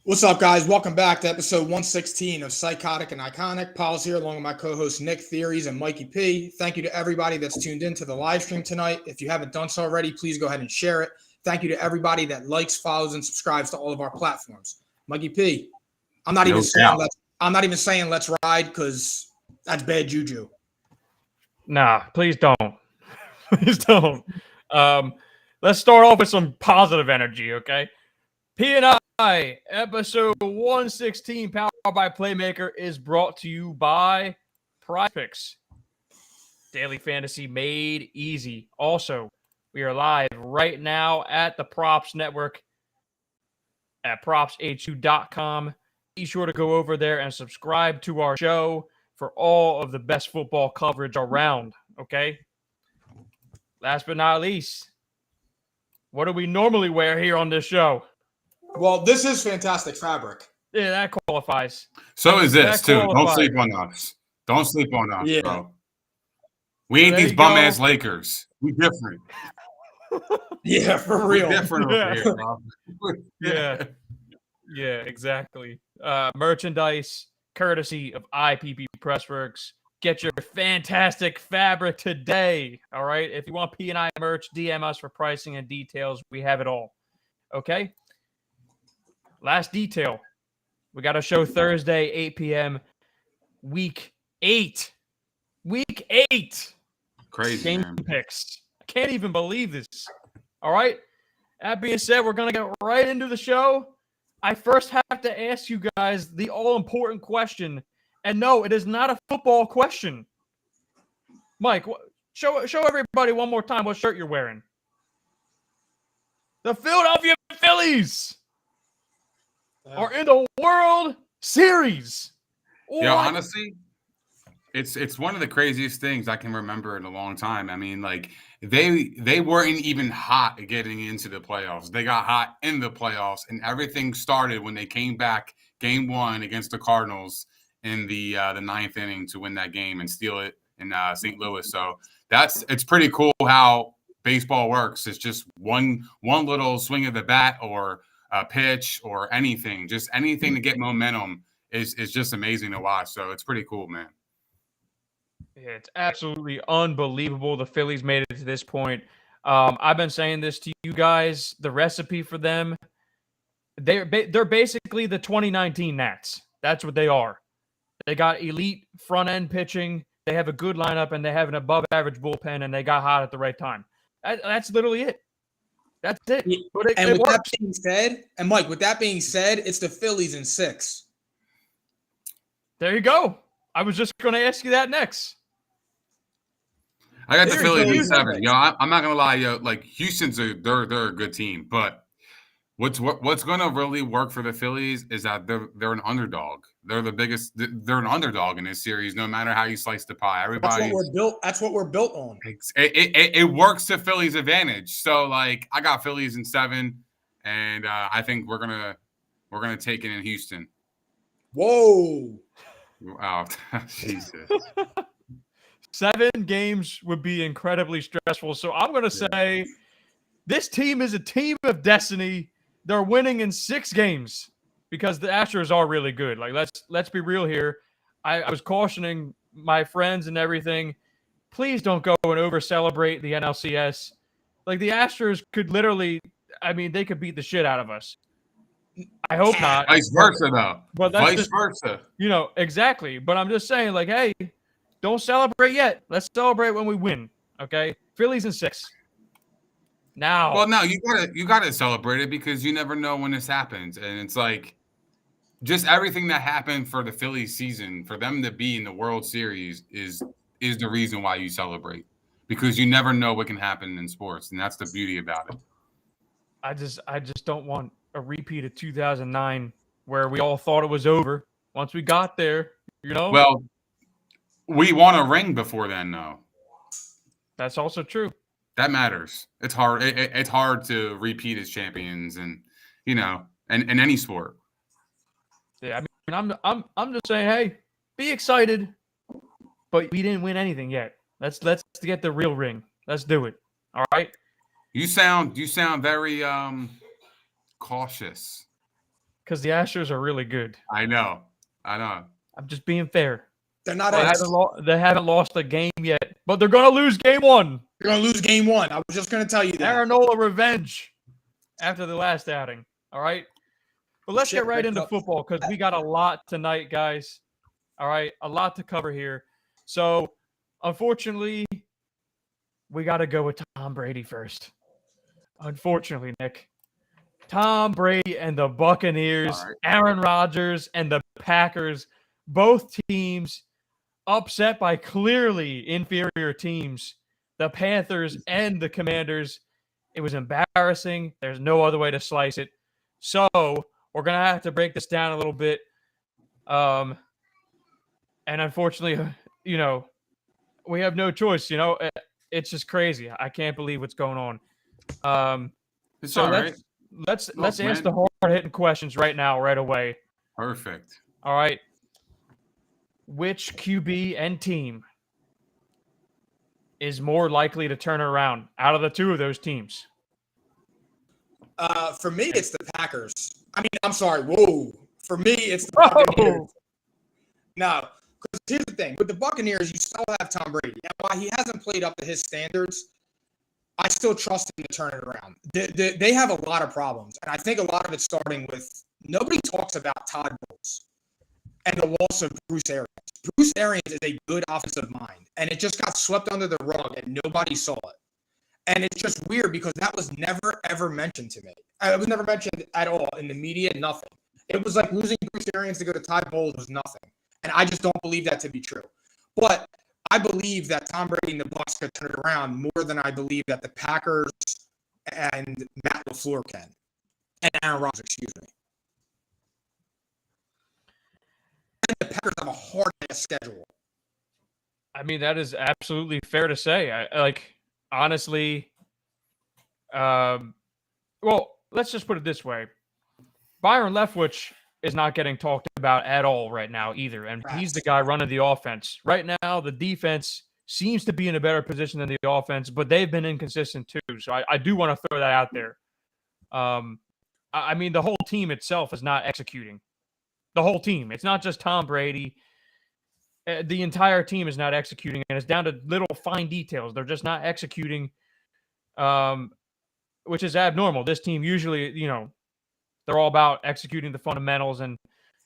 What's up, guys? Welcome back to episode 116 of Psychotic and Iconic. Paul's here along with my co-hosts Nick Theories and Mikey P. Thank you to everybody that's tuned in to the live stream tonight. If you haven't done so already, please go ahead and share it. Thank you to everybody that likes, follows, and subscribes to all of our platforms. Mikey P, I'm not even saying let's ride because that's bad juju. Nah, please don't. Please don't. Let's start off with some positive energy, okay? P&I episode 116, powered by Playmaker, is brought to you by Prize Picks. Daily fantasy made easy. Also, we are live right now at the Props Network at propshu.com. Be sure to go over there and subscribe to our show for all of the best football coverage around, okay? Last but not least, what do we normally wear here on this show? Well, this is fantastic fabric. Yeah, that qualifies. So is this, too. qualifies. Don't sleep on us. Don't sleep on us, Yeah. bro. We ain't There these you bum-ass go. Lakers. We different. Yeah, for We real. different over here, bro. Yeah, exactly. Merchandise courtesy of IPP Pressworks. Get your fantastic fabric today, all right? If you want P&I merch, DM us for pricing and details. We have it all, okay? Last detail. We got a show Thursday, 8 p.m., Week 8. Week 8. Crazy, Game man. picks. I can't even believe this. All right? That being said, we're going to get right into the show. I first have to ask you guys the all-important question. And no, it is not a football question. Mike, show everybody one more time what shirt you're wearing. The Philadelphia Phillies are in the World Series. Yeah, What? honestly, it's one of the craziest things I can remember in a long time. I mean, like, they weren't even hot getting into the playoffs. They got hot in the playoffs, and everything started when they came back game 1 against the Cardinals in the ninth inning to win that game and steal it in St. Louis. So it's pretty cool how baseball works. It's just one little swing of the bat or a pitch or anything, just anything to get momentum is just amazing to watch. So it's pretty cool, man. Yeah, it's absolutely unbelievable. The Phillies made it to this point. I've been saying this to you guys. The recipe for them, they're basically the 2019 Nats. That's what they are. They got elite front-end pitching. They have a good lineup, and they have an above-average bullpen, and they got hot at the right time. That's literally it. That's it. But it with works. that being said, and Mike, with that being said, it's the Phillies in 6. There you go. I was just going to ask you that next. I got the There Phillies you in go. 7. Yo, I'm not gonna lie, yo. Like Houston's they're a good team, but what's gonna really work for the Phillies is that they're an underdog. They're the biggest. They're an underdog in this series, no matter how you slice the pie. Everybody. That's what we're built on. It works to Philly's advantage. So like, I got Phillies in 7, and I think we're gonna take it in Houston. Whoa. Oh, Jesus. 7 games would be incredibly stressful. So I'm going to say this team is a team of destiny. They're winning in 6 games because the Astros are really good. Like, let's be real here. I was cautioning my friends and everything. Please don't go and over-celebrate the NLCS. Like, the Astros could literally, I mean, they could beat the shit out of us. I hope not. Vice versa, though. But that's Vice versa. You know, exactly. But I'm just saying, like, hey, don't celebrate yet. Let's celebrate when we win. Okay? Phillies in 6. Now. Well, no, you gotta celebrate it because you never know when this happens. And it's like just everything that happened for the Phillies season, for them to be in the World Series is the reason why you celebrate. Because you never know what can happen in sports, and that's the beauty about it. I just don't want a repeat of 2009 where we all thought it was over once we got there, you know? Well, we won a ring before then, though. That's also true. That matters. It's hard. It's hard to repeat as champions, and you know, in any sport. Yeah, I mean, I'm just saying, hey, be excited, but we didn't win anything yet. Let's get the real ring. Let's do it. All right. You sound very cautious. because the Astros are really good. I know. I'm just being fair. They're not. They haven't lost a game yet, but they're going to lose game one. They're going to lose game one. I was just going to tell you that. Aaronola revenge after the last outing. All right. But let's get right into football because we got a lot tonight, guys. All right. A lot to cover here. So, unfortunately, we got to go with Tom Brady first. Unfortunately, Nick. Tom Brady and the Buccaneers, Aaron Rodgers and the Packers, both teams upset by clearly inferior teams, the Panthers and the Commanders. It was embarrassing. There's no other way to slice it. So we're going to have to break this down a little bit. And unfortunately, we have no choice. It's just crazy. I can't believe what's going on. It's all right. Let's answer the hard-hitting questions right now, right away. Perfect. All right. Which QB and team is more likely to turn around out of the two of those teams? For me, it's the Packers. I mean, I'm sorry. Whoa. For me, it's the Buccaneers. No, because here's the thing. With the Buccaneers, you still have Tom Brady. And while he hasn't played up to his standards, I still trust him to turn it around. They have a lot of problems. And I think a lot of it's starting with nobody talks about Todd Bowles and the loss of Bruce Arians. Bruce Arians is a good offensive mind. And it just got swept under the rug and nobody saw it. And it's just weird because that was never, ever mentioned to me. It was never mentioned at all in the media, nothing. It was like losing Bruce Arians to go to Todd Bowles was nothing. And I just don't believe that to be true. But I believe that Tom Brady and the Bucs could turn it around more than I believe that the Packers and Matt LaFleur can. And Aaron Rodgers, excuse me. And the Packers have a hard-ass schedule. I mean, that is absolutely fair to say. Honestly, well, let's just put it this way. Byron Leftwich is not getting talked about at all right now either, and he's the guy running the offense. Right now, the defense seems to be in a better position than the offense, but they've been inconsistent too, so I do want to throw that out there. I mean, the whole team itself is not executing. The whole team. It's not just Tom Brady. The entire team is not executing, and it's down to little fine details. They're just not executing, which is abnormal. This team usually, they're all about executing the fundamentals and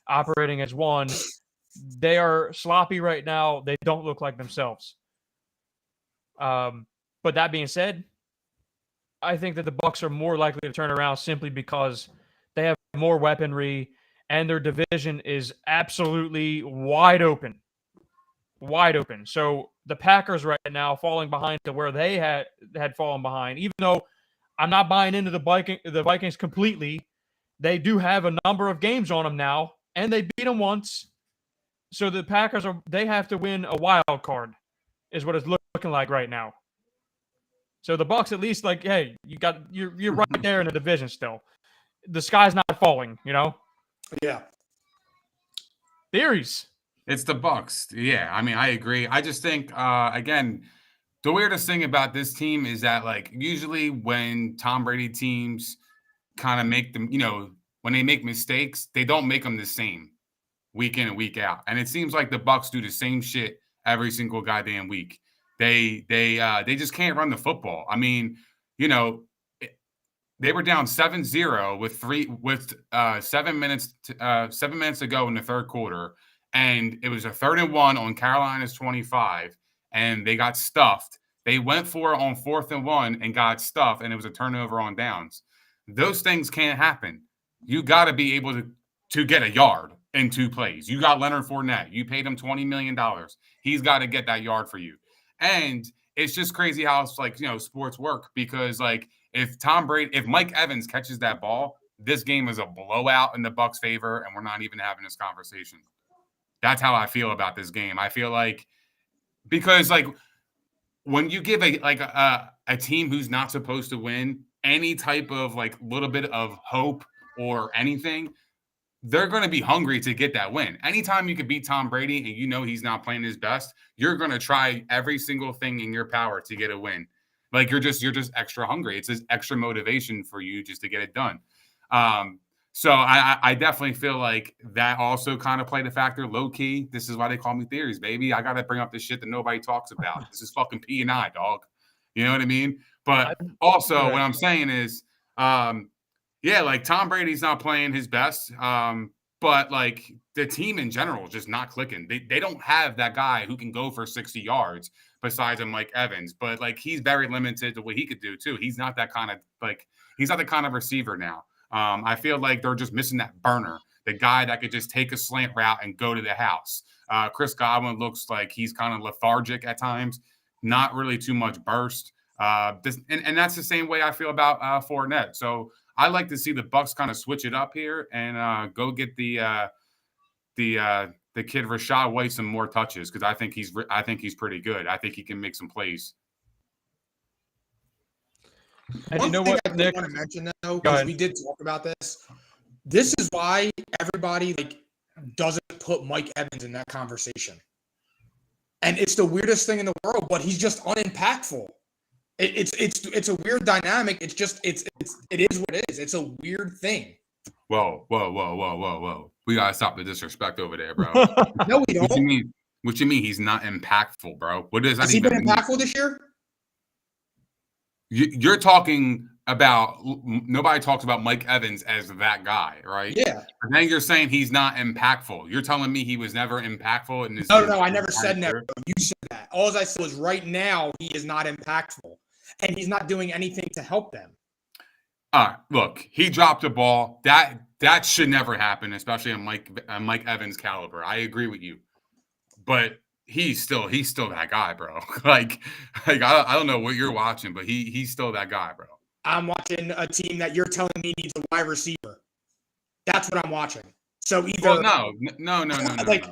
operating as one. They are sloppy right now. They don't look like themselves. But that being said, I think that the Bucs are more likely to turn around simply because they have more weaponry and their division is absolutely wide open. Wide open. So the Packers right now falling behind to where they had fallen behind, even though I'm not buying into the Vikings completely. They do have a number of games on them now, and they beat them once. So the Packers they have to win a wild card, is what it's looking like right now. So the Bucs at least hey, you're right there in the division still. The sky's not falling, Yeah. Theories. It's the Bucs. Yeah, I mean, I agree. I just think, again, the weirdest thing about this team is that, usually when Tom Brady teams kind of make them, when they make mistakes, they don't make them the same week in and week out. And it seems like the Bucs do the same shit every single goddamn week. They just can't run the football. I mean, they were down 7-0 with 7 minutes to go in the third quarter. And it was a 3rd and 1 on Carolina's 25, and they got stuffed. They went for it on 4th and 1 and got stuffed, and it was a turnover on downs. Those things can't happen. You got to be able to get a yard in 2 plays. You got Leonard Fournette. You paid him $20 million. He's got to get that yard for you. And it's just crazy how sports work because if Mike Evans catches that ball, this game is a blowout in the Bucs' favor, and we're not even having this conversation. That's how I feel about this game. I feel because when you give a team who's not supposed to win any type of little bit of hope or anything, they're going to be hungry to get that win. Anytime you could beat Tom Brady and he's not playing his best, you're going to try every single thing in your power to get a win. You're just extra hungry. It's this extra motivation for you just to get it done. So I definitely feel like that also kind of played a factor. Low key, this is why they call me theories, baby. I got to bring up this shit that nobody talks about. This is fucking P&I, dog. You know what I mean? But also, what I'm saying is, yeah, like Tom Brady's not playing his best, but like the team in general is just not clicking. They don't have that guy who can go for 60 yards besides a Mike Evans, but like he's very limited to what he could do too. He's not that kind of he's not the kind of receiver now. I feel like they're just missing that burner, the guy that could just take a slant route and go to the house. Chris Godwin looks like he's kind of lethargic at times, not really too much burst. And that's the same way I feel about Fournette. So I like to see the Bucs kind of switch it up here and go get the kid Rashad White some more touches because I think he's pretty good. I think he can make some plays. And One you know thing what, I Nick? want to mention though, because we did talk about this. This is why everybody doesn't put Mike Evans in that conversation. And it's the weirdest thing in the world, but he's just unimpactful. It's a weird dynamic. It is what it is. It's a weird thing. Whoa. We gotta stop the disrespect over there, bro. No, we don't. What you mean he's not impactful, bro? What does that Has he been impactful this year? You're talking about nobody talks about Mike Evans as that guy, right? Yeah. And then you're saying he's not impactful. You're telling me he was never impactful in this. No, I never said never. You said that. All I said was right now he is not impactful, and he's not doing anything to help them. Look, he dropped a ball. That should never happen, especially on Mike Evans' caliber. I agree with you, but he's still that guy, bro. like I don't know what you're watching, but he's still that guy, bro. I'm watching a team that you're telling me needs a wide receiver. That's what I'm watching. So either no.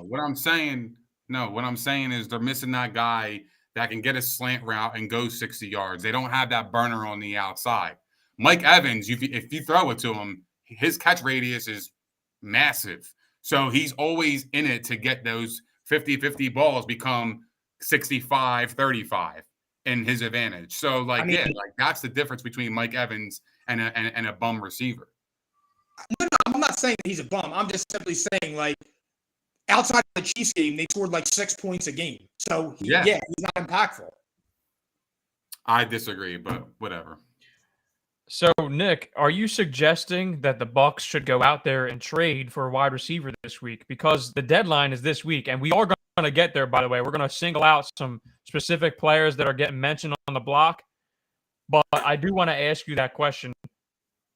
What I'm saying is they're missing that guy that can get a slant route and go 60 yards. They don't have that burner on the outside. Mike Evans, if you throw it to him, his catch radius is massive. So he's always in it to get those 50-50 balls become 65-35 in his advantage. So that's the difference between Mike Evans and a bum receiver. No, I'm not saying he's a bum. I'm just simply saying outside of the Chiefs game, they scored 6 points a game. So he's not impactful. I disagree, but whatever. So, Nick, are you suggesting that the Bucs should go out there and trade for a wide receiver this week? Because the deadline is this week, and we are going to get there, by the way. We're going to single out some specific players that are getting mentioned on the block. But I do want to ask you that question.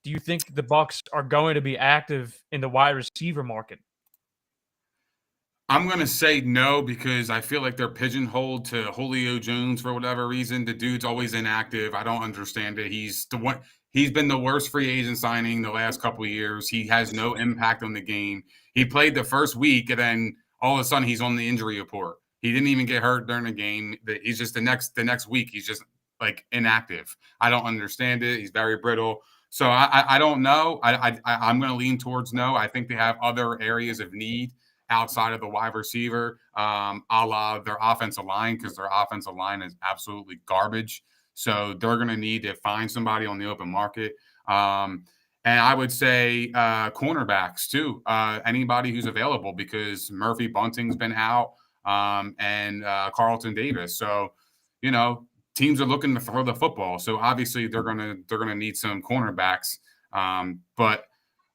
Do you think the Bucs are going to be active in the wide receiver market? I'm going to say no because I feel like they're pigeonholed to Julio Jones for whatever reason. The dude's always inactive. I don't understand it. He's been the worst free agent signing the last couple of years. He has no impact on the game. He played the first week, and then all of a sudden he's on the injury report. He didn't even get hurt during the game. He's just the next week he's just inactive. I don't understand it. He's very brittle. So I don't know. I'm going to lean towards no. I think they have other areas of need outside of the wide receiver, a la their offensive line, because their offensive line is absolutely garbage. So they're going to need to find somebody on the open market. And I would say cornerbacks too, anybody who's available, because Murphy Bunting's been out and Carlton Davis. So, teams are looking to throw the football. So obviously they're going to need some cornerbacks. But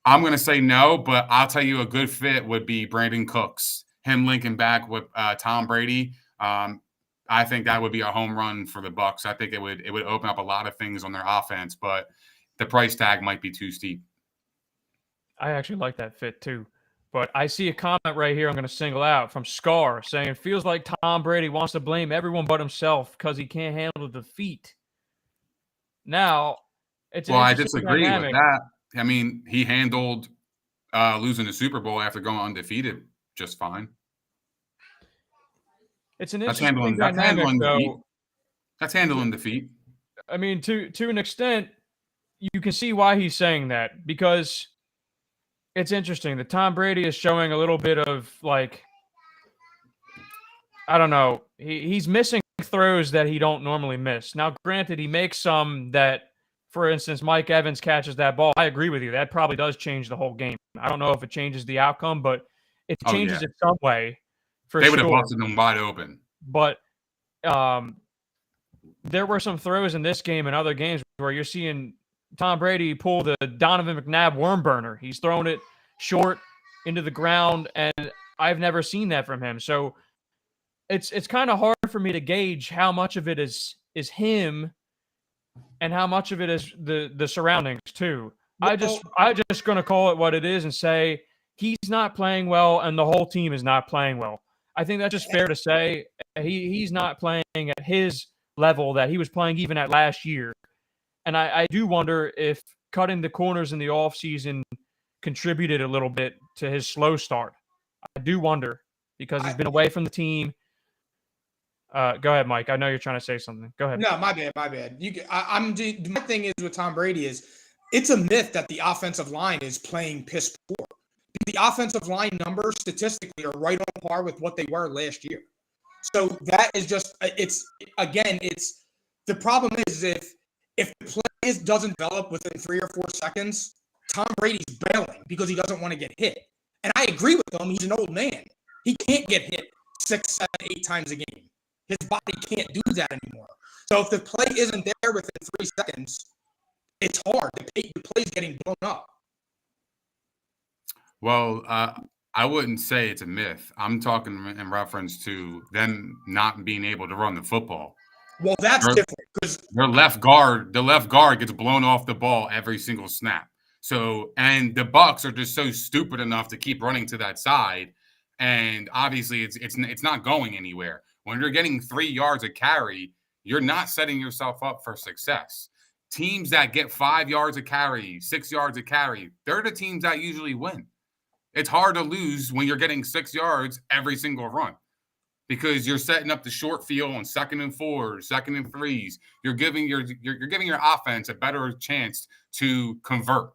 I'm going to say no, but I'll tell you a good fit would be Brandon Cooks, him linking back with Tom Brady. I think that would be a home run for the Bucs. I think it would open up a lot of things on their offense, but the price tag might be too steep. I actually like that fit too. But I see a comment right here I'm going to single out from Scar saying, it feels like Tom Brady wants to blame everyone but himself because he can't handle the defeat. Now, I disagree with that. I mean, he handled losing the Super Bowl after going undefeated just fine. It's an interesting dynamic, though. That's handling defeat. I mean, to an extent, you can see why he's saying that, because it's interesting that Tom Brady is showing a little bit of I don't know. He's missing throws that he don't normally miss. Now, granted, he makes some that for instance, Mike Evans catches that ball, I agree with you. That probably does change the whole game. I don't know if it changes the outcome, but it changes it some way for They sure. would have busted them wide open. But there were some throws in this game and other games where you're seeing Tom Brady pull the Donovan McNabb worm burner. He's throwing it short into the ground, and I've never seen that from him. So it's kind of hard for me to gauge how much of it is him and how much of it is the surroundings too. I just gonna call it what it is and say he's not playing well and the whole team is not playing well. I think that's just fair to say. He's not playing at his level that he was playing even at last year. And I do wonder if cutting the corners in the offseason contributed a little bit to his slow start. I do wonder because he's been away from the team. Go ahead, Mike. I know you're trying to say something. Go ahead. No, my bad. My thing is with Tom Brady is it's a myth that the offensive line is playing piss poor. The offensive line numbers statistically are right on par with what they were last year. So that is just the problem is if the play doesn't develop within 3 or 4 seconds, Tom Brady's bailing because he doesn't want to get hit. And I agree with him. He's an old man. He can't get hit 6, 7, 8 times a game. His body can't do that anymore. So if the play isn't there within 3 seconds, it's hard. The play's getting blown up. Well, I wouldn't say it's a myth. I'm talking in reference to them not being able to run the football. Well, that's different because the left guard gets blown off the ball every single snap. So, and the Bucs are just so stupid enough to keep running to that side, and obviously it's not going anywhere. When you're getting 3 yards a carry, you're not setting yourself up for success. Teams that get 5 yards a carry, 6 yards a carry, they're the teams that usually win. It's hard to lose when you're getting 6 yards every single run because you're setting up the short field on 2nd and 4, 2nd and 3s. You're giving your offense a better chance to convert.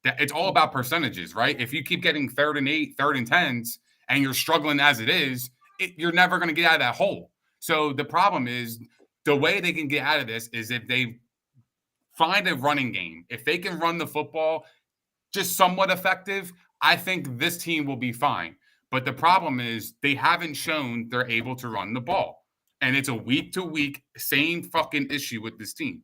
It's all about percentages, right? If you keep getting 3rd and 8, 3rd and 10s, and you're struggling as it is, you're never going to get out of that hole. So the problem is the way they can get out of this is if they find a running game. If they can run the football just somewhat effective, I think this team will be fine. But the problem is they haven't shown they're able to run the ball. And it's a week-to-week same fucking issue with this team.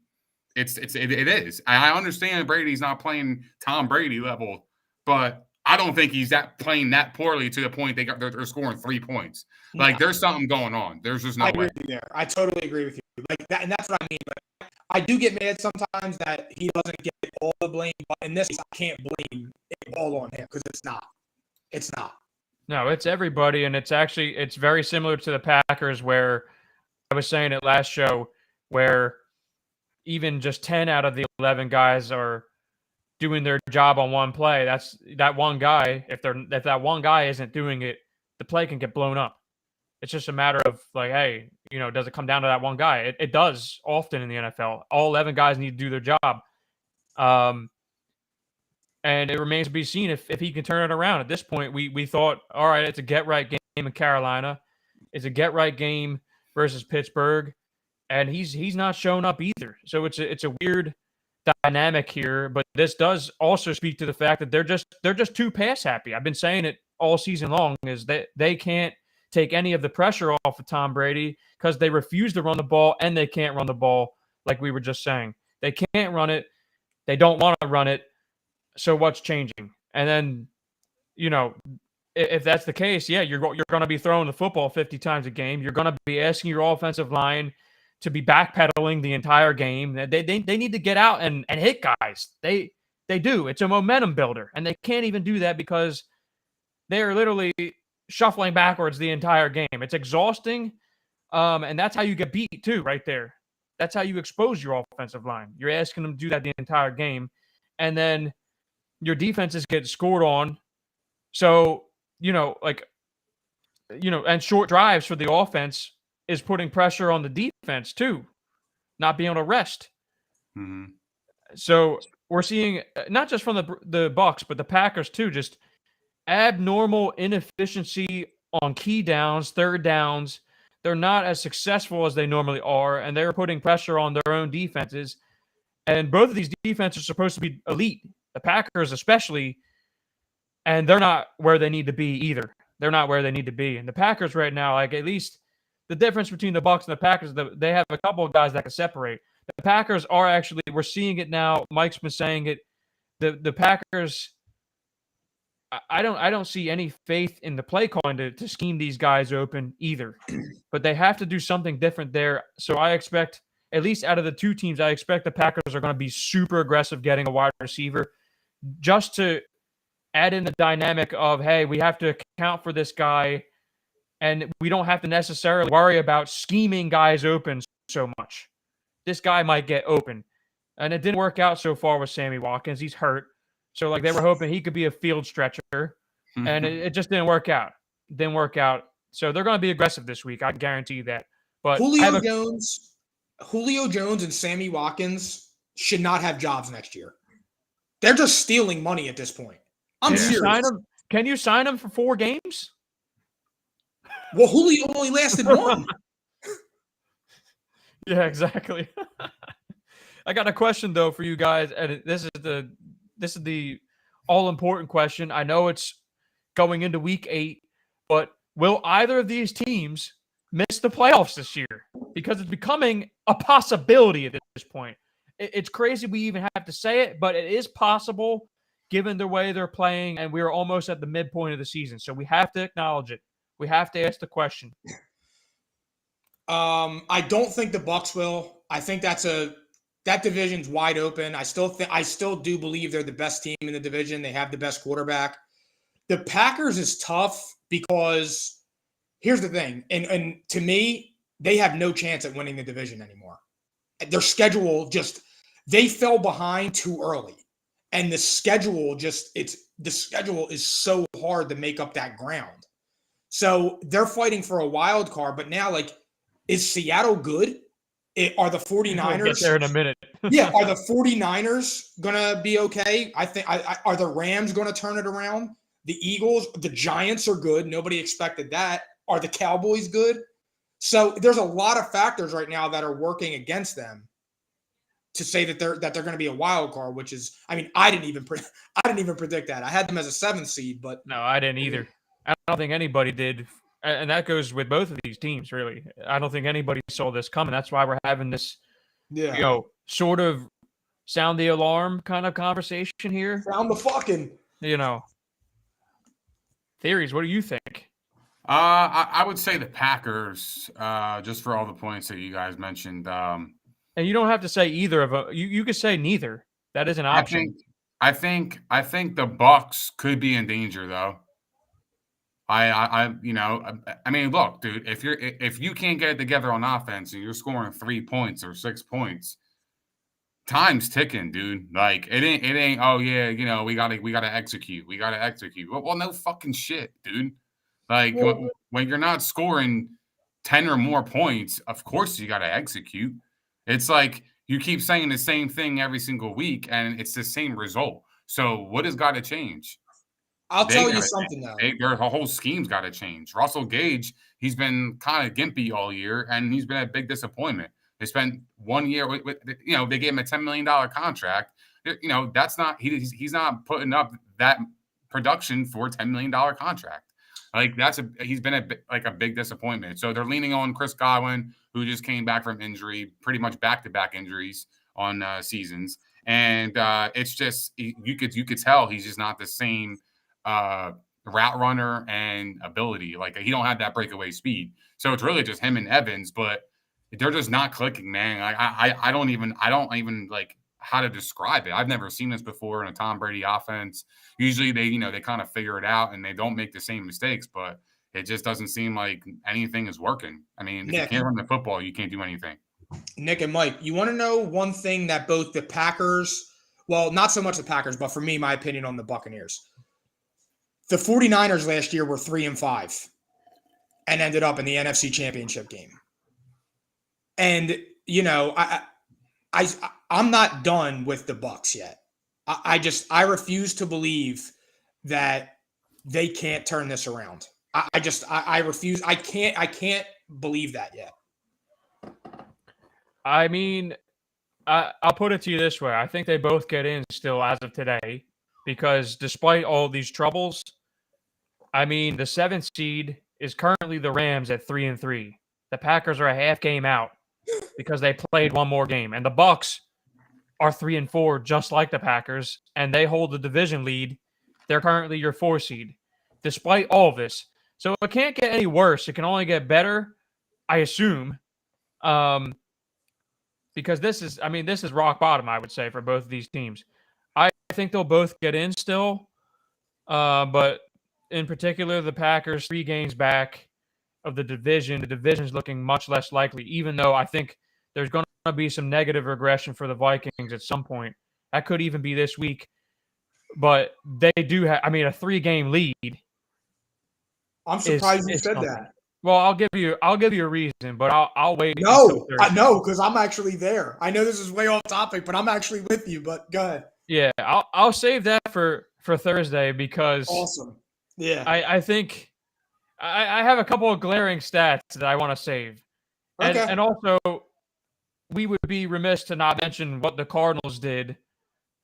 It is. I understand Brady's not playing Tom Brady level, but I don't think he's playing that poorly to the point they're scoring 3 points. Like, there's something going on. There's just no way. I agree with you there. I totally agree with you. Like that, and that's what I mean. But I do get mad sometimes that he doesn't get all the blame. But in this case, I can't blame it all on him because it's not. It's not. No, it's everybody, and it's very similar to the Packers where I was saying it last show where even just 10 out of the 11 guys are doing their job on one play. That's that one guy. If that one guy isn't doing it, the play can get blown up. It's just a matter of like, hey, does it come down to that one guy? It does often in the NFL. All 11 guys need to do their job. And it remains to be seen if he can turn it around. At this point, we thought, all right, it's a get-right game in Carolina. It's a get-right game versus Pittsburgh. And he's not showing up either. So it's a weird dynamic here. But this does also speak to the fact that they're just too pass happy. I've been saying it all season long is that they can't take any of the pressure off of Tom Brady because they refuse to run the ball and they can't run the ball like we were just saying. They can't run it. They don't want to run it. So what's changing? And then, if that's the case, yeah, you're going to be throwing the football 50 times a game. You're going to be asking your offensive line to be backpedaling the entire game. They need to get out and hit guys. They do. It's a momentum builder, and they can't even do that because they're literally shuffling backwards the entire game. It's exhausting, and that's how you get beat too, right there. That's how you expose your offensive line. You're asking them to do that the entire game, and then your defenses get scored on. So, and short drives for the offense is putting pressure on the defense too, not being able to rest. Mm-hmm. So we're seeing not just from the Bucs, but the Packers too, just abnormal inefficiency on key downs, third downs. They're not as successful as they normally are, and they're putting pressure on their own defenses. And both of these defenses are supposed to be elite. The Packers especially, and they're not where they need to be either. They're not where they need to be. And the Packers right now, like at least the difference between the Bucs and the Packers, they have a couple of guys that can separate. The Packers are actually, we're seeing it now. Mike's been saying it. The Packers, I don't see any faith in the play calling to scheme these guys open either. But they have to do something different there. So I expect, at least out of the two teams, I expect the Packers are going to be super aggressive getting a wide receiver just to add in the dynamic of, hey, we have to account for this guy, and we don't have to necessarily worry about scheming guys open so much. This guy might get open. And it didn't work out so far with Sammy Watkins. He's hurt. So, like, they were hoping he could be a field stretcher, and it just didn't work out. So they're going to be aggressive this week. I guarantee you that. But Julio Jones and Sammy Watkins should not have jobs next year. They're just stealing money at this point. I'm serious. Can you sign him for 4 games? Well, Julio only lasted 1. Yeah, exactly. I got a question though for you guys, and this is the all important question. I know it's going into week 8, but will either of these teams miss the playoffs this year? Because it's becoming a possibility at this point. It's crazy we even have to say it, but it is possible given the way they're playing, and we're almost at the midpoint of the season. So we have to acknowledge it. We have to ask the question. I don't think the Bucs will. I think that division's wide open. I still do believe they're the best team in the division. They have the best quarterback. The Packers is tough because here's the thing, and to me, they have no chance at winning the division anymore. Their schedule they fell behind too early. And the schedule is so hard to make up that ground. So they're fighting for a wild card, but now, like, is Seattle good? Are the 49ers? We'll get there in a minute. Yeah, are the 49ers going to be okay? I think are the Rams going to turn it around? The Eagles, the Giants are good. Nobody expected that. Are the Cowboys good? So there's a lot of factors right now that are working against them to say that they're going to be a wild card, which is, I mean, I didn't even predict that. I had them as a 7th seed, but no, I didn't either. I don't think anybody did, and that goes with both of these teams. Really, I don't think anybody saw this coming. That's why we're having this, sort of sound the alarm kind of conversation here. Sound the fucking, theories. What do you think? I would say the Packers, just for all the points that you guys mentioned. And you don't have to say either of them. You could say neither. That is an option. I think the Bucs could be in danger though. I mean, look, dude, if you can't get it together on offense and you're scoring 3 points or 6 points, time's ticking, dude. Like it ain't. Oh yeah, we gotta execute. We gotta execute. Well, no fucking shit, dude. Like when you're not scoring 10 or more points, of course you gotta execute. It's like you keep saying the same thing every single week, and it's the same result. So what has got to change? I'll tell you something, though. Their whole scheme's got to change. Russell Gage, he's been kind of gimpy all year, and he's been a big disappointment. They spent 1 year with they gave him a $10 million contract. That's not he's not putting up that production for a $10 million contract. Like he's been a big disappointment. So they're leaning on Chris Godwin, who just came back from injury, pretty much back-to-back injuries on seasons, and it's just you could tell he's just not the same route runner and ability. Like he don't have that breakaway speed. So it's really just him and Evans, but they're just not clicking, man. I don't even like how to describe it. I've never seen this before in a Tom Brady offense. Usually they kind of figure it out and they don't make the same mistakes, but it just doesn't seem like anything is working. I mean, if you can't run the football, you can't do anything. Nick and Mike, you want to know one thing that both the Packers, well, not so much the Packers, but for me, my opinion on the Buccaneers. The 49ers last year were 3-5 and ended up in the NFC Championship game. And, I'm not done with the Bucs yet. I refuse to believe that they can't turn this around. I refuse. I can't believe that yet. I mean, I'll put it to you this way. I think they both get in still as of today because despite all these troubles, I mean, the 7th seed is currently the Rams at 3-3. The Packers are a half game out because they played one more game. And the Bucs are 3-4, just like the Packers, and they hold the division lead. They're currently your 4 seed, despite all of this. So it can't get any worse. It can only get better, I assume. Because this is rock bottom, I would say, for both of these teams. I think they'll both get in still, but in particular, the Packers 3 games back of the division. The division's looking much less likely, even though I think there's going to be some negative regression for the Vikings at some point. That could even be this week. But they do have, a 3-game lead. I'm surprised you said that. Well, I'll give you a reason, but I'll wait. No, I know because I'm actually there. I know this is way off topic, but I'm actually with you. But go ahead. Yeah, I'll save that for Thursday because awesome. Yeah, I think I have a couple of glaring stats that I want to save, and also we would be remiss to not mention what the Cardinals did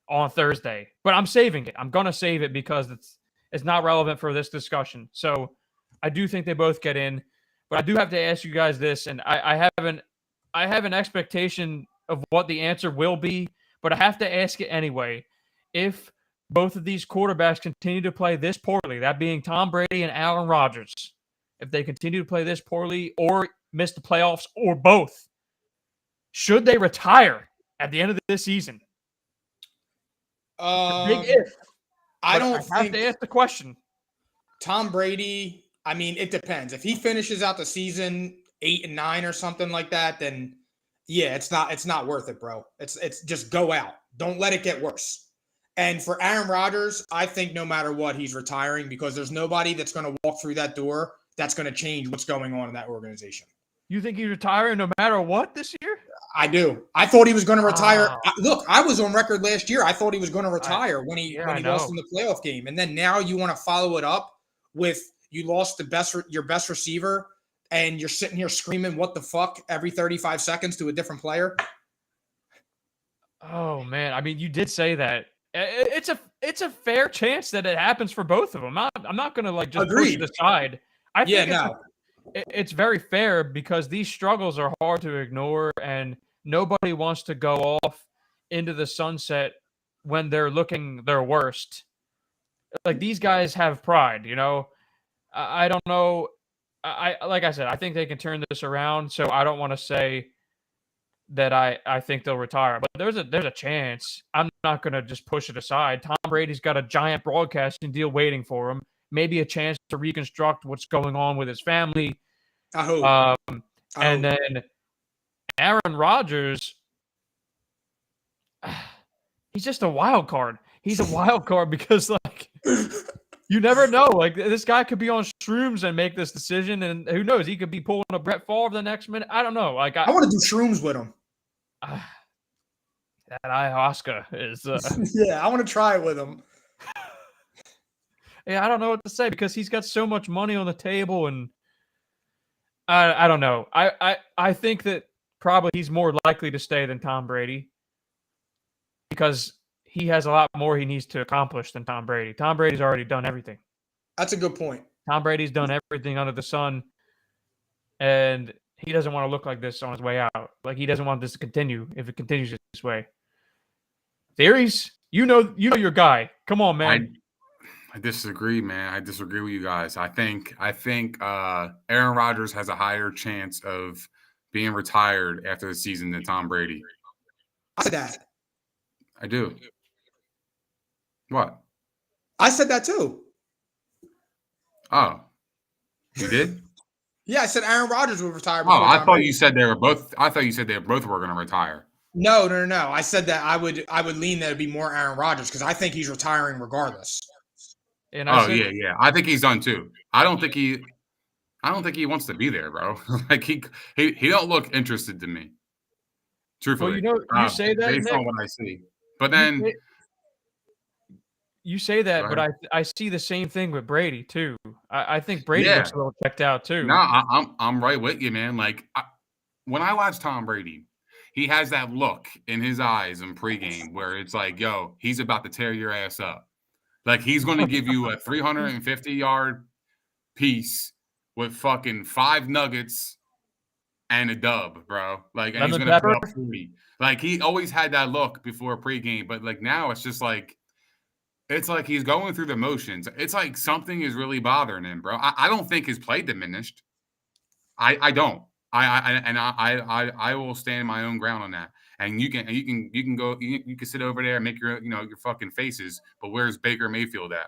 on Thursday. But I'm saving it. I'm gonna save it because it's not relevant for this discussion. So I do think they both get in. But I do have to ask you guys this, and I have an expectation of what the answer will be, but I have to ask it anyway. If both of these quarterbacks continue to play this poorly, that being Tom Brady and Aaron Rodgers, if they continue to play this poorly or miss the playoffs or both, should they retire at the end of this season? Big if. I have to ask the question. Tom Brady. It depends. If he finishes out the season 8-9 or something like that, then yeah, it's not worth it, bro. It's just go out. Don't let it get worse. And for Aaron Rodgers, I think no matter what, he's retiring because there's nobody that's going to walk through that door that's going to change what's going on in that organization. You think he's retiring no matter what this year? I do. I thought he was going to retire. Look, I was on record last year. I thought he was going to retire when he lost in the playoff game. And then now you want to follow it up with you lost your best receiver and you're sitting here screaming, what the fuck, every 35 seconds to a different player. Oh, man. You did say that. It's a fair chance that it happens for both of them. I'm not going to just push it aside. I think it's very fair because these struggles are hard to ignore and nobody wants to go off into the sunset when they're looking their worst. Like, these guys have pride, I don't know. Like I said, I think they can turn this around. So I don't want to say that I think they'll retire, but there's a chance. I'm not going to just push it aside. Tom Brady's got a giant broadcasting deal waiting for him. Maybe a chance to reconstruct what's going on with his family. I hope. And then Aaron Rodgers, he's just a wild card. He's a wild card because you never know. This guy could be on shrooms and make this decision, and who knows? He could be pulling a Brett Favre the next minute. I don't know. I want to do shrooms with him. That ayahuasca is. Yeah, I want to try it with him. Yeah, I don't know what to say because he's got so much money on the table, and I don't know. I think that probably he's more likely to stay than Tom Brady because he has a lot more he needs to accomplish than Tom Brady. Tom Brady's already done everything. That's a good point. Tom Brady's done everything under the sun, and he doesn't want to look like this on his way out. He doesn't want this to continue if it continues this way. Theories? You know your guy. Come on, man. I disagree, man. I disagree with you guys. I think Aaron Rodgers has a higher chance of being retired after the season than Tom Brady. I said that. I do. What? I said that too. Oh, you did? Yeah, I said Aaron Rodgers would retire. I thought you said they were both. I thought you said they both were going to retire. No. I said that I would lean that it'd be more Aaron Rodgers because I think he's retiring regardless. And yeah. I think he's done too. I don't think he wants to be there, bro. He don't look interested to me. Truthfully, well, you say that based on what I see. But then you say that, but I see the same thing with Brady too. I think Brady looks a little checked out too. No, I'm right with you, man. When I watch Tom Brady, he has that look in his eyes in pregame where it's like, yo, he's about to tear your ass up. Like he's going to give you a 350-yard piece with fucking 5 nuggets and a dub, bro. Like, and he's Lemon going to pepper? put up 40. Like he always had that look before pregame, but like now it's just like, it's like he's going through the motions. It's like something is really bothering him, bro. I don't think his play diminished. I don't. I will stand my own ground on that. And you can go you can sit over there and make your your fucking faces. But where's Baker Mayfield at?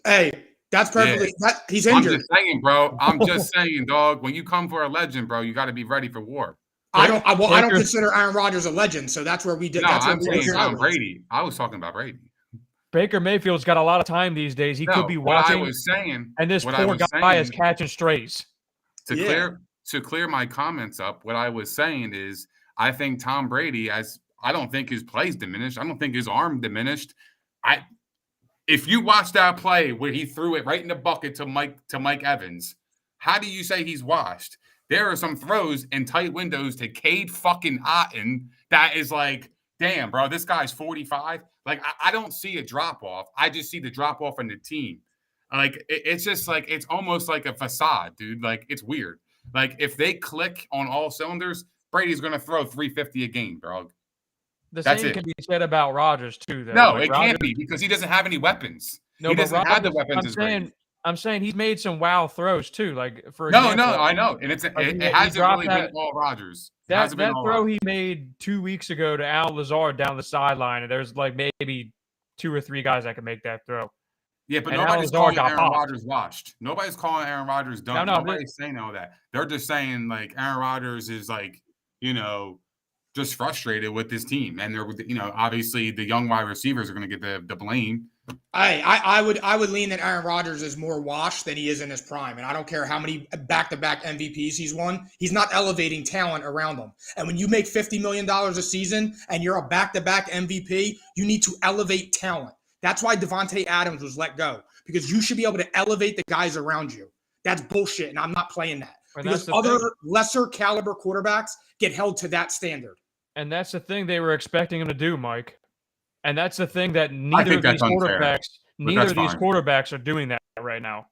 Hey, that's perfectly. He's injured. I'm just saying, bro. I'm just saying, dog. When you come for a legend, bro, you got to be ready for war. I don't consider Aaron Rodgers a legend, so that's where we did. No, that's I'm where saying Tom Brady. I was talking about Brady. Baker Mayfield's got a lot of time these days. He could be watching. What I was saying, and this poor guy is catching strays. To clear my comments up, what I was saying is I think Tom Brady, I don't think his play's diminished. I don't think his arm diminished. If you watch that play where he threw it right in the bucket to Mike Evans, how do you say he's washed? There are some throws in tight windows to Cade fucking Otten that is like, damn, bro, this guy's 45. Like, I don't see a drop-off. I just see the drop-off in the team. Like, it's just like, it's almost like a facade, dude. Like, it's weird. Like, if they click on all cylinders, Brady's going to throw 350 a game, bro. The same can be said about Rodgers, too, though. No, like, can't be because he doesn't have any weapons. No, he doesn't have the weapons as Brady. I'm saying he's made some wow throws, too. Like, for example. No, I know. And it hasn't really been all Rodgers. That throw he made 2 weeks ago to Al Lazard down the sideline, and there's like maybe 2 or 3 guys that can make that throw. Yeah, but nobody's calling Aaron Rodgers washed. Nobody's calling Aaron Rodgers done. Nobody's saying all that. They're just saying like Aaron Rodgers is like, just frustrated with this team. And they're, obviously the young wide receivers are going to get the blame. I would lean that Aaron Rodgers is more washed than he is in his prime. And I don't care how many back-to-back MVPs he's won. He's not elevating talent around him. And when you make $50 million a season and you're a back-to-back MVP, you need to elevate talent. That's why Devontae Adams was let go, because you should be able to elevate the guys around you. That's bullshit, and I'm not playing that. Because other lesser caliber quarterbacks get held to that standard. And that's the thing they were expecting him to do, Mike. And that's the thing that neither of these quarterbacks are doing that right now.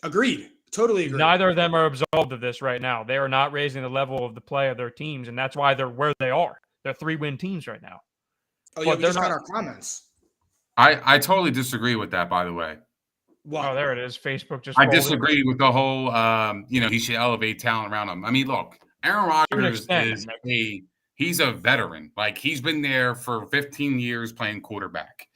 Agreed. Totally agree. Neither of them are absolved of this right now. They are not raising the level of the play of their teams, and that's why they're where they are. They're 3-win teams right now. Oh, yeah, we just got our comments. I totally disagree with that, by the way. Wow. Oh, there it is. Facebook just. I disagree with the whole, he should elevate talent around him. I mean, look, Aaron Rodgers he's a veteran. Like, he's been there for 15 years playing quarterback.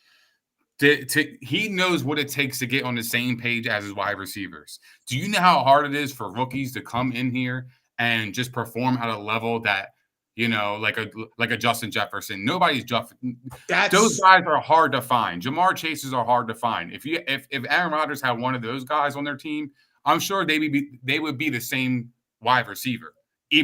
He knows what it takes to get on the same page as his wide receivers. Do you know how hard it is for rookies to come in here and just perform at a level that, like a Justin Jefferson? Nobody's those guys are hard to find. Jamar Chases are hard to find. If Aaron Rodgers had one of those guys on their team, I'm sure they would be the same wide receiver.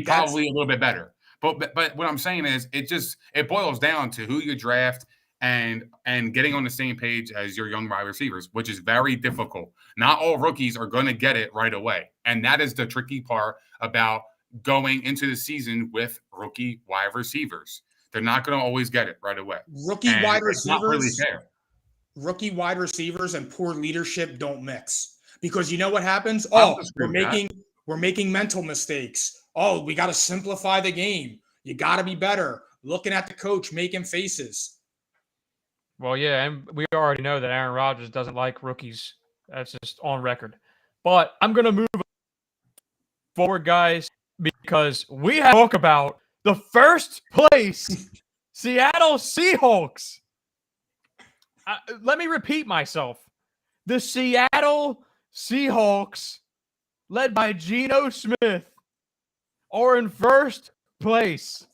Probably a little bit better. But what I'm saying is it boils down to who you draft and getting on the same page as your young wide receivers, which is very difficult. Not all rookies are going to get it right away. And that is the tricky part about going into the season with rookie wide receivers. They're not going to always get it right away. Rookie wide receivers, not really fair. Rookie wide receivers and poor leadership don't mix, because you know what happens? We're making mental mistakes. Oh, we got to simplify the game. You got to be better. Looking at the coach, making faces. Well, yeah, and we already know that Aaron Rodgers doesn't like rookies. That's just on record. But I'm going to move forward, guys, because we have to talk about the first place Seattle Seahawks. Let me repeat myself. The Seattle Seahawks, led by Geno Smith, are in first place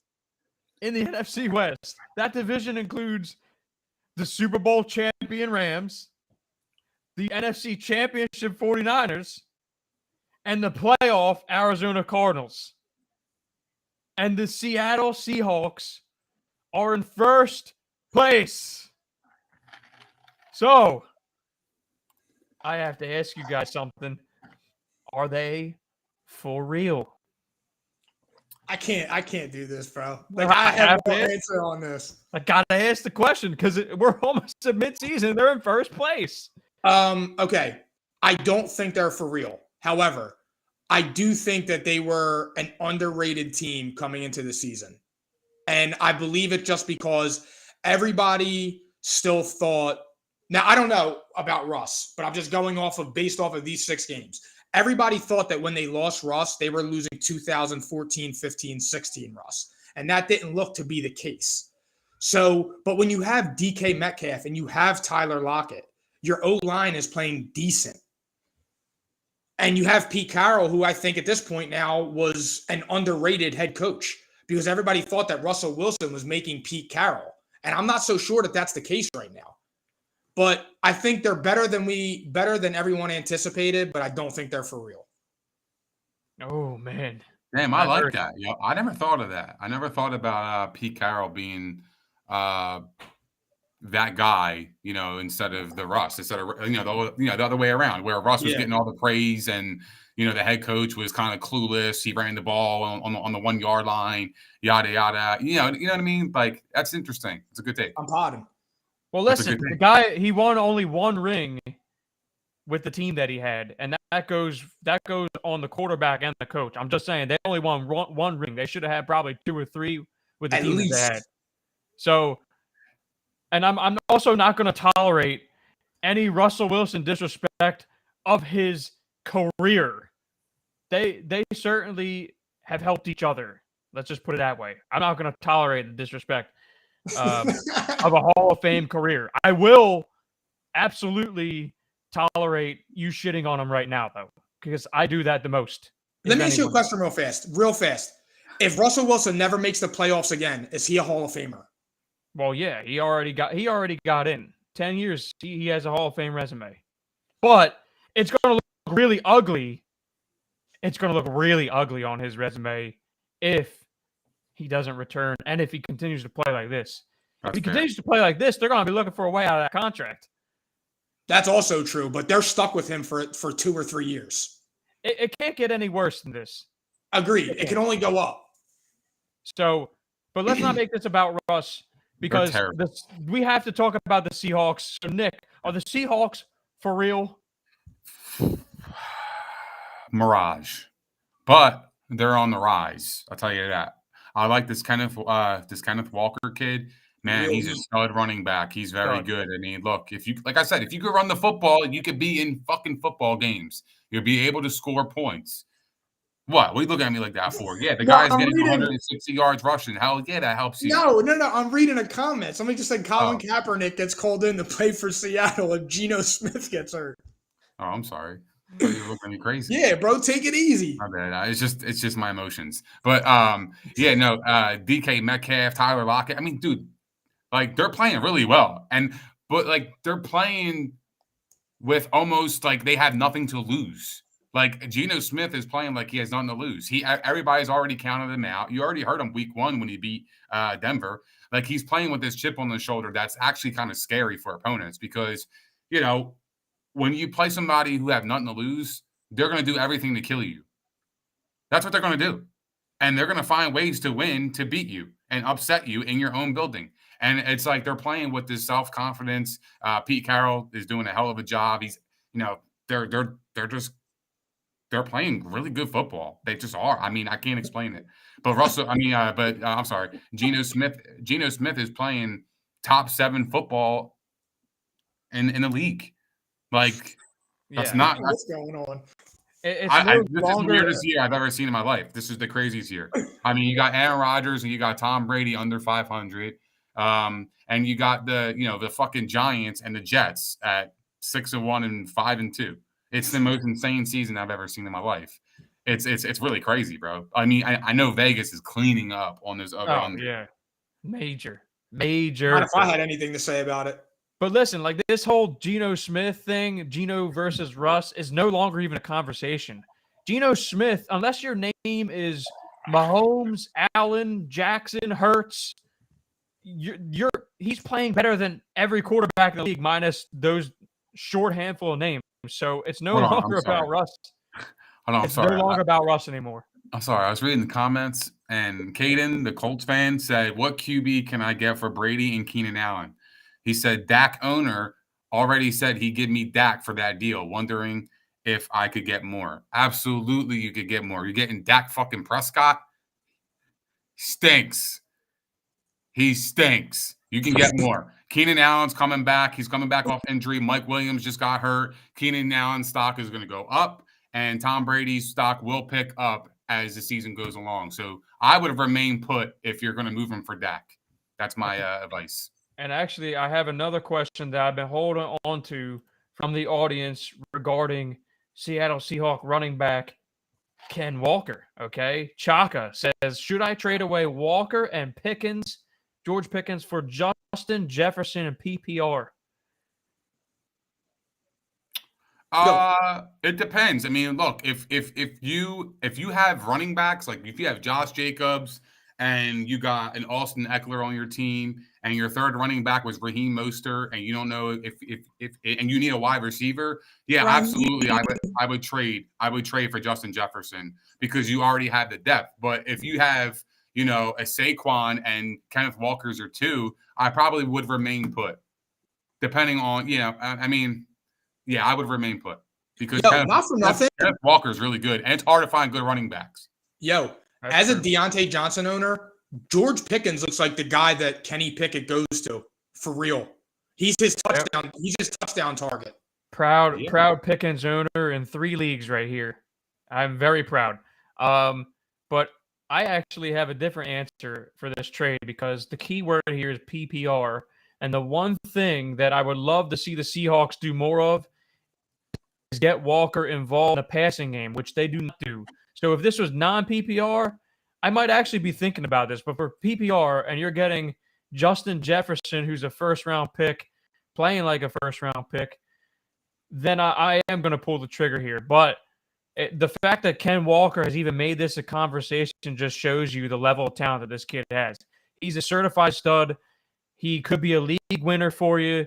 in the NFC West. That division includes the Super Bowl champion Rams, the NFC Championship 49ers, and the playoff Arizona Cardinals. And the Seattle Seahawks are in first place. So, I have to ask you guys something. Are they for real? I can't do this, bro. Well, Like, I have no to answer on this. I gotta ask the question because we're almost at midseason. They're in first place. Okay. I don't think they're for real. However, I do think that they were an underrated team coming into the season. And I believe it just because everybody still thought. Now, I don't know about Russ, but I'm just going based off of these 6 games. Everybody thought that when they lost Russ, they were losing 2014, 15, 16 Russ. And that didn't look to be the case. So, but when you have DK Metcalf and you have Tyler Lockett, your O-line is playing decent. And you have Pete Carroll, who I think at this point now was an underrated head coach because everybody thought that Russell Wilson was making Pete Carroll. And I'm not so sure that that's the case right now. But I think they're better than everyone anticipated, but I don't think they're for real. Oh, man. Damn, I like that. I never thought of that. I never thought about Pete Carroll being that guy, instead of the Russ, instead of the other way around, where Russ was getting all the praise and the head coach was kind of clueless. He ran the ball on the 1 yard line, yada yada. You know what I mean? Like, that's interesting. It's a good take. I'm potting. Well, listen, the guy, he won only 1 ring with the team that he had, and that goes on the quarterback and the coach. I'm just saying they only won one ring. They should have had probably 2 or 3 with the team that they had. So, and I'm also not going to tolerate any Russell Wilson disrespect of his career. They certainly have helped each other. Let's just put it that way. I'm not going to tolerate the disrespect of a Hall of Fame career. I will absolutely tolerate you shitting on him right now, though, because I do that the most. Let me ask you a question real fast. If Russell Wilson never makes the playoffs again, is he a Hall of Famer? Well, yeah, he already got in. 10 years, he has a Hall of Fame resume. But it's going to look really ugly. It's going to look really ugly on his resume if he doesn't return and if he continues to play like this. If he continues to play like this, they're going to be looking for a way out of that contract. That's also true, but they're stuck with him for 2 or 3 years. It can't get any worse than this. Agreed. It can only go up. So, but let's not make this about Russ because we have to talk about the Seahawks. So, Nick, are the Seahawks for real? Mirage. But they're on the rise. I'll tell you that. I like this Kenneth Walker kid. Man, he's a stud running back. He's very good. I mean, look, like I said, if you could run the football, you could be in fucking football games. You'll be able to score points. What? What are you looking at me like that for? Yeah, the guy's getting 160 yards rushing. Hell yeah, that helps you. No. I'm reading a comment. Somebody just said Colin Kaepernick gets called in to play for Seattle if Geno Smith gets hurt. Oh, I'm sorry. You're looking at me crazy. Yeah, bro, take it easy. My bad. It's just my emotions. But DK Metcalf, Tyler Lockett. I mean, dude, like they're playing really well, but like they're playing with almost like they have nothing to lose. Like Geno Smith is playing like he has nothing to lose. Everybody's already counted him out. You already heard him week 1 when he beat Denver. Like he's playing with this chip on the shoulder. That's actually kind of scary for opponents because when you play somebody who have nothing to lose, they're going to do everything to kill you. That's what they're going to do. And they're going to find ways to win, to beat you and upset you in your own building. And it's like they're playing with this self-confidence. Pete Carroll is doing a hell of a job. He's, they're playing really good football. They just are. I mean, I can't explain it. But I'm sorry. Geno Smith is playing top 7 football in the league. Like, that's not what's going on. This is the weirdest year I've ever seen in my life. This is the craziest year. I mean, you got Aaron Rodgers and you got Tom Brady under 500. And you got the fucking Giants and the Jets at 6-1 and 5-2. It's the most insane season I've ever seen in my life. It's really crazy, bro. I mean, I know Vegas is cleaning up on this other. Yeah, major. Not if I had anything to say about it. But listen, like this whole Geno Smith thing, Geno versus Russ, is no longer even a conversation. Geno Smith, unless your name is Mahomes, Allen, Jackson, Hurts, he's playing better than every quarterback in the league, minus those short handful of names. So it's no longer about Russ. Hold on, it's no longer about Russ anymore. I'm sorry. I was reading the comments, And Caden, the Colts fan, said, "What QB can I get for Brady and Keenan Allen?" He said, "Dak owner already said he'd give me Dak for that deal, wondering if I could get more." Absolutely, you could get more. You're getting Dak fucking Prescott? Stinks. He stinks. You can get more. Keenan Allen's coming back. He's coming back off injury. Mike Williams just got hurt. Keenan Allen's stock is going to go up, and Tom Brady's stock will pick up as the season goes along. So I would have remained put if you're going to move him for Dak. That's my advice. And actually, I have another question that I've been holding on to from the audience regarding Seattle Seahawks running back Ken Walker. Okay. Chaka says, should I trade away Walker and George Pickens for Justin Jefferson and PPR? It depends. I mean, look, if you have running backs, like if you have Josh Jacobs and you got an Austin Eckler on your team, and your third running back was Raheem Mostert, and you don't know if and you need a wide receiver, yeah, absolutely, I would trade for Justin Jefferson because you already have the depth. But if you have, you know, a Saquon and Kenneth Walker's or two, I probably would remain put, depending on, you know, I mean, yeah, I would remain put because not for nothing. Kenneth Walker's really good, and it's hard to find good running backs. As a Deontay Johnson owner, George Pickens looks like the guy that Kenny Pickett goes to for real. He's his touchdown. He's his touchdown target. Proud Pickens owner in 3 leagues right here. I'm very proud. But I actually have a different answer for this trade because the key word here is PPR. And the one thing that I would love to see the Seahawks do more of is get Walker involved in a passing game, which they do not do. So if this was non-PPR, I might actually be thinking about this. But for PPR, and you're getting Justin Jefferson, who's a first-round pick, playing like a first-round pick, then I am going to pull the trigger here. But the fact that Ken Walker has even made this a conversation just shows you the level of talent that this kid has. He's a certified stud. He could be a league winner for you.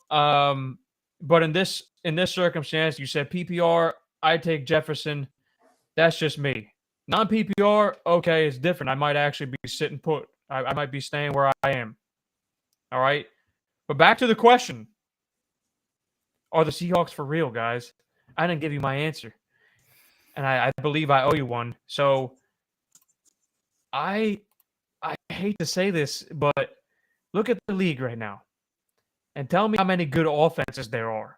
But in this circumstance, you said PPR, I take Jefferson. That's just me. Non-PPR, okay, it's different. I might actually be sitting put. I might be staying where I am. All right? But back to the question. Are the Seahawks for real, guys? I didn't give you my answer. And I believe I owe you one. So I hate to say this, but look at the league right now. And tell me how many good offenses there are.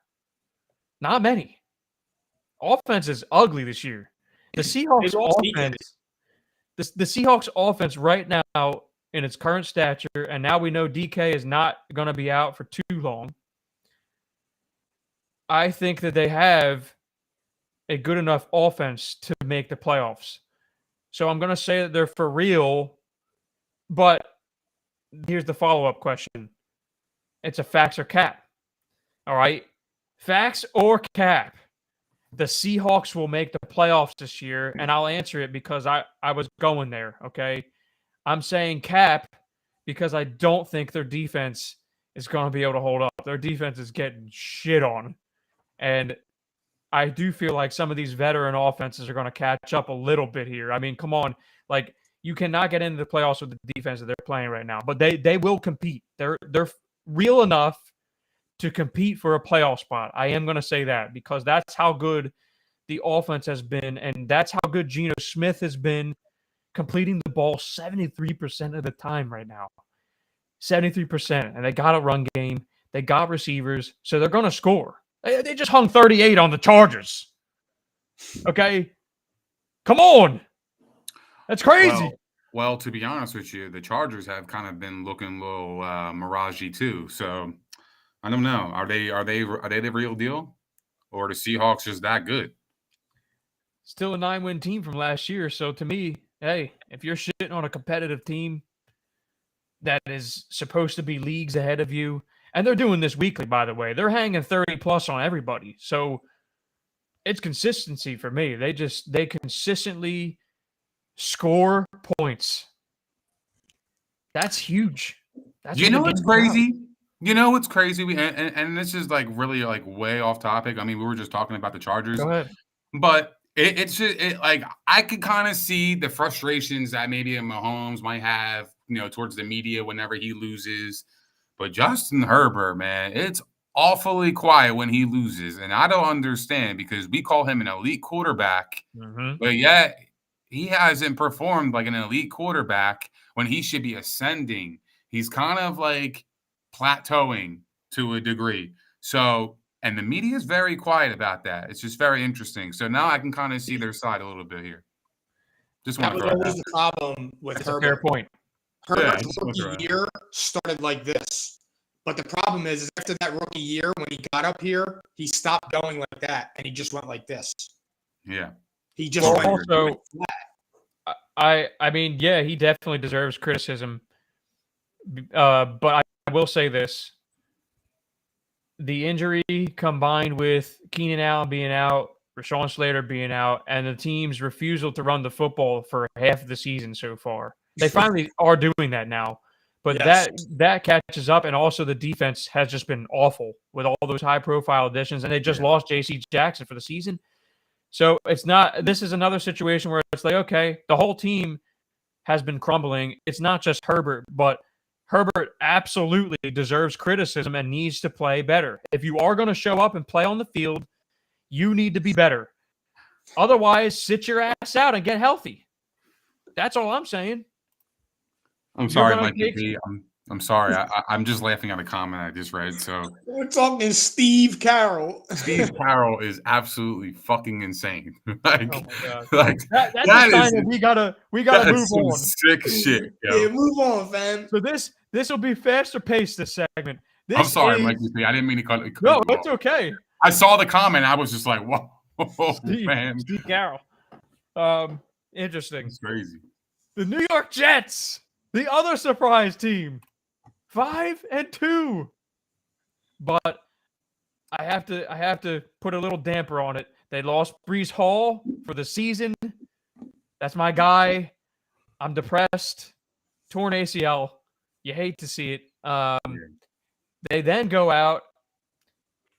Not many. Offense is ugly this year. The Seahawks offense, the Seahawks offense right now in its current stature, and now we know DK is not going to be out for too long. I think that they have a good enough offense to make the playoffs. So I'm going to say that they're for real, but here's the follow-up question. It's a facts or cap. All right? Facts or cap. The Seahawks will make the playoffs this year, and I'll answer it because I was going there, okay? I'm saying cap because I don't think their defense is going to be able to hold up. Their defense is getting shit on. And I do feel like some of these veteran offenses are going to catch up a little bit here. I mean, come on. Like, you cannot get into the playoffs with the defense that they're playing right now. But they will compete. They're real enough to compete for a playoff spot. I am going to say that because that's how good the offense has been, and that's how good Geno Smith has been completing the ball 73% of the time right now. 73%. And they got a run game. They got receivers, so they're going to score. They just hung 38 on the Chargers. Okay? Come on. That's crazy. Well, to be honest with you, the Chargers have kind of been looking a little miragey too. So I don't know. Are they the real deal, or are the Seahawks just that good? Still a 9-win team from last year. So to me, hey, if you're shitting on a competitive team that is supposed to be leagues ahead of you, and they're doing this weekly, by the way, they're hanging 30 plus on everybody. So it's consistency for me. They consistently score points. That's huge. That's you know what's crazy? You know what's crazy? And this is like really like way off topic. I mean, we were just talking about the Chargers. Go ahead. But It's just like I could kind of see the frustrations that maybe Mahomes might have, towards the media whenever he loses. But Justin Herbert, man, it's awfully quiet when he loses, and I don't understand because we call him an elite quarterback, but yet he hasn't performed like an elite quarterback when he should be ascending. He's kind of like plateauing to a degree. So. And the media is very quiet about that. It's just very interesting. So now I can kind of see their side a little bit here. Just want That to was throw always that. the problem with That's a Herbert. fair point. Herbert's rookie year started like this. But the problem is after that rookie year, when he got up here, he stopped going like that, and he just went like this. Yeah. He just went also flat. I mean, yeah, he definitely deserves criticism. But I will say this. The injury combined with Keenan Allen being out, Rashawn Slater being out, and the team's refusal to run the football for half of the season so far. They finally are doing that now. But that catches up, and also the defense has just been awful with all those high-profile additions, and they just lost J.C. Jackson for the season. So it's not – this is another situation where it's like, okay, the whole team has been crumbling. It's not just Herbert, but – Herbert absolutely deserves criticism and needs to play better. If you are going to show up and play on the field, you need to be better. Otherwise, sit your ass out and get healthy. That's all I'm saying. I'm sorry, Mikey P. I'm sorry. I'm just laughing at a comment I just read. So we're talking Steve Carroll. Steve Carroll is absolutely fucking insane. Like, oh my God. That's a sign that we gotta move on. Sick shit. Yo. Yeah, move on, fam. So this will be faster paced. This segment. I'm sorry, Mikey P. I didn't mean to cut it. No, it's okay. I saw the comment. I was just like, whoa, man. Steve Carroll. Interesting. It's crazy. The New York Jets, the other surprise team. 5-2, but I have to put a little damper on it. They lost Breece Hall for the season. That's my guy. I'm depressed. Torn ACL. You hate to see it. They then go out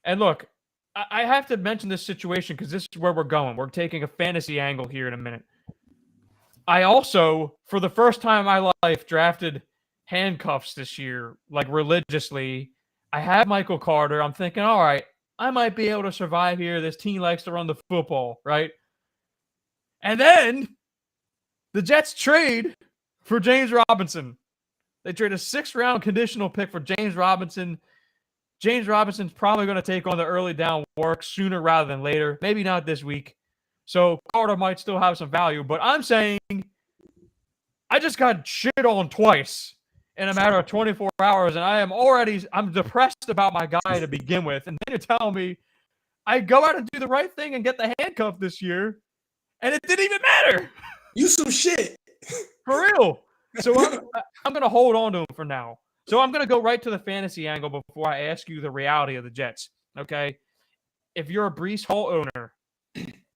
and look. I have to mention this situation because this is where we're going. We're taking a fantasy angle here in a minute. I also, for the first time in my life, drafted handcuffs this year, like religiously. I have Michael Carter. I'm thinking, all right, I might be able to survive here. This team likes to run the football, right? And then the Jets trade for James Robinson. They trade a 6th-round conditional pick for James Robinson. James Robinson's probably going to take on the early down work sooner rather than later. Maybe not this week. So Carter might still have some value. But I'm saying I just got shit on twice in a matter of 24 hours, and I'm depressed about my guy to begin with. And then you're telling me I go out and do the right thing and get the handcuff this year, and it didn't even matter. You some shit. For real. So I'm going to hold on to him for now. So I'm going to go right to the fantasy angle before I ask you the reality of the Jets, okay? If you're a Breece Hall owner,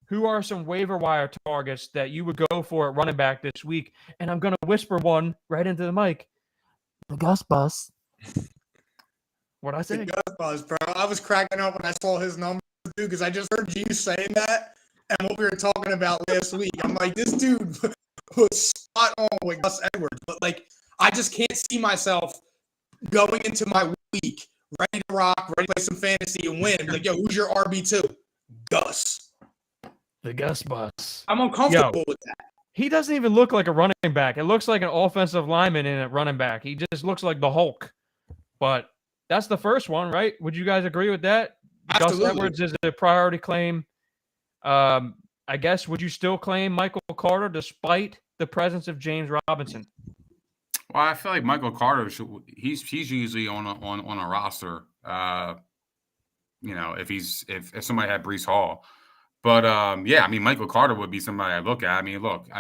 who are some waiver wire targets that you would go for at running back this week? And I'm going to whisper one right into the mic. The Gus Bus. What'd I say? The Gus Bus, bro. I was cracking up when I saw his number, dude, because I just heard you saying that and what we were talking about last week. I'm like, this dude was spot on with Gus Edwards. But, like, I just can't see myself going into my week ready to rock, ready to play some fantasy and win. Like, yo, who's your RB2? Gus. The Gus Bus. I'm uncomfortable with that. He doesn't even look like a running back. It looks like an offensive lineman in a running back. He just looks like the Hulk. But that's the first one, right? Would you guys agree with that? Absolutely. Gus Edwards is a priority claim. I guess, would you still claim Michael Carter despite the presence of James Robinson? Well, I feel like Michael Carter he's usually on a roster. If somebody had Breece Hall. But, yeah, I mean, Michael Carter would be somebody I look at. I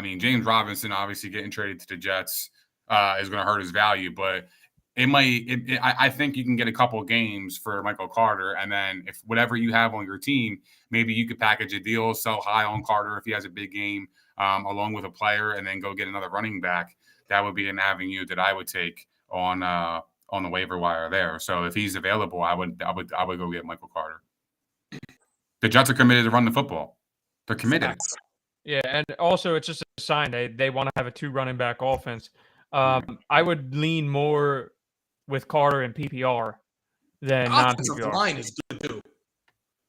mean, James Robinson obviously getting traded to the Jets is going to hurt his value. But I think you can get a couple of games for Michael Carter. And then if whatever you have on your team, maybe you could package a deal, sell high on Carter if he has a big game along with a player, and then go get another running back. That would be an avenue that I would take on the waiver wire there. So if he's available, I would go get Michael Carter. The Jets are committed to run the football. They're committed. Facts. Yeah, and also it's just a sign they want to have a 2 running back offense. I would lean more with Carter and PPR than Offensive non-PPR. line is good too.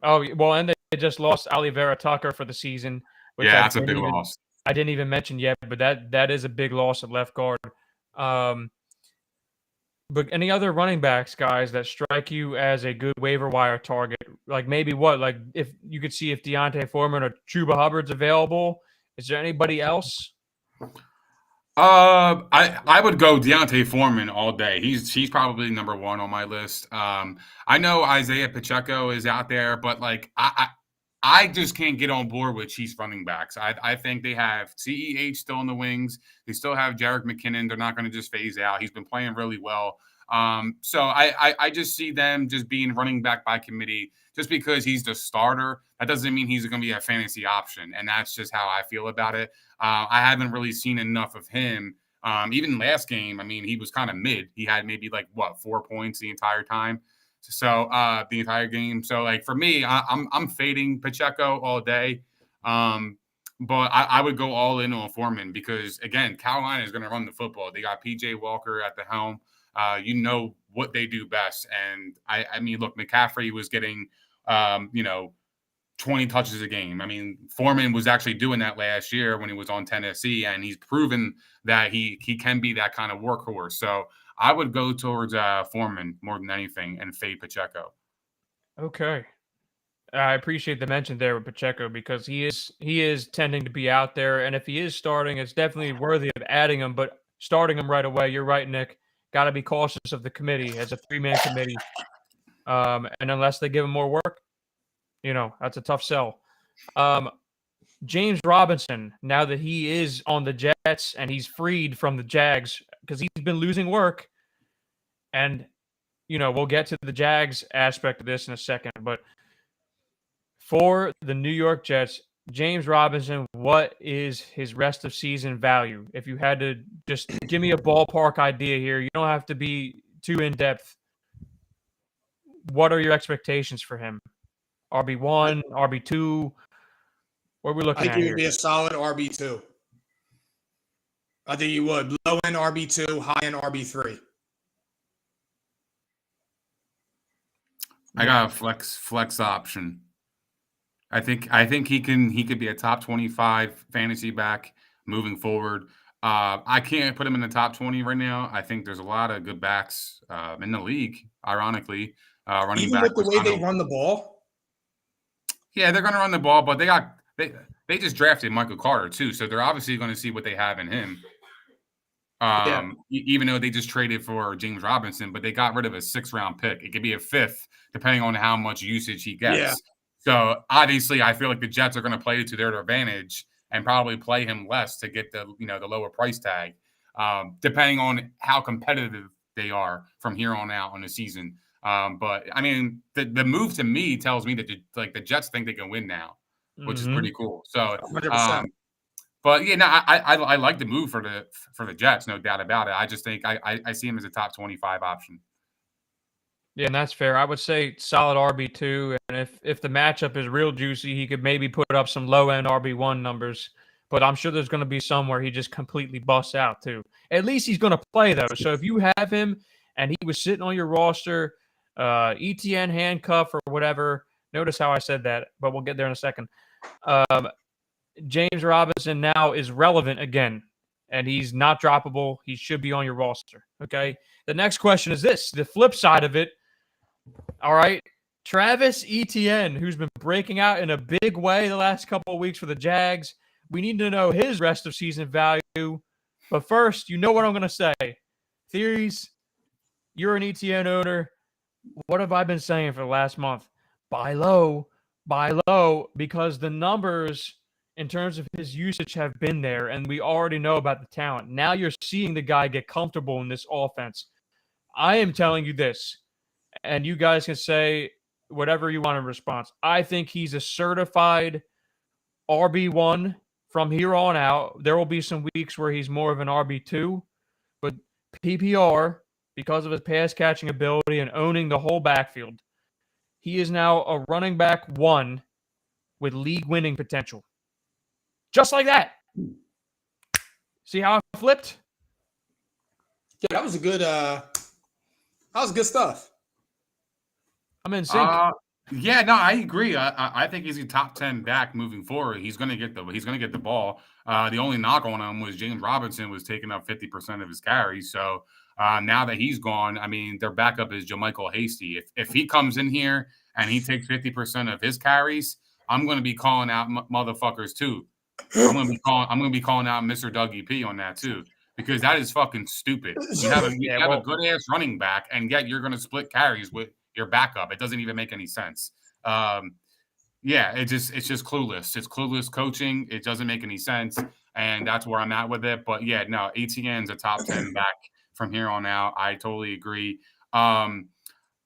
Oh, well, and they just lost Oliveira Tucker for the season, which Yeah, that's a big loss. I didn't even mention yet, but that is a big loss at left guard. But any other running backs, guys, that strike you as a good waiver wire target? Like maybe what? Like if you could see if Deontay Foreman or Chuba Hubbard's available. Is there anybody else? I would go Deontay Foreman all day. He's probably number 1 on my list. I know Isaiah Pacheco is out there, but like I just can't get on board with Chiefs running backs. I think they have CEH still in the wings. They still have Jerick McKinnon. They're not going to just phase out. He's been playing really well. So I just see them just being running back by committee just because he's the starter. That doesn't mean he's going to be a fantasy option. And that's just how I feel about it. I haven't really seen enough of him. Even last game, I mean, he was kind of mid. He had maybe 4 points the entire time. So the entire game. So like for me, I'm fading Pacheco all day. But I would go all in on Foreman because again, Carolina is going to run the football. They got PJ Walker at the helm. You know what they do best. And I mean, look, McCaffrey was getting 20 touches a game. I mean, Foreman was actually doing that last year when he was on Tennessee, and he's proven that he can be that kind of workhorse. So I would go towards Foreman more than anything and fade Pacheco. Okay. I appreciate the mention there with Pacheco because he is tending to be out there, and if he is starting, it's definitely worthy of adding him, but starting him right away, you're right, Nick. Got to be cautious of the committee as a 3-man committee. And unless they give him more work, that's a tough sell. James Robinson, now that he is on the Jets and he's freed from the Jags because he's been losing work. And, we'll get to the Jags aspect of this in a second. But for the New York Jets, James Robinson, what is his rest of season value? If you had to just give me a ballpark idea here, you don't have to be too in-depth. What are your expectations for him? RB1, RB2? What are we looking at here? I think he would be a solid RB2. I think he would. Low-end RB2, high-end RB3. I got a flex option. I think he could be a top 25 fantasy back moving forward. I can't put him in the top 20 right now. I think there's a lot of good backs in the league, ironically. Running Even back with the way they run the ball? Yeah, they're going to run the ball, but they just drafted Michael Carter too, so they're obviously going to see what they have in him. Even though they just traded for James Robinson, but they got rid of a 6th-round pick. It could be a 5th, depending on how much usage he gets. Yeah. So obviously, I feel like the Jets are going to play to their advantage and probably play him less to get the lower price tag, depending on how competitive they are from here on out on the season. But I mean, the move to me tells me that the Jets think they can win now, which is pretty cool. So, 100%. but yeah, no, I like the move for the Jets, no doubt about it. I just think I see him as a top 25 option. Yeah, and that's fair. I would say solid RB2, and if the matchup is real juicy, he could maybe put up some low-end RB1 numbers, but I'm sure there's going to be some where he just completely busts out too. At least he's going to play, though. So if you have him and he was sitting on your roster, ETN handcuff or whatever, notice how I said that, but we'll get there in a second. James Robinson now is relevant again, and he's not droppable. He should be on your roster, okay? The next question is this, the flip side of it. All right, Travis Etienne, who's been breaking out in a big way the last couple of weeks for the Jags. We need to know his rest of season value. But first, you know what I'm going to say. Theories, you're an Etienne owner. What have I been saying for the last month? Buy low, because the numbers in terms of his usage have been there, and we already know about the talent. Now you're seeing the guy get comfortable in this offense. I am telling you this, and you guys can say whatever you want in response. I think he's a certified RB1 from here on out. There will be some weeks where he's more of an RB2, but PPR, because of his pass catching ability and owning the whole backfield, he is now a running back 1 with league-winning potential. Just like that. See how I flipped? Yeah, that was good stuff. I'm in sync. Yeah, no, I agree. I think he's a top 10 back moving forward. He's gonna get the ball. The only knock on him was James Robinson was taking up 50% of his carries. So now that he's gone, I mean, their backup is JaMychal Hasty. If he comes in here and he takes 50% of his carries, I'm gonna be calling out motherfuckers too. I'm gonna be calling out Mr. Dougie P on that too. Because that is fucking stupid. You have a good ass running back, and yet you're gonna split carries with your backup. It doesn't even make any sense. Yeah, it's just clueless. It's clueless coaching. It doesn't make any sense, and that's where I'm at with it. But yeah, no, ATN's a top 10 back from here on out. I totally agree.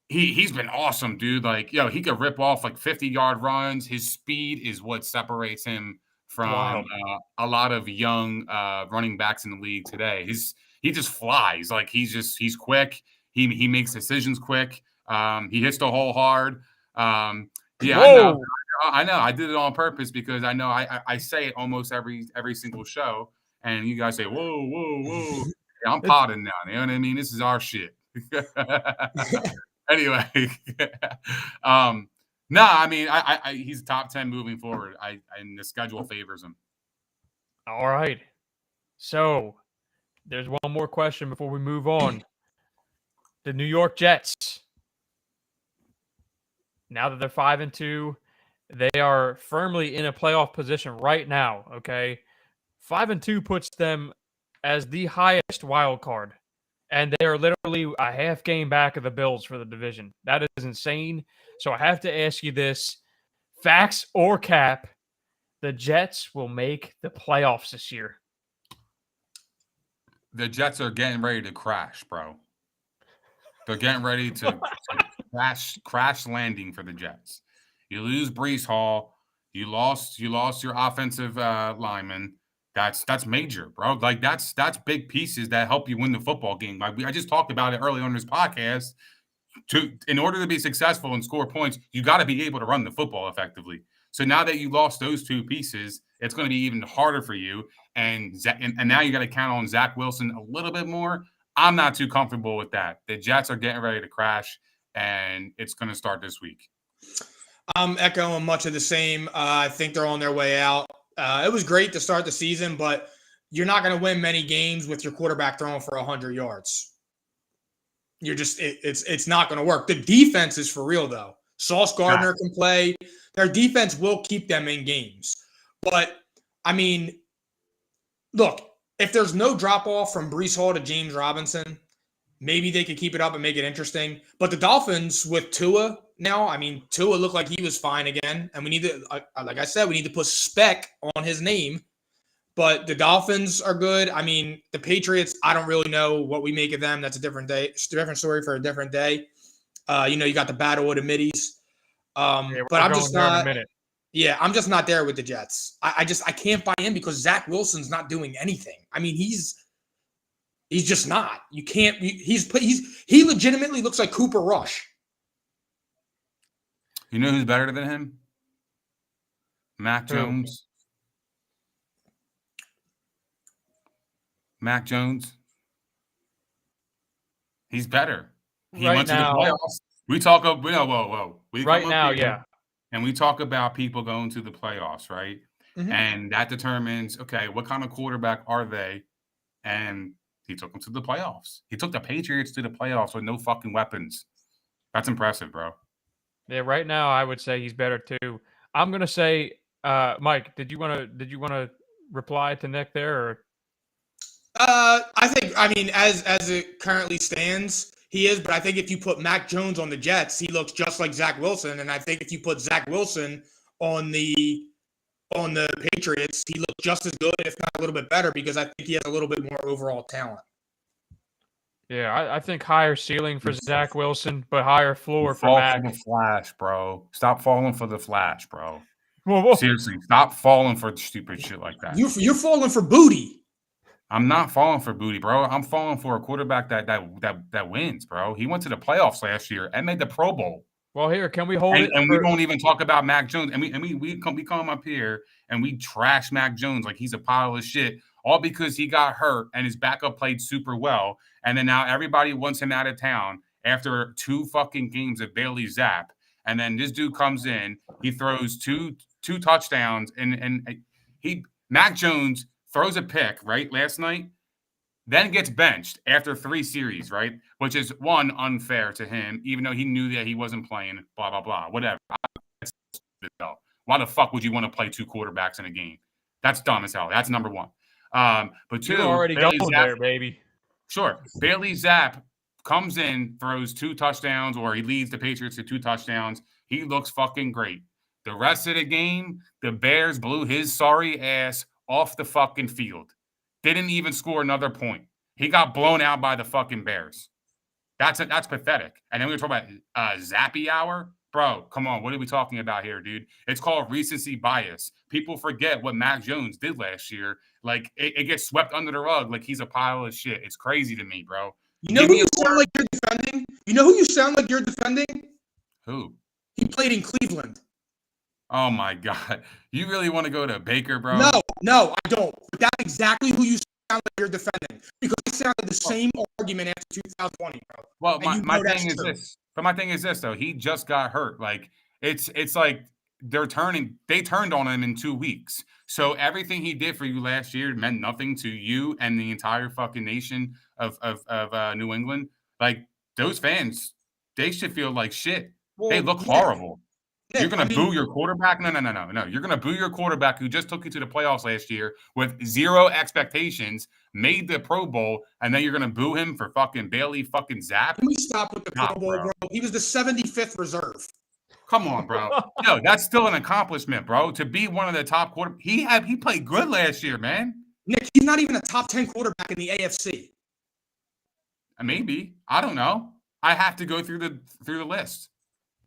He's been awesome, dude. Like, he could rip off like 50-yard runs. His speed is what separates him from a lot of young running backs in the league today. He just flies. Like he's quick. He makes decisions quick. He hits the hole hard. Yeah, I know. I did it on purpose because I know I say it almost every single show, and you guys say, "Whoa, whoa, whoa!" Yeah, I'm potting now. You know what I mean? This is our shit. Anyway, no, I mean, he's top 10 moving forward. And the schedule favors him. All right. So there's one more question before we move on. The New York Jets. Now that they're 5-2, they are firmly in a playoff position right now. Okay, 5-2 puts them as the highest wild card, and they are literally a half game back of the Bills for the division. That is insane. So I have to ask you this: facts or cap? The Jets will make the playoffs this year. The Jets are getting ready to crash, bro. They're getting ready to crash landing for the Jets. You lose Breece Hall. You lost your offensive lineman. That's major, bro. Like that's big pieces that help you win the football game. Like I just talked about it earlier on this podcast. In order to be successful and score points, you got to be able to run the football effectively. So now that you lost those two pieces, it's going to be even harder for you. And now you got to count on Zach Wilson a little bit more. I'm not too comfortable with that. The Jets are getting ready to crash, and it's going to start this week. I'm echoing much of the same. I think they're on their way out. It was great to start the season, but you're not going to win many games with your quarterback throwing for 100 yards. It's not going to work. The defense is for real, though. Sauce Gardner can play. Their defense will keep them in games. But, I mean, look, if there's no drop-off from Breece Hall to James Robinson, maybe they could keep it up and make it interesting. But the Dolphins with Tua now, I mean, Tua looked like he was fine again. And we need to, like I said, we need to put spec on his name. But the Dolphins are good. I mean, the Patriots, I don't really know what we make of them. That's a different day. It's a different story for a different day. You got the battle of the middies. But I'm just not. Yeah, I'm just not there with the Jets. I can't buy in because Zach Wilson's not doing anything. I mean, he's just not. You can't. He legitimately looks like Cooper Rush. You know who's better than him? Mac Jones. Mac Jones. He's better. He went to the playoffs. We talk of whoa. Right now, yeah. And we talk about people going to the playoffs, right? Mm-hmm. And that determines, okay, what kind of quarterback are they? And he took them to the playoffs. He took the Patriots to the playoffs with no fucking weapons. That's impressive, bro. Yeah, right now I would say he's better too. I'm gonna say, Mike, did you wanna reply to Nick there? Or? I mean, as it currently stands, he is. But I think if you put Mac Jones on the Jets, he looks just like Zach Wilson. And I think if you put Zach Wilson on the Patriots, he looks just as good, if not a little bit better, because I think he has a little bit more overall talent. Yeah, I think higher ceiling for Zach Wilson, but higher floor for Mac. For the flash, bro. Stop falling for the flash, bro. Whoa. Seriously, stop falling for stupid shit like that. You're falling for booty. I'm not falling for booty, bro. I'm falling for a quarterback that wins, bro. He went to the playoffs last year and made the Pro Bowl. Well, here, can we hold it? And we don't even talk about Mac Jones. And we come up here and we trash Mac Jones like he's a pile of shit, all because he got hurt and his backup played super well. And then now everybody wants him out of town after 2 fucking games of Bailey Zappe. And then this dude comes in, he throws two touchdowns, and Mac Jones throws a pick, right, last night, then gets benched after 3 series, right? Which is, one, unfair to him, even though he knew that he wasn't playing, blah, blah, blah, whatever. Why the fuck would you want to play 2 quarterbacks in a game? That's dumb as hell. That's number 1. But 2, you're already Bailey going Zappe, there, baby. Sure. Bailey Zappe comes in, throws 2 touchdowns, or he leads the Patriots to 2 touchdowns. He looks fucking great. The rest of the game, the Bears blew his sorry ass off the fucking field. Didn't even score another point. He got blown out by the fucking Bears. That's pathetic. And then we were talking about Zappe hour. Bro, come on. What are we talking about here, dude? It's called recency bias. People forget what Mac Jones did last year. Like, it gets swept under the rug like he's a pile of shit. It's crazy to me, bro. You know who you sound like you're defending? You know who you sound like you're defending? Who? He played in Cleveland. Oh, my God. You really want to go to Baker, bro? No, I don't. But that's exactly who you sound like you're defending. Because he sounded the same argument after 2020, bro. Well, my thing is this. But my thing is this, though. He just got hurt. Like, it's like they turned on him in 2 weeks. So everything he did for you last year meant nothing to you and the entire fucking nation of New England. Like, those fans, they should feel like shit. Well, they look horrible. You're going to boo your quarterback? No. You're going to boo your quarterback who just took you to the playoffs last year with 0 expectations, made the Pro Bowl, and then you're going to boo him for fucking Bailey fucking Zappe? Can we stop with the Pro Bowl, bro? He was the 75th reserve. Come on, bro. No, that's still an accomplishment, bro. To be one of the top quarterbacks. He played good last year, man. Nick, he's not even a top 10 quarterback in the AFC. Maybe. I don't know. I have to go through the list.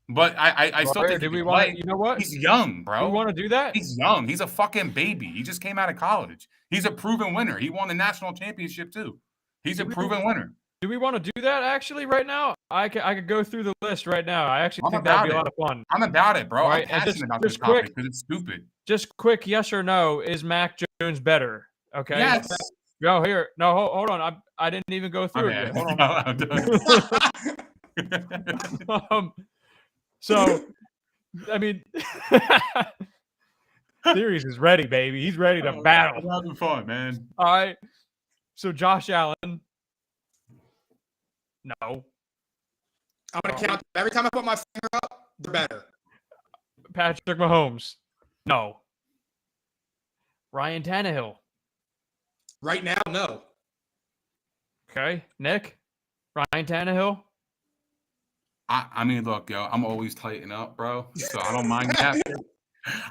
But I still think we want to, you know what? He's young, bro. We want to do that? He's young. He's a fucking baby. He just came out of college. He's a proven winner. He won the national championship too. He's a proven winner. Do we want to do that actually right now? I could go through the list right now. I actually think that'd be a lot of fun. I'm about it, bro. I'm passionate about this topic because it's stupid. Just quick, yes or no, is Mac Jones better? Okay. Yes. Go here. No, hold on. I didn't even go through it yet. Hold on. So, I mean, Theories is ready, baby. He's ready to battle. I'm having fun, man. All right. So Josh Allen. No. I'm going to count. Every time I put my finger up, they're better. Patrick Mahomes. No. Ryan Tannehill. Right now, no. Okay. Nick? Ryan Tannehill? I mean, look, yo, I'm always tighten up, bro. So I don't mind that.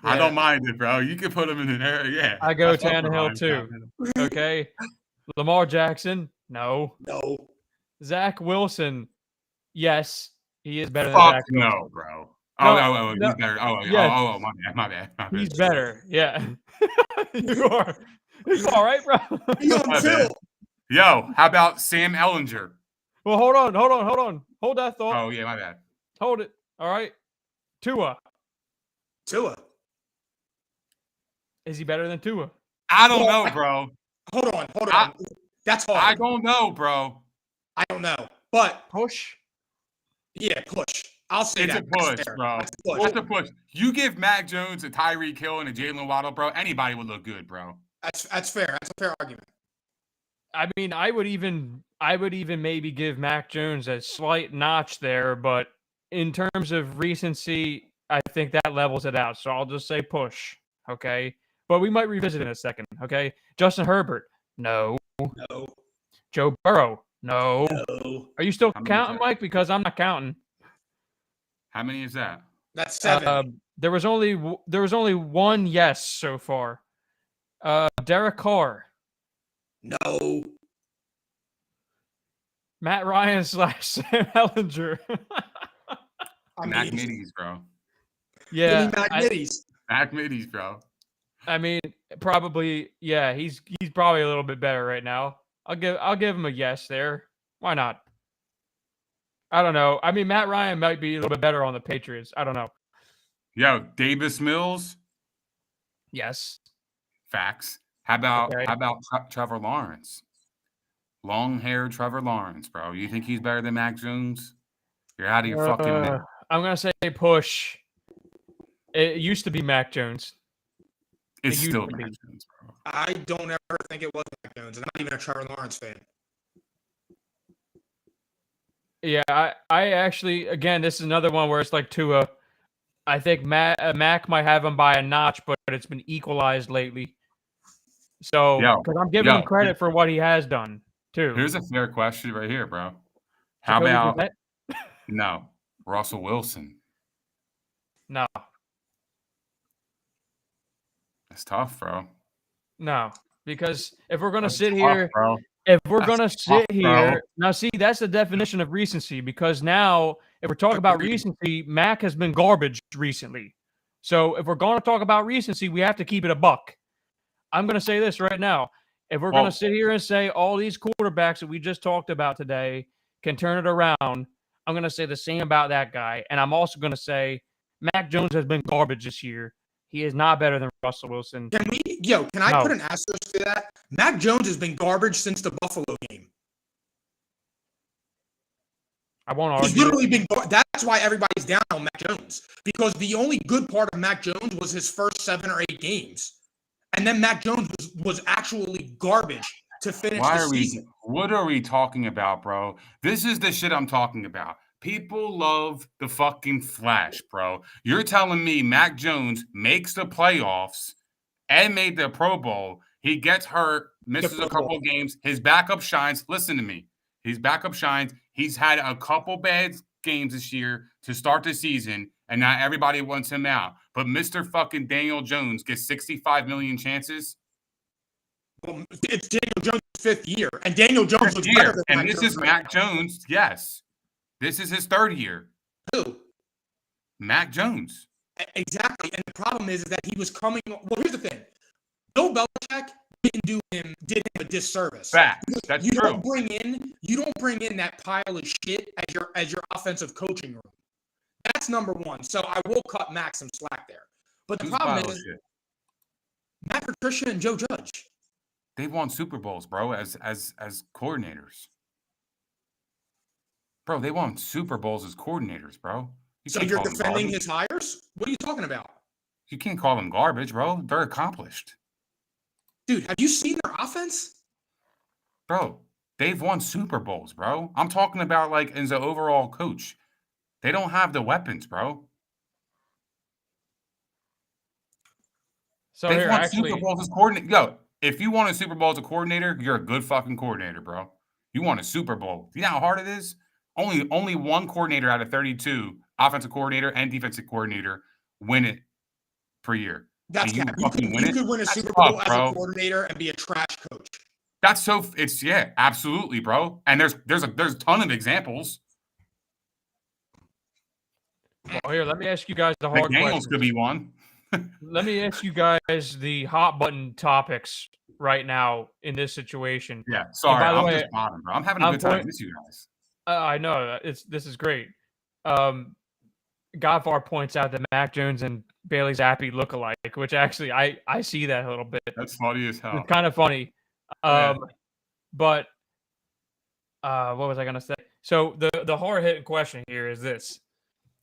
I don't mind it, bro. You can put him in there. Yeah. I go Tannehill too. Okay. Lamar Jackson? No. No. Zach Wilson? Yes. He is better than Zach Wilson. No, bro. Oh, he's better. Oh, my bad. He's better. Yeah. You are all right, bro. Yo, how about Sam Ehlinger? Well, hold on. Hold that thought. Oh, yeah, my bad. Hold it. All right. Tua. Is he better than Tua? I don't know, bro. Hold on. That's hard. I don't know, bro. I don't know. But push. Yeah, push. I'll say it's that. It's a push, bro. That's a push. You give Mac Jones a Tyreek Hill and a Jalen Waddle, bro, anybody would look good, bro. That's fair. That's a fair argument. I mean, I would even maybe give Mac Jones a slight notch there, but in terms of recency, I think that levels it out. So I'll just say push, okay? But we might revisit in a second, okay? Justin Herbert, no. Joe Burrow, no. Are you still counting, Mike? Because I'm not counting. How many is that? That's 7. There was only one yes so far. Derek Carr. No. Matt Ryan / Sam Ehlinger. Mac Middies, bro. Yeah. Mac Middies, bro. I mean, probably, yeah, he's probably a little bit better right now. I'll give him a yes there. Why not? I don't know. I mean, Matt Ryan might be a little bit better on the Patriots. I don't know. Yo, Davis Mills. Yes. Facts. How about Trevor Lawrence? Long-haired Trevor Lawrence, bro. You think he's better than Mac Jones? You're out of your fucking mind. I'm gonna say push. It used to be Mac Jones. It's still Mac Jones, bro. I don't ever think it was Mac Jones. I'm not even a Trevor Lawrence fan. Yeah, I actually, again, this is another one where it's like Tua. I think Mac might have him by a notch, but it's been equalized lately. So, because I'm giving him credit for what he has done, too. Here's a fair question right here, bro. How about no Russell Wilson? No. That's tough, bro. No, because if we're gonna sit here, bro. Now see, that's the definition of recency. Because now, if we're talking about recency, Mac has been garbage recently. So if we're going to talk about recency, we have to keep it a buck. I'm going to say this right now: if we're going to sit here and say all these quarterbacks that we just talked about today can turn it around, I'm going to say the same about that guy, and I'm also going to say Mac Jones has been garbage this year. He is not better than Russell Wilson. Can I put an asterisk to that? Mac Jones has been garbage since the Buffalo game. I won't argue. He's literally been. That's why everybody's down on Mac Jones, because the only good part of Mac Jones was his first 7 or 8 games, and then Mac Jones was actually garbage to finish the season. What are we talking about, bro? This is the shit I'm talking about. People love the fucking flash, bro. You're telling me Mac Jones makes the playoffs and made the Pro Bowl. He gets hurt, misses a couple of games. His backup shines. Listen to me. His backup shines. He's had a couple bad games this year to start the season, and now everybody wants him out. But Mr. fucking Daniel Jones gets 65 million chances. Well, it's Daniel Jones' 5th year, and Daniel Jones was better than Mac Jones. And this is Mac Jones, yes. This is his 3rd year. Who? Mac Jones. Exactly. And the problem is that he was coming. Well, here's the thing. Bill Belichick did him a disservice. Fact. That's true. You don't bring in that pile of shit as your offensive coaching room. That's number one. So I will cut Mac some slack there. But the problem is Matt Patricia and Joe Judge. They've won Super Bowls, bro, as coordinators. Bro, they won Super Bowls as coordinators, bro. So you're defending his hires? What are you talking about? You can't call them garbage, bro. They're accomplished. Dude, have you seen their offense? Bro, they've won Super Bowls, bro. I'm talking about, like, as an overall coach. They don't have the weapons, bro. So they've won Super Bowls as coordinator. Yo, if you won a Super Bowl as a coordinator, you're a good fucking coordinator, bro. You won a Super Bowl. You know how hard it is? Only one coordinator out of 32, offensive coordinator and defensive coordinator, win it per year. That's you could win a Super Bowl as a coordinator and be a trash coach. That's absolutely, bro. And there's a ton of examples. Well, here, let me ask you guys the hard questions. Could be one. Let me ask you guys the hot button topics right now in this situation. Yeah, sorry, I'm just bottom, bro. I'm having a good time with you guys. I know this is great. Godfar points out that Mac Jones and Bailey Zappe look alike, which actually I see that a little bit. That's funny as hell. It's kind of funny. But what was I gonna say? So the hard hitting question here is this,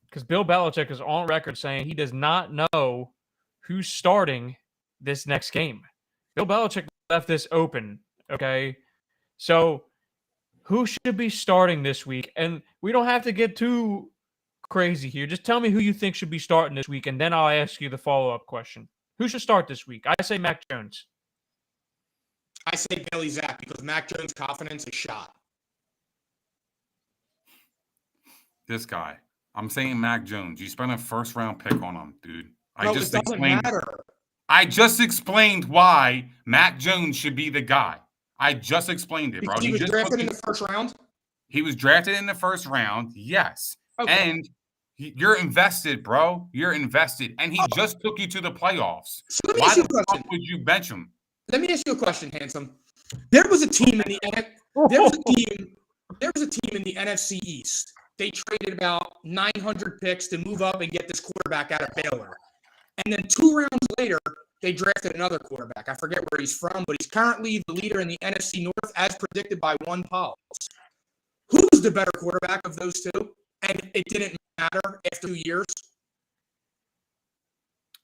because Bill Belichick is on record saying he does not know who's starting this next game. Bill Belichick left this open. Okay, so who should be starting this week? And we don't have to get too crazy here. Just tell me who you think should be starting this week, and then I'll ask you the follow-up question. Who should start this week? I say Mac Jones. I say Bailey Zappe, because Mac Jones' confidence is shot. This guy. I'm saying Mac Jones. You spent a 1st-round pick on him, dude. Bro, it doesn't matter. I just explained why Mac Jones should be the guy. I just explained it, bro. He was drafted in the 1st round? He was drafted in the 1st round, yes. Okay. And you're invested, bro. You're invested. And he just took you to the playoffs. So let me ask you a question. Why the fuck would you bench him? Let me ask you a question, handsome. There was a team in the NFC East. they traded about 900 picks to move up and get this quarterback out of Baylor. And then 2 rounds later, they drafted another quarterback. I forget where he's from, but he's currently the leader in the NFC North as predicted by one poll. Who's the better quarterback of those two? And it didn't matter after 2 years.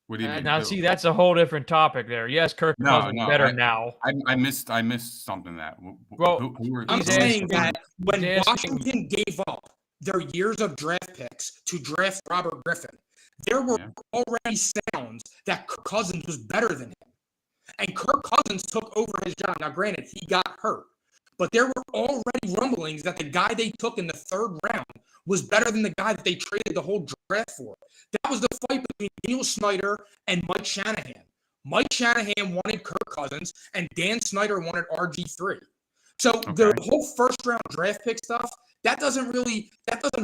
What do you mean? Now, see, that's a whole different topic there. Yes, Kirk Cousins is better now. I missed something that. Well, I'm saying that when Washington gave up their years of draft picks to draft Robert Griffin, there were already sounds that Kirk Cousins was better than him. And Kirk Cousins took over his job. Now, granted, he got hurt. But there were already rumblings that the guy they took in the 3rd round was better than the guy that they traded the whole draft for. That was the fight between Daniel Snyder and Mike Shanahan. Mike Shanahan wanted Kirk Cousins, and Dan Snyder wanted RG3. So the whole first-round draft pick stuff, that doesn't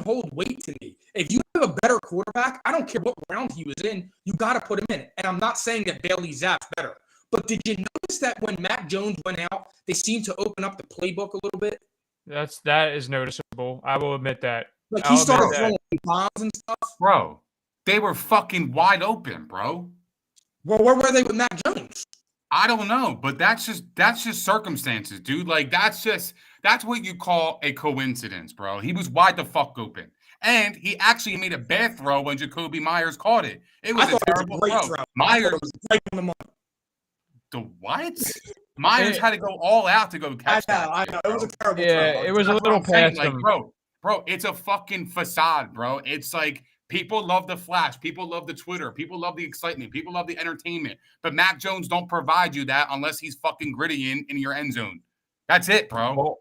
hold weight to me. If you have a better quarterback, I don't care what round he was in, you got to put him in. And I'm not saying that Bailey Zappe's better. But did you notice that when Mac Jones went out, they seemed to open up the playbook a little bit? That is noticeable. I will admit that. Like he started throwing bombs and stuff. Bro, they were fucking wide open, bro. Well, where were they with Mac Jones? I don't know, but that's just circumstances, dude. Like that's what you call a coincidence, bro. He was wide the fuck open. And he actually made a bad throw when Jacoby Myers caught it. It was a terrible throw. Myers was right on the money. The what? Myers had to go all out to go catch that. I know. It was a terrible throw. It was a little past him. Bro, it's a fucking facade, bro. It's like people love the flash. People love the Twitter. People love the excitement. People love the entertainment. But Mac Jones don't provide you that unless he's fucking gritty in your end zone. That's it, bro.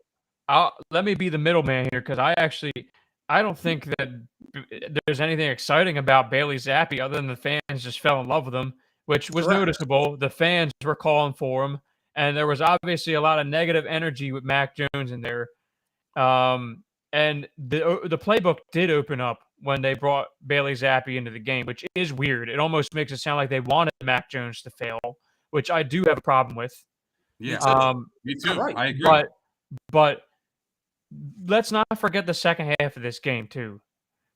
Well, let me be the middleman here because I don't think that there's anything exciting about Bailey Zappe other than the fans just fell in love with him, which was noticeable. The fans were calling for him, and there was obviously a lot of negative energy with Mac Jones in there. And the playbook did open up when they brought Bailey Zappe into the game, which is weird. It almost makes it sound like they wanted Mac Jones to fail, which I do have a problem with. Yeah, me too. Right. I agree. But let's not forget the second half of this game too.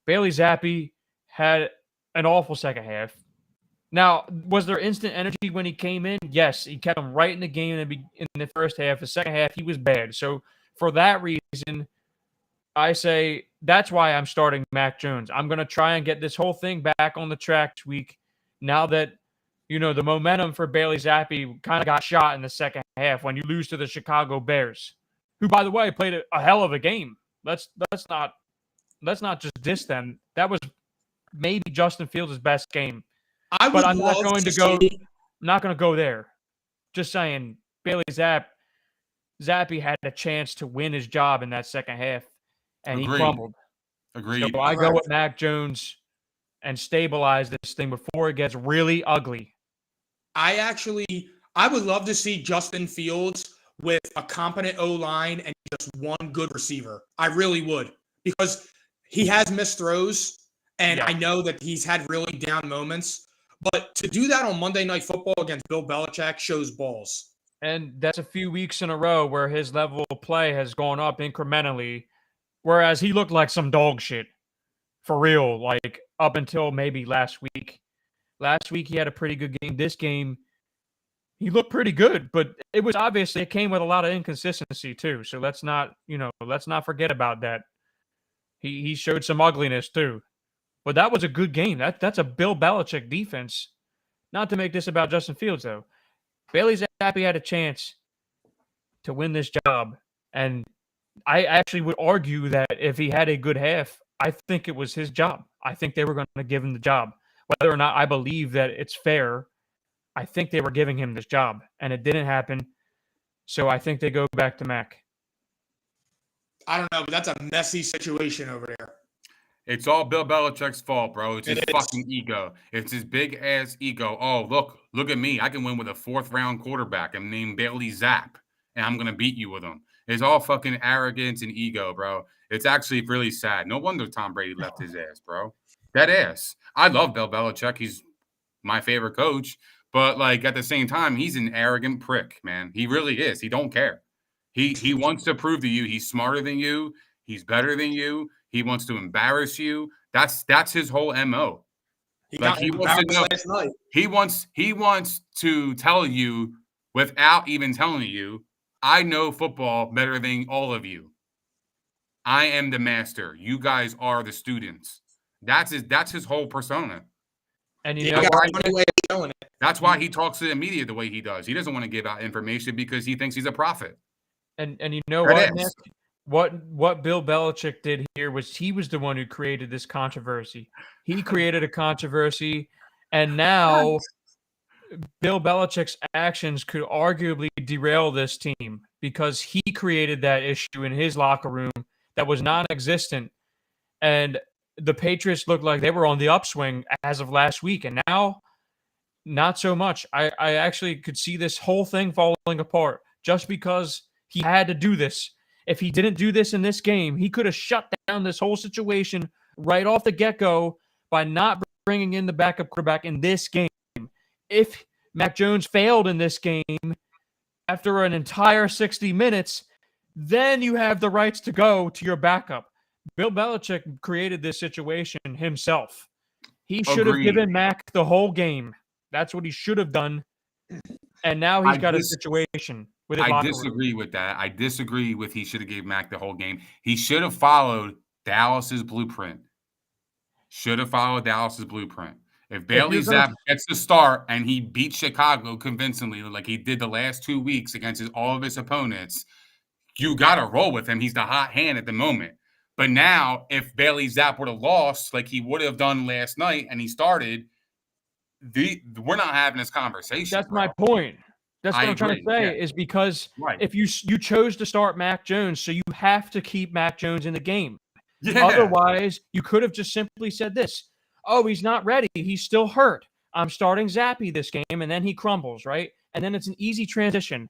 Bailey Zappe had an awful second half. Now, was there instant energy when he came in? Yes, he kept him right in the game in the first half. The second half, he was bad. So for that reason, I say that's why I'm starting Mac Jones. I'm going to try and get this whole thing back on the track this week now that, the momentum for Bailey Zappe kind of got shot in the second half when you lose to the Chicago Bears, who, by the way, played a hell of a game. Let's not just diss them. That was maybe Justin Fields' best game. I'm not going to go there. Just saying, Bailey Zappe had a chance to win his job in that second half, and he crumbled. Agreed. So I go with Mac Jones and stabilize this thing before it gets really ugly. I would love to see Justin Fields with a competent O-line and just one good receiver. I really would, because he has missed throws, and I know that he's had really down moments. But to do that on Monday Night Football against Bill Belichick shows balls. And that's a few weeks in a row where his level of play has gone up incrementally, whereas he looked like some dog shit. For real, like up until maybe last week. Last week he had a pretty good game. This game, he looked pretty good, but it came with a lot of inconsistency too. So let's not forget about that. He showed some ugliness too. But that was a good game. That's a Bill Belichick defense. Not to make this about Justin Fields, though. Bailey Zappe had a chance to win this job. And I actually would argue that if he had a good half, I think it was his job. I think they were going to give him the job. Whether or not I believe that it's fair, I think they were giving him this job. And it didn't happen. So I think they go back to Mac. I don't know, but that's a messy situation over there. It's all Bill Belichick's fault, bro. It's his fucking ego. It's his big-ass ego. Oh, look at me. I can win with a 4th-round quarterback. I'm named Bailey Zappe, and I'm going to beat you with him. It's all fucking arrogance and ego, bro. It's actually really sad. No wonder Tom Brady left his ass, bro. That ass. I love Bill Belichick. He's my favorite coach. But, at the same time, he's an arrogant prick, man. He really is. He don't care. He wants to prove to you he's smarter than you. He's better than you. He wants to embarrass you. That's his whole MO. He Like got he wants to know. last night. He wants to tell you without even telling you, I know football better than all of you. I am the master. You guys are the students. That's his whole persona. And that's why he talks to the media the way he does. He doesn't want to give out information because he thinks he's a prophet. And you know what, Nick? What Bill Belichick did here was he was the one who created this controversy. He created a controversy, and now Bill Belichick's actions could arguably derail this team because he created that issue in his locker room that was non-existent. And the Patriots looked like they were on the upswing as of last week, and now not so much. I actually could see this whole thing falling apart just because he had to do this. If he didn't do this in this game, he could have shut down this whole situation right off the get-go by not bringing in the backup quarterback in this game. If Mac Jones failed in this game after an entire 60 minutes, then you have the rights to go to your backup. Bill Belichick created this situation himself. He should have given Mac the whole game. That's what he should have done. And now he's got a situation with his locker room. I disagree with that. I disagree with he should have gave Mac the whole game. He should have followed Dallas's blueprint. If Bailey Zappe gets the start and he beats Chicago convincingly like he did the last 2 weeks against all of his opponents, you got to roll with him. He's the hot hand at the moment. But now, if Bailey Zappe would have lost like he would have done last night and he started, we're not having this conversation. That's my point. That's what I'm trying to say is because if you chose to start Mac Jones, so you have to keep Mac Jones in the game. Yeah. Otherwise, you could have just simply said this. Oh, he's not ready. He's still hurt. I'm starting Zappe this game, and then he crumbles, right? And then it's an easy transition.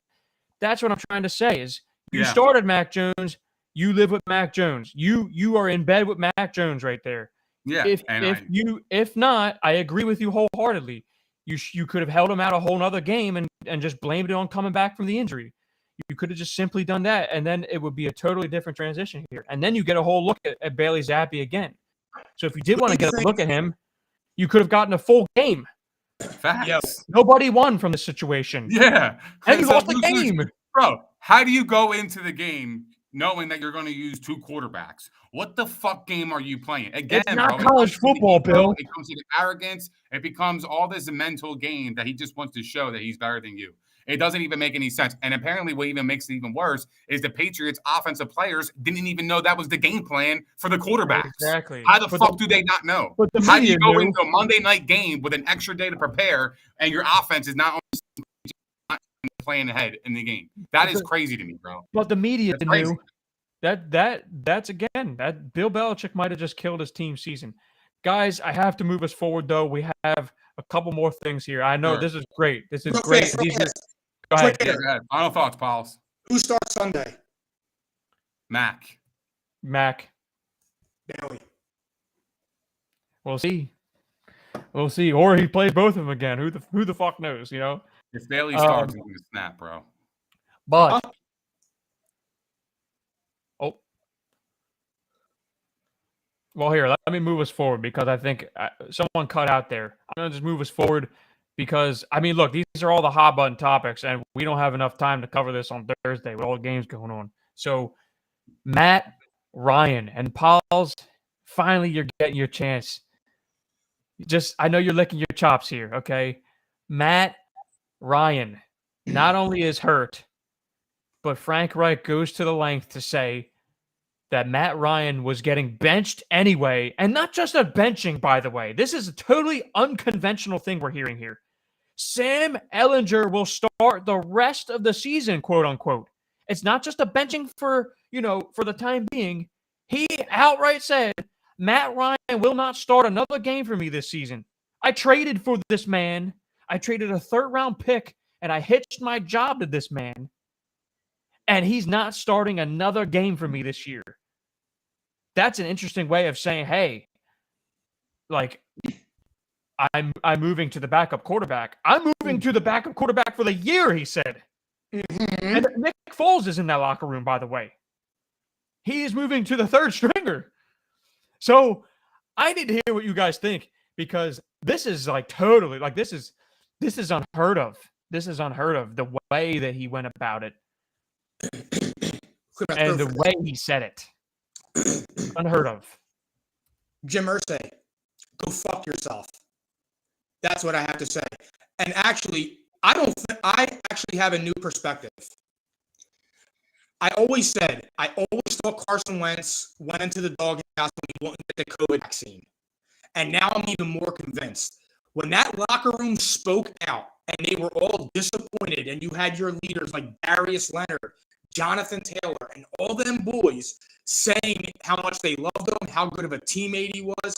That's what I'm trying to say is you started Mac Jones. You live with Mac Jones. You are in bed with Mac Jones right there. Yeah. If not, I agree with you wholeheartedly. You could have held him out a whole nother game and just blamed it on coming back from the injury. You could have just simply done that, and then it would be a totally different transition here. And then you get a whole look at Bailey Zappe again. So if you did want to get a look at him, you could have gotten a full game. Facts. Yes. Nobody won from this situation. Yeah. And you lost the game. Bro, how do you go into the game knowing that you're going to use two quarterbacks? What the fuck game are you playing? Again, it's not college football, Bill. It comes to the arrogance. It becomes all this mental game that he just wants to show that he's better than you. It doesn't even make any sense. And apparently what even makes it even worse is the Patriots offensive players didn't even know that was the game plan for the quarterbacks. Exactly. How the fuck do they not know? How do you go into a Monday night game with an extra day to prepare and your offense is not playing ahead in the game? That is crazy to me, bro. But the media knew. That's again, that Bill Belichick might have just killed his team season. Guys, I have to move us forward, though. We have a couple more things here. I know this is great. This is great. Go ahead. Yeah, go ahead. Final thoughts, Pauls. Who starts Sunday? Mac. Bailey. We'll see. Or he plays both of them again. Who the fuck knows, you know? If Bailey starts, he's going to snap, bro. But well, here, let me move us forward because I think someone cut out there. I'm going to just move us forward because, I mean, look, these are all the hot button topics, and we don't have enough time to cover this on Thursday with all the games going on. So, Matt Ryan and Pauls, finally you're getting your chance. I know you're licking your chops here, okay? Matt Ryan not only is hurt, but Frank Reich goes to the length to say that Matt Ryan was getting benched anyway, and not just a benching, by the way. This is a totally unconventional thing we're hearing here. Sam Ehlinger will start the rest of the season, quote unquote. It's not just a benching for the time being. He outright said, Matt Ryan will not start another game for me this season. I traded for this man. I traded a third-round pick, and I hitched my job to this man. And he's not starting another game for me this year. That's an interesting way of saying, hey, like, I'm moving to the backup quarterback. I'm moving to the backup quarterback for the year, he said. Mm-hmm. And Nick Foles is in that locker room, by the way. He is moving to the third stringer. So I need to hear what you guys think, because this is like totally like this is unheard of. This is unheard of, the way that he went about it and the way he said it. Unheard of. Jim Irsay, go fuck yourself. That's what I have to say. And actually, I actually have a new perspective. I always thought Carson Wentz went into the doghouse when he wouldn't get the COVID vaccine. And now I'm even more convinced. When that locker room spoke out and they were all disappointed, and you had your leaders like Darius Leonard, Jonathan Taylor, and all them boys saying how much they loved him, how good of a teammate he was.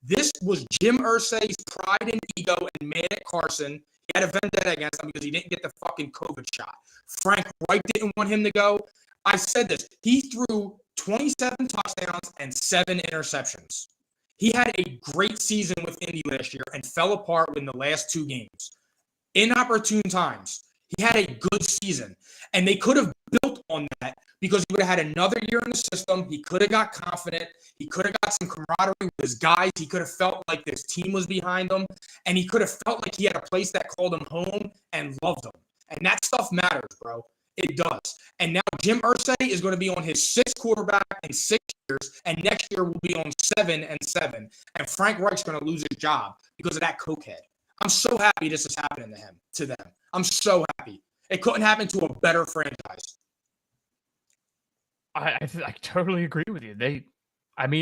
This was Jim Irsay's pride and ego and mad at Carson. He had a vendetta against him because he didn't get the fucking COVID shot. Frank Reich didn't want him to go. I said this. He threw 27 touchdowns and 7 interceptions. He had a great season with Indy last year and fell apart in the last 2 games. Inopportune times. He had a good season. And they could have built on that because he would have had another year in the system. He could have got confident. He could have got some camaraderie with his guys. He could have felt like this team was behind him. And he could have felt like he had a place that called him home and loved him. And that stuff matters, bro. It does. And now Jim Irsay is going to be on his 6th quarterback in 6 years, and next year will be on 7 and 7. And Frank Reich's going to lose his job because of that cokehead. I'm so happy this is happening to them. I'm so happy. It couldn't happen to a better franchise. I totally agree with you.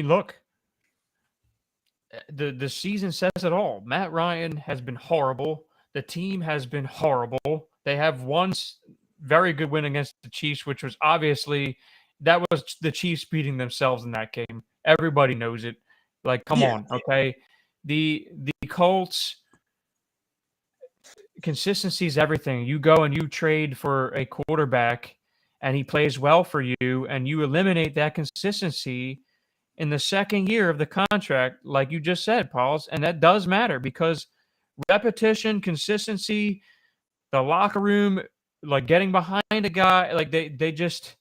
Look, the season says it all. Matt Ryan has been horrible. The team has been horrible. They have one very good win against the Chiefs, which was obviously that was the Chiefs beating themselves in that game. Everybody knows it. Like, come on, okay? The Colts, consistency is everything. You go and you trade for a quarterback and he plays well for you and you eliminate that consistency in the second year of the contract, like you just said, Pauls, and that does matter because repetition, consistency, the locker room, like getting behind a guy, like they just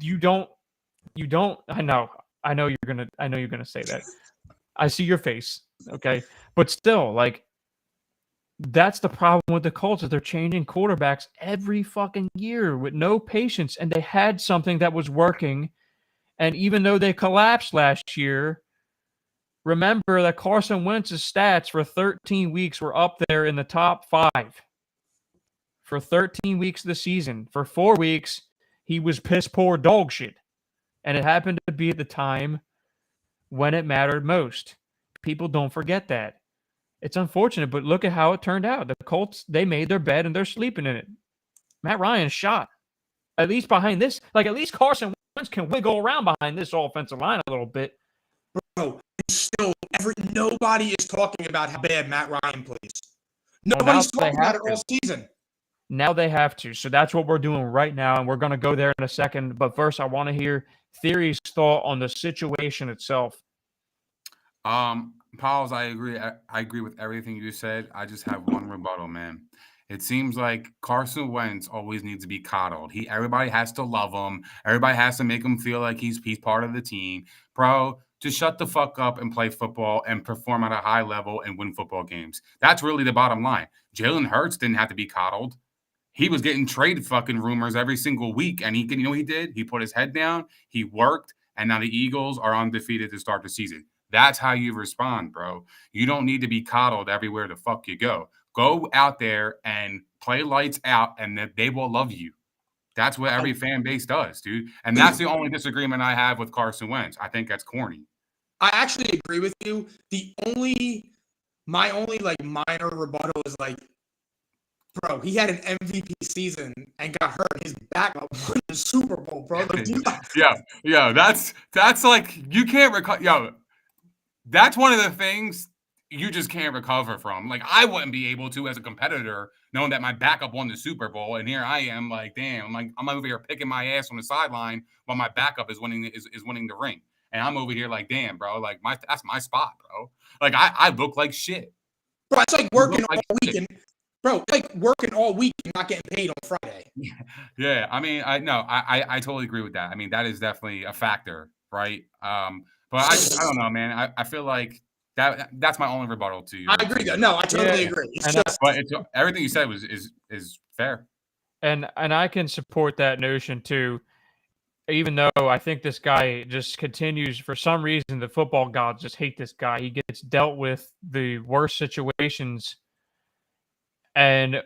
you don't I know you're gonna say that. I see your face. Okay. But still, like, that's the problem with the Colts, is they're changing quarterbacks every fucking year with no patience. And they had something that was working. And even though they collapsed last year, remember that Carson Wentz's stats for 13 weeks were up there in the top 5. For 13 weeks of the season. For 4 weeks, he was piss poor dog shit. And it happened to be at the time when it mattered most. People don't forget that. It's unfortunate, but look at how it turned out. The Colts, they made their bed and they're sleeping in it. Matt Ryan shot. At least behind this, like at least Carson Wentz can wiggle around behind this offensive line a little bit. Bro, still, nobody is talking about how bad Matt Ryan plays. Nobody's talking about it all season. Now they have to. So that's what we're doing right now, and we're going to go there in a second. But first, I want to hear Theory's thought on the situation itself. Pauls, I agree. I agree with everything you said. I just have one rebuttal, man. It seems like Carson Wentz always needs to be coddled. Everybody has to love him. Everybody has to make him feel like he's part of the team. Bro, just shut the fuck up and play football and perform at a high level and win football games. That's really the bottom line. Jalen Hurts didn't have to be coddled. He was getting trade fucking rumors every single week. And you know what he did? He put his head down. He worked. And now the Eagles are undefeated to start the season. That's how you respond, bro. You don't need to be coddled everywhere the fuck you go. Go out there and play lights out, and they will love you. That's what every fan base does, dude. And that's the only disagreement I have with Carson Wentz. I think that's corny. I actually agree with you. My only like minor rebuttal is like, bro, he had an MVP season and got hurt. His backup won the Super Bowl, bro. Like, yeah. That's like you can't recover. Yo, that's one of the things you just can't recover from. Like, I wouldn't be able to as a competitor, knowing that my backup won the Super Bowl, and here I am, like, damn, I'm over here picking my ass on the sideline while my backup is winning the ring, and I'm over here like, damn, bro, like that's my spot, bro. Like, I look like shit, bro. It's like working all weekend, bro. It's like working all week and not getting paid on Friday. Yeah, I mean, I totally agree with that. I mean, that is definitely a factor, right? But I don't know, man. I feel like that's my only rebuttal to you. I agree. No, I totally agree. But everything you said is fair. And I can support that notion too. Even though I think this guy just continues, for some reason, the football gods just hate this guy. He gets dealt with the worst situations. And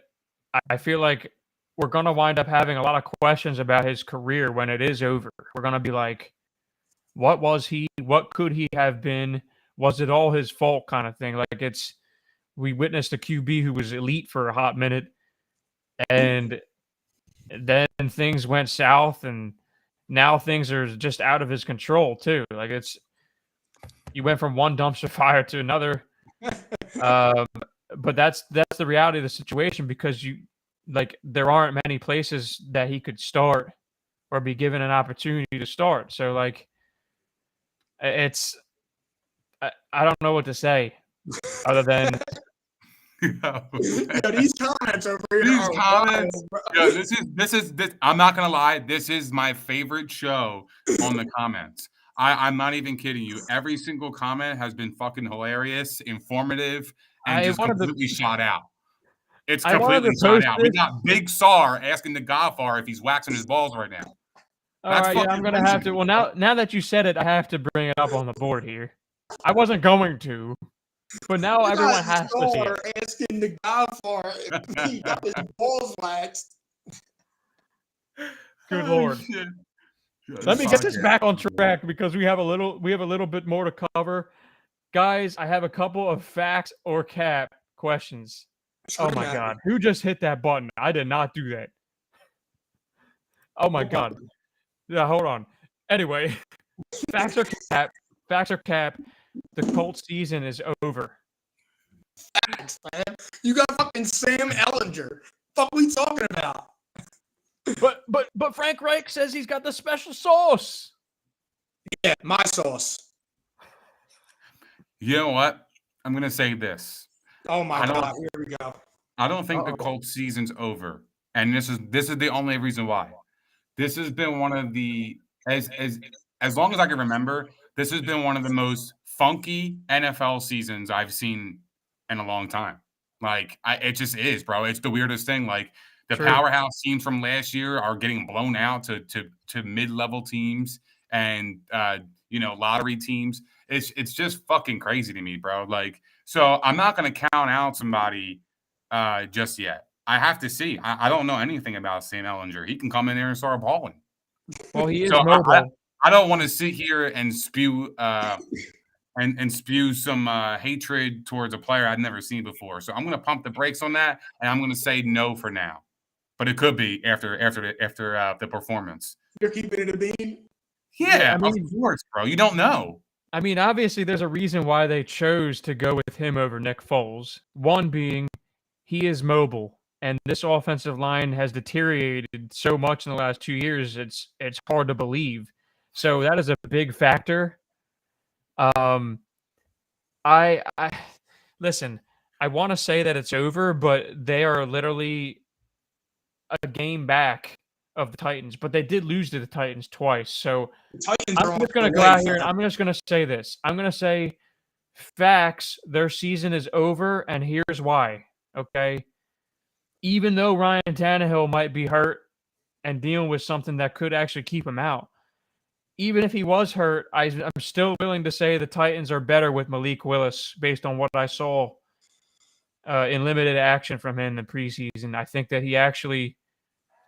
I feel like we're going to wind up having a lot of questions about his career when it is over. We're going to be like, what was he? What could he have been? Was it all his fault kind of thing? Like we witnessed a QB who was elite for a hot minute, and then things went south, and now things are just out of his control too. Like you went from one dumpster fire to another. But that's the reality of the situation, because there aren't many places that he could start or be given an opportunity to start. So like I don't know what to say other than these comments over here. These comments. This is I'm not gonna lie. This is my favorite show on the comments. I'm not even kidding you. Every single comment has been fucking hilarious, informative, and just completely shot out. It's completely shot out. We got Big Sar asking the Godfather if he's waxing his balls right now. All right, yeah, I'm gonna have to. Well, now that you said it, I have to bring it up on the board here. I wasn't going to, but now everyone has to see it. Asking the Godfather if he got his balls waxed. Good Lord. Let me get this back on track, because we have a little bit more to cover. Guys, I have a couple of facts or cap questions. Oh my God. Who just hit that button? I did not do that. Oh my God. Yeah, hold on. Anyway, facts or cap. The Colts season is over. Facts, man. You got fucking Sam Ehlinger. Fuck we talking about? But Frank Reich says he's got the special sauce. Yeah, my sauce. You know what? I'm gonna say this. Oh my God! Here we go. I don't think the Colts season's over, and this is the only reason why. This has been one of the as long as I can remember, this has been one of the most funky NFL seasons I've seen in a long time. Like it just is, bro. It's the weirdest thing. Like the powerhouse teams from last year are getting blown out to mid-level teams and lottery teams. It's just fucking crazy to me, bro. Like, so I'm not gonna count out somebody just yet. I have to see. I don't know anything about Sam Ehlinger. He can come in there and start balling. Well, he is mobile. I don't want to sit here and spew and spew some hatred towards a player I've never seen before. So I'm going to pump the brakes on that, and I'm going to say no for now. But it could be after the performance. You're keeping it a bean? Yeah, of course, bro. You don't know. I mean, obviously, there's a reason why they chose to go with him over Nick Foles. One being, he is mobile. And this offensive line has deteriorated so much in the last 2 years, it's hard to believe. So that is a big factor. I listen, I want to say that it's over, but they are literally a game back of the Titans. But they did lose to the Titans twice. So I'm just going to go out here and I'm just going to say this. I'm going to say facts, their season is over, and here's why, okay? Even though Ryan Tannehill might be hurt and dealing with something that could actually keep him out, even if he was hurt, I'm still willing to say the Titans are better with Malik Willis based on what I saw in limited action from him in the preseason. I think that he actually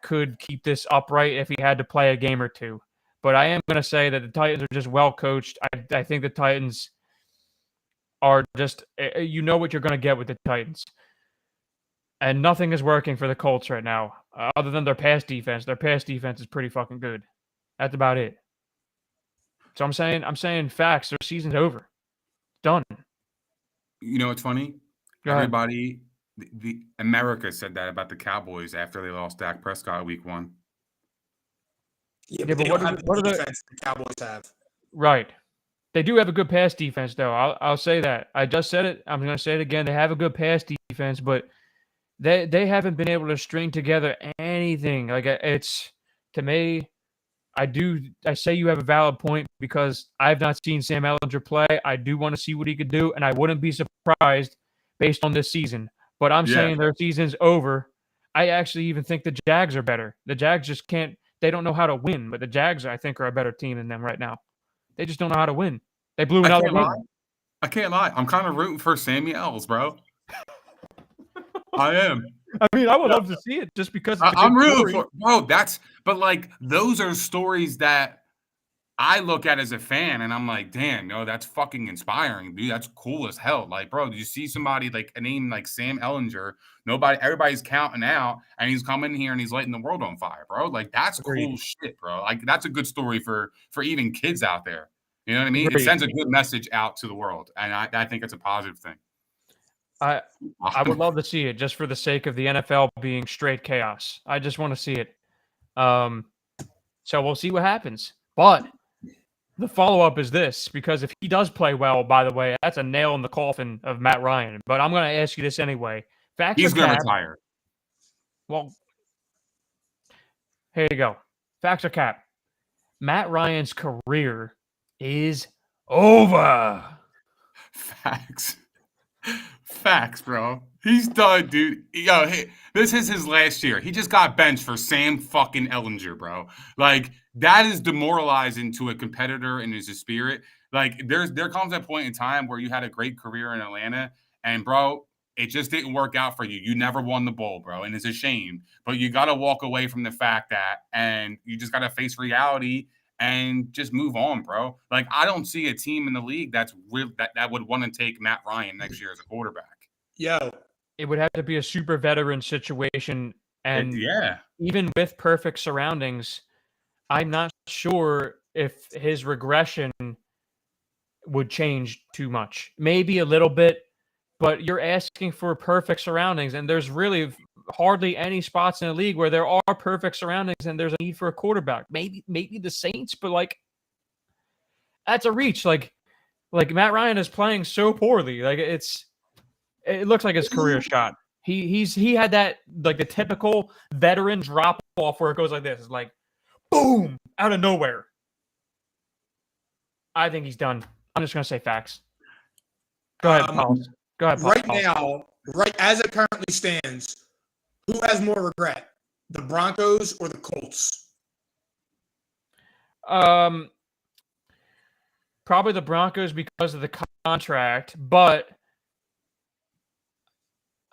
could keep this upright if he had to play a game or two. But I am going to say that the Titans are just well coached. I think the Titans are just, you know what you're going to get with the Titans. And nothing is working for the Colts right now, other than their pass defense. Their pass defense is pretty fucking good. That's about it. So I'm saying facts. Their season's over. Done. You know what's funny? Everybody, the America said that about the Cowboys after they lost Dak Prescott week 1. Yeah, but what do the Cowboys have? Right. They do have a good pass defense, though. I'll say that. I just said it. I'm going to say it again. They have a good pass defense, but They haven't been able to string together anything. Like, it's, to me, I say you have a valid point because I've not seen Sam Ehlinger play. I do want to see what he could do, and I wouldn't be surprised based on this season. But I'm saying their season's over. I actually even think the Jags are better. The Jags just can't. They don't know how to win, but the Jags, I think, are a better team than them right now. They just don't know how to win. They blew another game. I can't lie. I'm kind of rooting for Sammy L's, bro. I am. I mean, I would love to see it just because I'm rooting for, bro. But like, those are stories that I look at as a fan, and I'm like, damn, that's fucking inspiring, dude. That's cool as hell. Like, bro, did you see somebody like a name like Sam Ehlinger? Everybody's counting out, and he's coming here and he's lighting the world on fire, bro. Like, that's cool shit, bro. Like, that's a good story for even kids out there. You know what I mean? It sends a good message out to the world, and I think it's a positive thing. I would love to see it just for the sake of the NFL being straight chaos. I just want to see it. So we'll see what happens. But the follow-up is this, because if he does play well, by the way, that's a nail in the coffin of Matt Ryan. But I'm going to ask you this anyway. He's going to retire. Well, here you go. Facts or cap. Matt Ryan's career is over. Facts, bro. He's done, dude. This is his last year. He just got benched for Sam fucking Ehlinger, bro. Like, that is demoralizing to a competitor and his spirit. Like, there comes a point in time where you had a great career in Atlanta, and bro, it just didn't work out for you. You never won the bowl, bro, and it's a shame. But you got to walk away from the fact that, and you just got to face reality and just move on, bro. Like, I don't see a team in the league that would want to take Matt Ryan next year as a quarterback. It would have to be a super veteran situation, and even with perfect surroundings, I'm not sure if his regression would change too much. Maybe a little bit, but you're asking for perfect surroundings, and there's really hardly any spots in the league where there are perfect surroundings and there's a need for a quarterback. Maybe the Saints, but like, that's a reach. Like Matt Ryan is playing so poorly. Like, it looks like his career shot. He had that, like, the typical veteran drop off where it goes like this. It's like, boom, out of nowhere. I think he's done. I'm just gonna say facts. Go ahead, Paul. Go ahead, Paul. Right now, as it currently stands, who has more regret, the Broncos or the Colts? Probably the Broncos because of the contract, but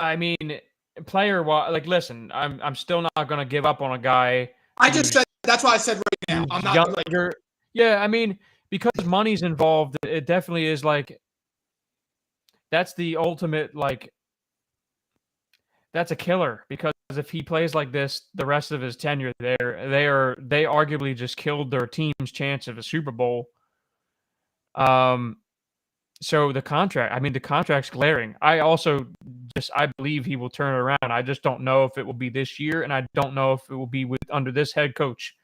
I mean, like, listen, I'm still not going to give up on a guy. I just said that's why I said right now. I'm not younger. Yeah, I mean, because money's involved, it definitely is like, that's the ultimate, like, that's a killer, because if he plays like this the rest of his tenure there, they arguably just killed their team's chance of a Super Bowl. So the contract's glaring. I believe he will turn it around. I just don't know if it will be this year, and I don't know if it will be under this head coach.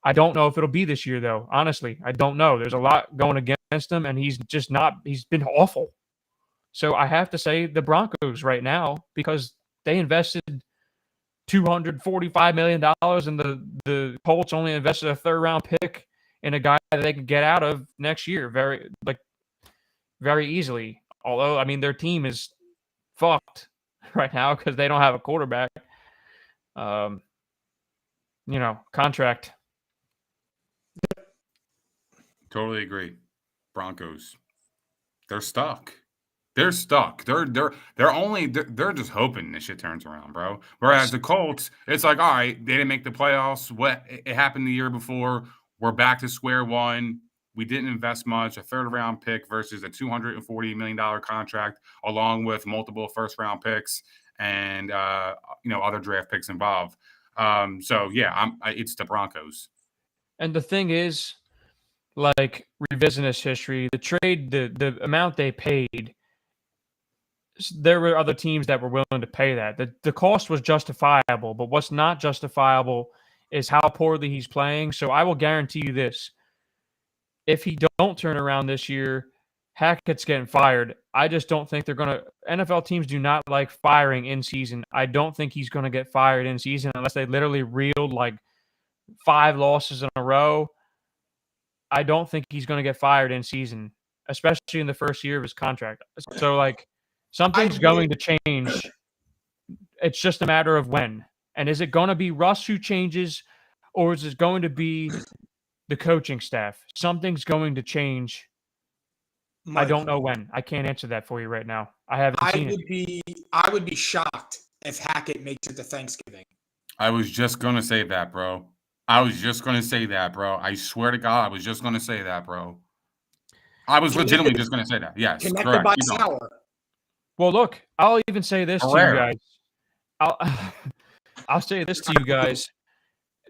I don't know if it'll be this year, though. Honestly, I don't know. There's a lot going against him, and he's been awful. So I have to say the Broncos right now, because they invested $245 million, and the Colts only invested a third-round pick in a guy that they could get out of next year very easily. Although, I mean, their team is fucked right now because they don't have a quarterback. Contract. Totally agree. Broncos, they're stuck. They're stuck. They're just hoping this shit turns around, bro. Whereas the Colts, it's like, all right, they didn't make the playoffs. What it happened the year before? We're back to square one. We didn't invest much. A third-round pick versus a $240 million contract, along with multiple first-round picks and other draft picks involved. It's the Broncos. And the thing is, like, revisionist history, the trade, the amount they paid, there were other teams that were willing to pay that. The cost was justifiable, but what's not justifiable is how poorly he's playing. So I will guarantee you this. If he don't turn around this year, Hackett's getting fired. I just don't think they're going to – NFL teams do not like firing in season. I don't think he's going to get fired in season unless they literally reeled like 5 losses in a row, I don't think he's going to get fired in season, especially in the first year of his contract. So, like, something's going to change. It's just a matter of when. And is it going to be Russ who changes, or is it going to be the coaching staff? Something's going to change. I don't know when. I can't answer that for you right now. I haven't seen it. I would be shocked if Hackett makes it to Thanksgiving. I was just going to say that, bro. I swear to God, I was just going to say that, bro. I was legitimately just going to say that. Yes, connected correct. by sour. Well, look, I'll even say this to you guys. I'll say this to you guys,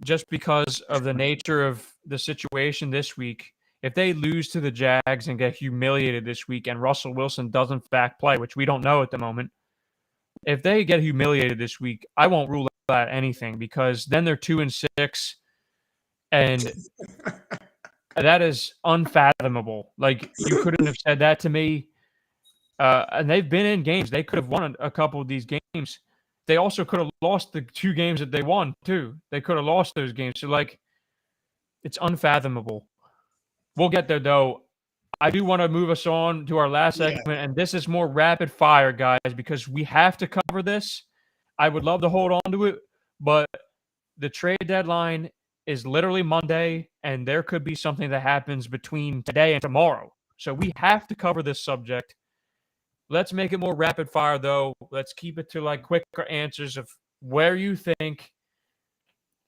just because of the nature of the situation this week. If they lose to the Jags and get humiliated this week, and Russell Wilson doesn't in fact play, which we don't know at the moment, if they get humiliated this week, I won't rule out anything, because then they're 2-6, and that is unfathomable. Like, you couldn't have said that to me. And they've been in games. They could have won a couple of these games. They also could have lost the 2 games that they won, too. They could have lost those games. So, like, it's unfathomable. We'll get there, though. I do want to move us on to our last segment, and this is more rapid fire, guys, because we have to cover this. I would love to hold on to it, but the trade deadline is literally Monday, and there could be something that happens between today and tomorrow. So we have to cover this subject. Let's make it more rapid fire, though. Let's keep it to, like, quicker answers of where you think.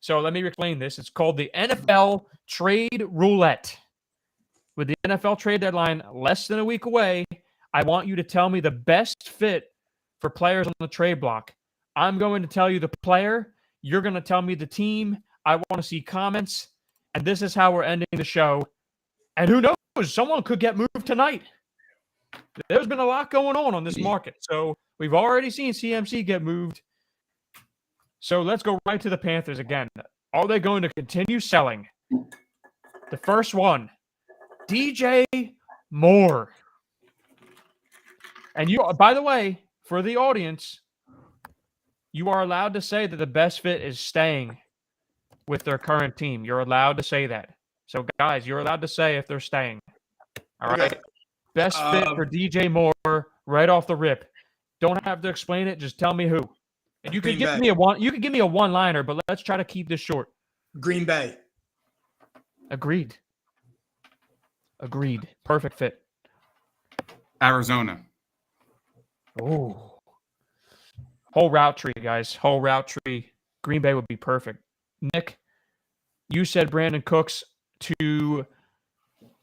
So let me explain this. It's called the NFL Trade Roulette. With the NFL trade deadline less than a week away, I want you to tell me the best fit for players on the trade block. I'm going to tell you the player. You're going to tell me the team. I want to see comments. And this is how we're ending the show. And who knows? Someone could get moved tonight. There's been a lot going on this market. So we've already seen CMC get moved. So let's go right to the Panthers again. Are they going to continue selling? The first one, DJ Moore. And you, by the way, for the audience, you are allowed to say that the best fit is staying with their current team. You're allowed to say that. So, guys, you're allowed to say if they're staying. All right? Okay. Best fit for DJ Moore right off the rip. Don't have to explain it. Just tell me who. And you could give me a one. You could give me a one-liner, but let's try to keep this short. Green Bay. Agreed. Perfect fit. Arizona. Oh. Whole route tree, guys. Whole route tree. Green Bay would be perfect. Nick, you said Brandon Cooks to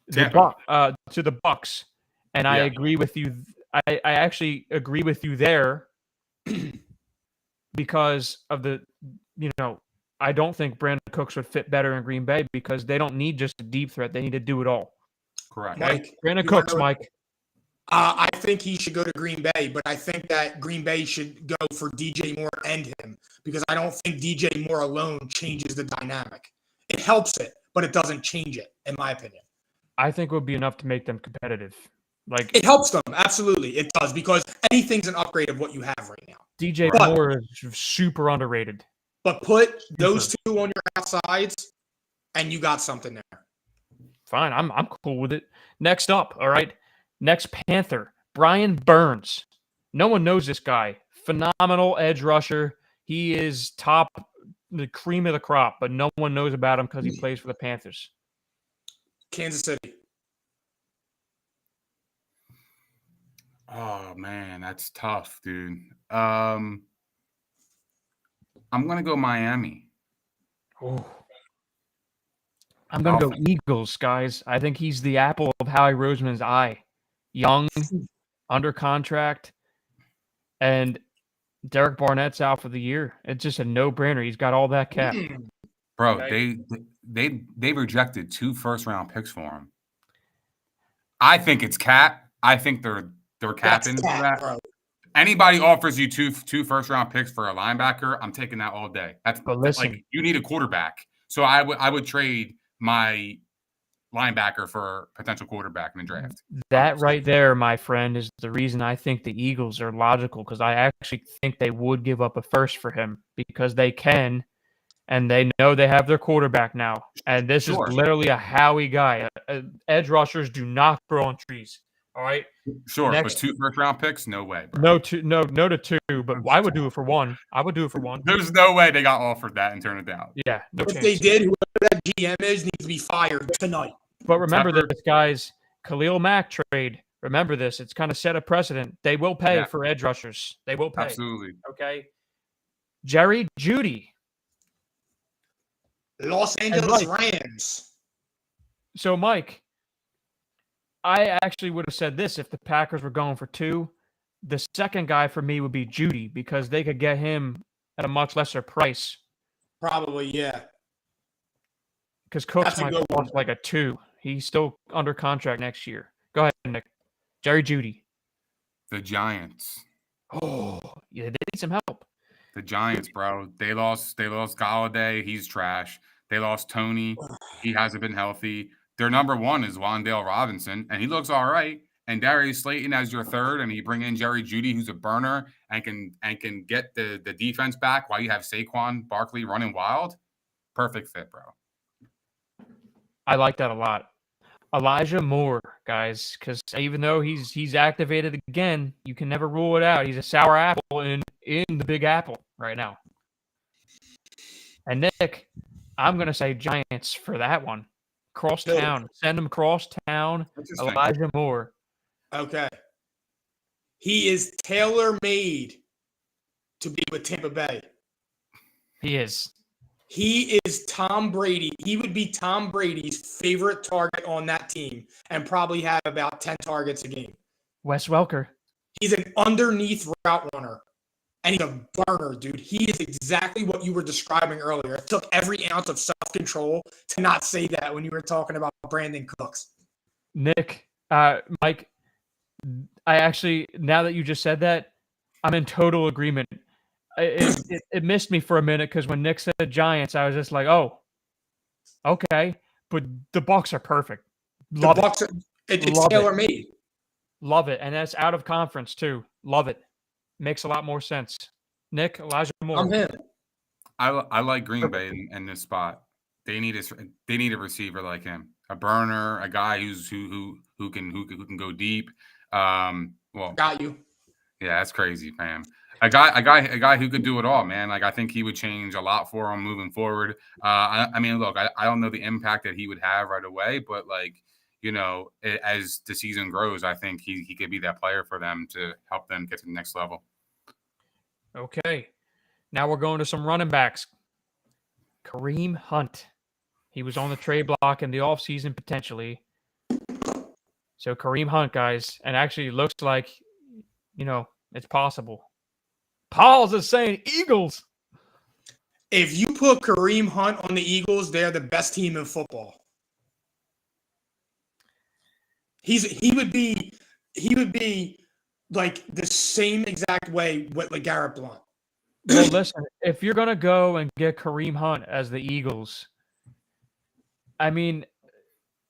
the Bucs, and I agree with you. I actually agree with you there because of the, I don't think Brandon Cooks would fit better in Green Bay because they don't need just a deep threat. They need to do it all. Correct. Mike, Brandon Cooks, Mike. I think he should go to Green Bay, but I think that Green Bay should go for DJ Moore and him because I don't think DJ Moore alone changes the dynamic. It helps it, but it doesn't change it, in my opinion. I think it would be enough to make them competitive. Like, it helps them, absolutely. It does, because anything's an upgrade of what you have right now. DJ Moore is super underrated. But put those two on your outsides, and you got something there. Fine, I'm cool with it. Next up, all right. Next Panther, Brian Burns. No one knows this guy. Phenomenal edge rusher. He is the cream of the crop, but no one knows about him because he plays for the Panthers. Kansas City. Oh, man, that's tough, dude. I'm going to go Miami. Oh. I'm going to go Eagles, guys. I think he's the apple of Howie Roseman's eye. Young, under contract, and Derek Barnett's out for the year. It's just a no-brainer. He's got all that cap. Bro, right? they rejected 2 first-round picks for him. I think it's cap. I think they're capping for that. Bro. Anybody offers you two first-round picks for a linebacker, I'm taking that all day. That's like you need a quarterback. So I would trade my linebacker for a potential quarterback in the draft. That right there, my friend, is the reason I think the Eagles are logical, because I actually think they would give up a first for him because they can, and they know they have their quarterback now. And this is literally a Howie guy. Edge rushers do not grow on trees. All right. Sure, but 2 first-round picks, no way, bro. No to 2. But I would do it for 1. There's no way they got offered that and turned it down. Yeah, no chance. If they did, whoever that GM is needs to be fired tonight. But remember this, guys. Khalil Mack trade. Remember this. It's kind of set a precedent. They will pay for edge rushers. They will pay. Absolutely. Okay. Jerry Jeudy. Los Angeles Rams. So, Mike, I actually would have said this if the Packers were going for 2. The second guy for me would be Jeudy because they could get him at a much lesser price. Probably, yeah. Because Cooks might cost like a 2. He's still under contract next year. Go ahead, Nick. Jerry Jeudy. The Giants. Oh, yeah, they need some help. The Giants, bro. They lost Golladay. He's trash. They lost Tony. He hasn't been healthy. Their number 1 is Wan'Dale Robinson, and he looks all right. And Darius Slayton as your third, and you bring in Jerry Jeudy, who's a burner and can get the defense back while you have Saquon Barkley running wild. Perfect fit, bro. I like that a lot. Elijah Moore, guys, because even though he's activated again, you can never rule it out. He's a sour apple in the Big Apple right now. And Nick, I'm gonna say Giants for that one. Cross town, send him cross town. Elijah Moore. Okay. He is tailor-made to be with Tampa Bay. He is. He is Tom Brady. He would be Tom Brady's favorite target on that team and probably have about 10 targets a game. Wes Welker. He's an underneath route runner, and he's a burner, dude. He is exactly what you were describing earlier. It took every ounce of self-control to not say that when you were talking about Brandon Cooks. Nick, Mike, I actually, now that you just said that, I'm in total agreement. It missed me for a minute because when Nick said Giants, I was just like, oh, okay. But the Bucs are perfect. Love it. It's tailor-made. Love it. And that's out of conference, too. Love it. Makes a lot more sense. Nick, Elijah Moore. I'm him. I like Green Bay in this spot. They need a receiver like him, a burner, a guy who can go deep. Got you. Yeah, that's crazy, man. A guy who could do it all, man. Like I think he would change a lot for him moving forward. I mean, look, I don't know the impact that he would have right away, but like, you know, as the season grows, I think he could be that player for them to help them get to the next level. Okay. Now we're going to some running backs. Kareem Hunt. He was on the trade block in the offseason potentially. So Kareem Hunt, guys, and actually it looks like, you know, it's possible. Paul's is saying Eagles. If you put Kareem Hunt on the Eagles, they're the best team in football. He would be like the same exact way with LeGarrette Blount. Well, listen, if you're gonna go and get Kareem Hunt as the Eagles, I mean,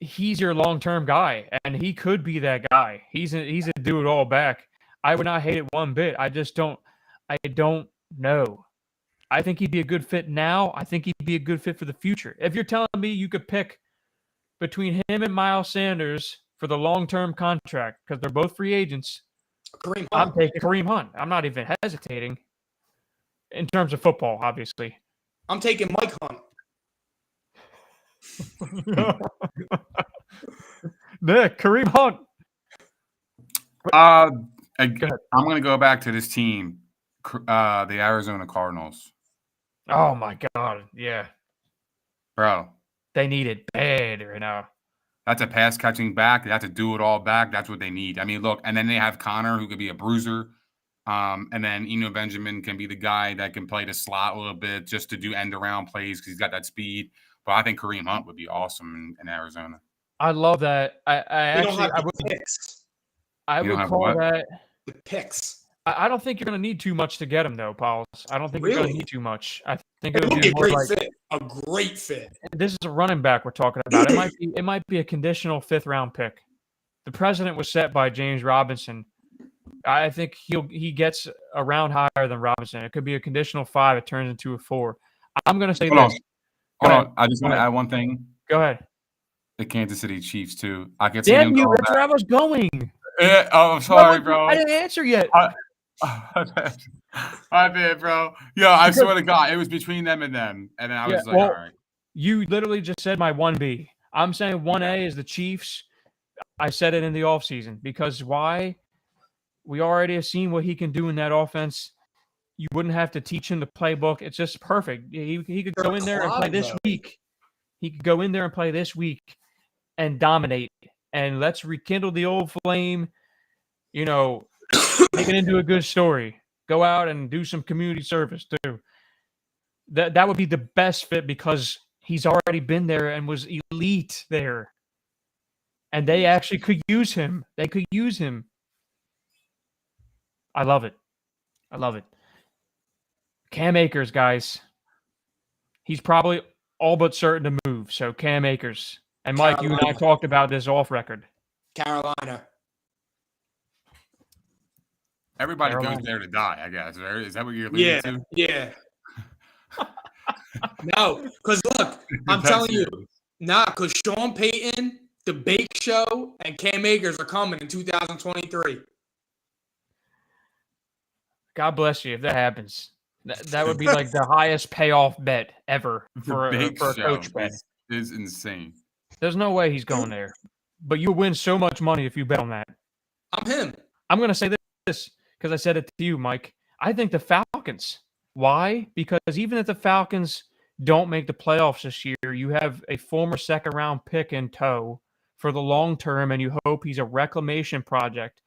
he's your long-term guy, and he could be that guy. He's a do-it-all back. I would not hate it one bit. I don't know. I think he'd be a good fit now. I think he'd be a good fit for the future. If you're telling me you could pick between him and Miles Sanders for the long-term contract, because they're both free agents, I'm taking Kareem Hunt. I'm not even hesitating. In terms of football, obviously. I'm taking Mike Hunt. Nick, Kareem Hunt. I'm going to go back to this team, the Arizona Cardinals. Oh, my God. Yeah. Bro. They need it bad right now. That's a pass-catching back. That's a do-it-all back. That's what they need. I mean, look, and then they have Connor, who could be a bruiser. And then Eno Benjamin can be the guy that can play the slot a little bit just to do end-around plays because he's got that speed. But I think Kareem Hunt would be awesome in Arizona. I love that. I would call that the picks. I don't think you're going to need too much to get him, though, Pauls. I don't think you're going to need too much. I think it would be a more great fit. A great fit. This is a running back we're talking about. It might be a conditional 5th-round pick. The precedent was set by James Robinson. I think he gets a round higher than Robinson. It could be a conditional 5. It turns into a 4. I'm going to say Hold this. on. I just want to add one thing. Go ahead. The Kansas City Chiefs, too. I could see Damn him you, going that's back. where I was going. Yeah, I'm sorry, bro. I didn't answer yet. I did, bro. Yo, I swear to God, it was between them. And then I was like, all right. You literally just said my 1B. I'm saying 1A is the Chiefs. I said it in the offseason because why? We already have seen what he can do in that offense. You wouldn't have to teach him the playbook. It's just perfect. He could go in there and play this week. He could go in there and play this week and dominate. And let's rekindle the old flame, make it into a good story. Go out and do some community service too. That would be the best fit because he's already been there and was elite there. And they actually could use him. They could use him. I love it. Cam Akers, guys. He's probably all but certain to move. So Cam Akers. And Mike, you and I talked about this off record. Carolina. Everybody goes there to die, I guess. Right? Is that what you're alluding to? Yeah. No, because look, I'm telling you, because Sean Payton, The Bake Show, and Cam Akers are coming in 2023. God bless you if that happens. That would be like the highest payoff bet ever for a coach bet. Is insane. There's no way he's going there. But you'll win so much money if you bet on that. I'm him. I'm going to say this because I said it to you, Mike. I think the Falcons. Why? Because even if the Falcons don't make the playoffs this year, you have a former second-round pick in tow for the long term, and you hope he's a reclamation project.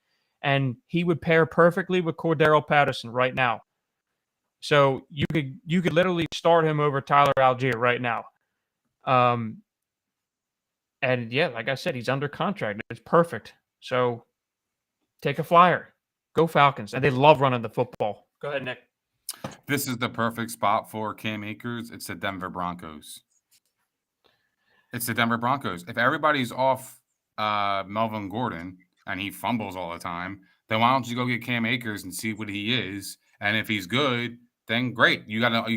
And he would pair perfectly with Cordero Patterson right now. So you could literally start him over Tyler Algier right now. And yeah, like I said, he's under contract. It's perfect. So take a flyer. Go Falcons. And they love running the football. Go ahead, Nick. This is the perfect spot for Cam Akers. It's the Denver Broncos. If everybody's off Melvin Gordon and he fumbles all the time, then why don't you go get Cam Akers and see what he is? And if he's good, then great. You got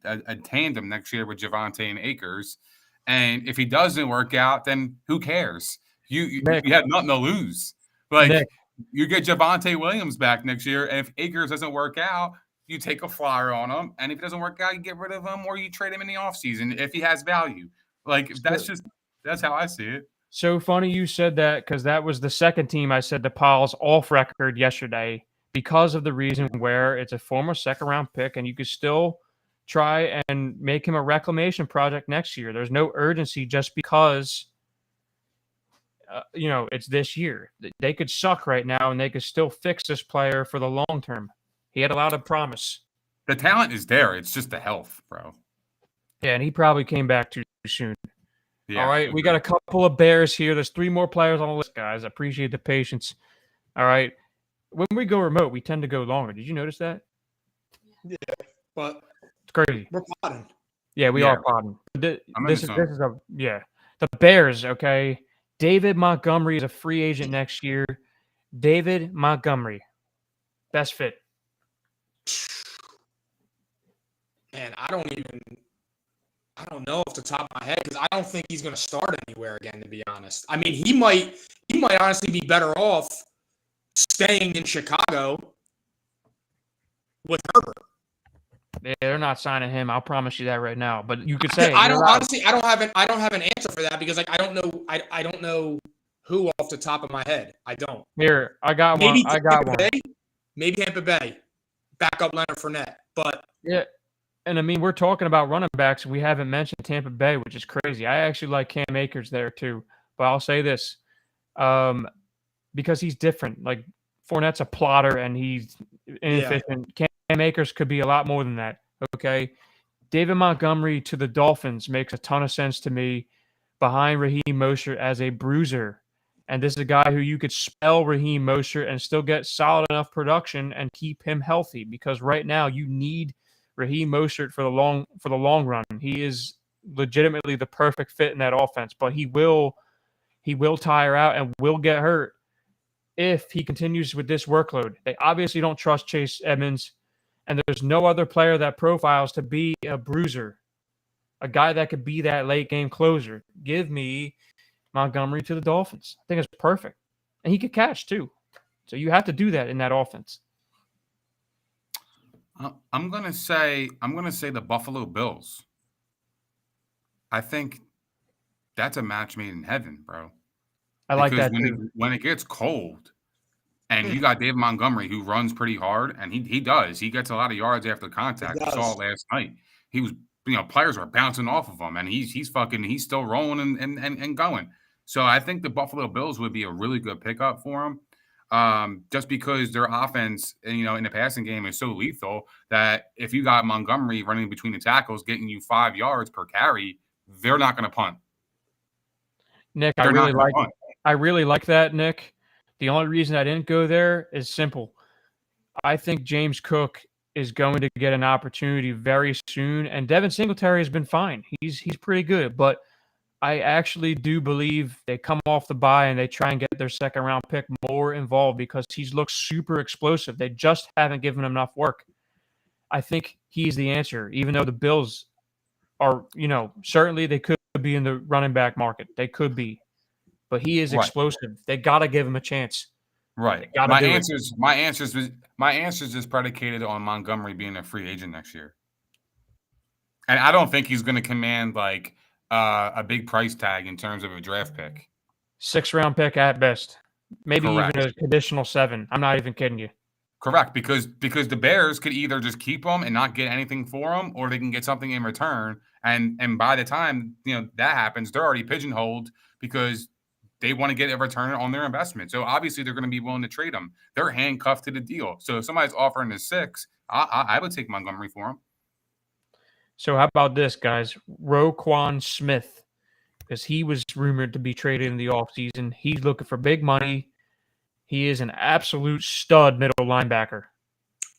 a tandem next year with Javonte and Akers. And if he doesn't work out, then who cares? You have nothing to lose. Like you get Javonte Williams back next year, and if Akers doesn't work out, you take a flyer on him. And if it doesn't work out, you get rid of him or you trade him in the offseason if he has value. Like that's how I see it. So funny you said that because that was the second team I said to Paul's off record yesterday because of the reason where it's a former second-round pick and you could still try and make him a reclamation project next year. There's no urgency just because, it's this year. They could suck right now and they could still fix this player for the long term. He had a lot of promise. The talent is there. It's just the health, bro. Yeah, and he probably came back too soon. Yeah, all right, we got a couple of Bears here. There's 3 more players on the list, guys. I appreciate the patience. All right. When we go remote, we tend to go longer. Did you notice that? Yeah, but it's crazy. We're podding. Yeah, we are podding. The Bears, okay? David Montgomery is a free agent next year. David Montgomery. Best fit. Man, I don't know off the top of my head because I don't think he's going to start anywhere again, to be honest. I mean, he might honestly be better off staying in Chicago with Herbert. Yeah, they're not signing him. I'll promise you that right now. But you could say I don't have an answer for that because I don't know who off the top of my head. I don't. Here, I got one. Maybe Tampa Bay. Backup Leonard Fournette. But yeah. And I mean, we're talking about running backs. We haven't mentioned Tampa Bay, which is crazy. I actually like Cam Akers there too. But I'll say this, because he's different. Like Fournette's a plotter and he's inefficient. Yeah. Cam Akers could be a lot more than that. Okay, David Montgomery to the Dolphins makes a ton of sense to me. Behind Raheem Mostert as a bruiser, and this is a guy who you could spell Raheem Mostert and still get solid enough production and keep him healthy. Because right now you need Raheem Mostert for the long run. He is legitimately the perfect fit in that offense, but he will tire out and will get hurt if he continues with this workload. They obviously don't trust Chase Edmonds, And there's no other player that profiles to be a bruiser, a guy that could be that late game closer. Give me Montgomery to the Dolphins. I think it's perfect. And he could catch too. So you have to do that in that offense. I'm gonna say the Buffalo Bills. I think that's a match made in heaven, bro. I like that too. When it gets cold, and you got David Montgomery who runs pretty hard, and he does. He gets a lot of yards after contact. You saw it last night. He was, players were bouncing off of him, and he's still rolling and going. So I think the Buffalo Bills would be a really good pickup for him. Just because their offense, in the passing game is so lethal that if you got Montgomery running between the tackles, getting you 5 yards per carry, they're not going to punt. Nick, I really like that, Nick. The only reason I didn't go there is simple. I think James Cook is going to get an opportunity very soon, and Devin Singletary has been fine. He's pretty good, but I actually do believe they come off the bye and they try and get their second-round pick more involved because he's looked super explosive. They just haven't given him enough work. I think he's the answer, even though the Bills are, certainly they could be in the running back market. They could be. But he is explosive. They got to give him a chance. Right. My answers is predicated on Montgomery being a free agent next year. And I don't think he's going to command like a big price tag in terms of a draft pick. 6th-round pick at best. Maybe even a conditional 7. I'm not even kidding you. Correct, because the Bears could either just keep him and not get anything for him, or they can get something in return. And by the time that happens, they're already pigeonholed because they want to get a return on their investment. So obviously they're going to be willing to trade him. They're handcuffed to the deal. So if somebody's offering a 6, I would take Montgomery for him. So how about this, guys? Roquan Smith, because he was rumored to be traded in the offseason. He's looking for big money. He is an absolute stud middle linebacker.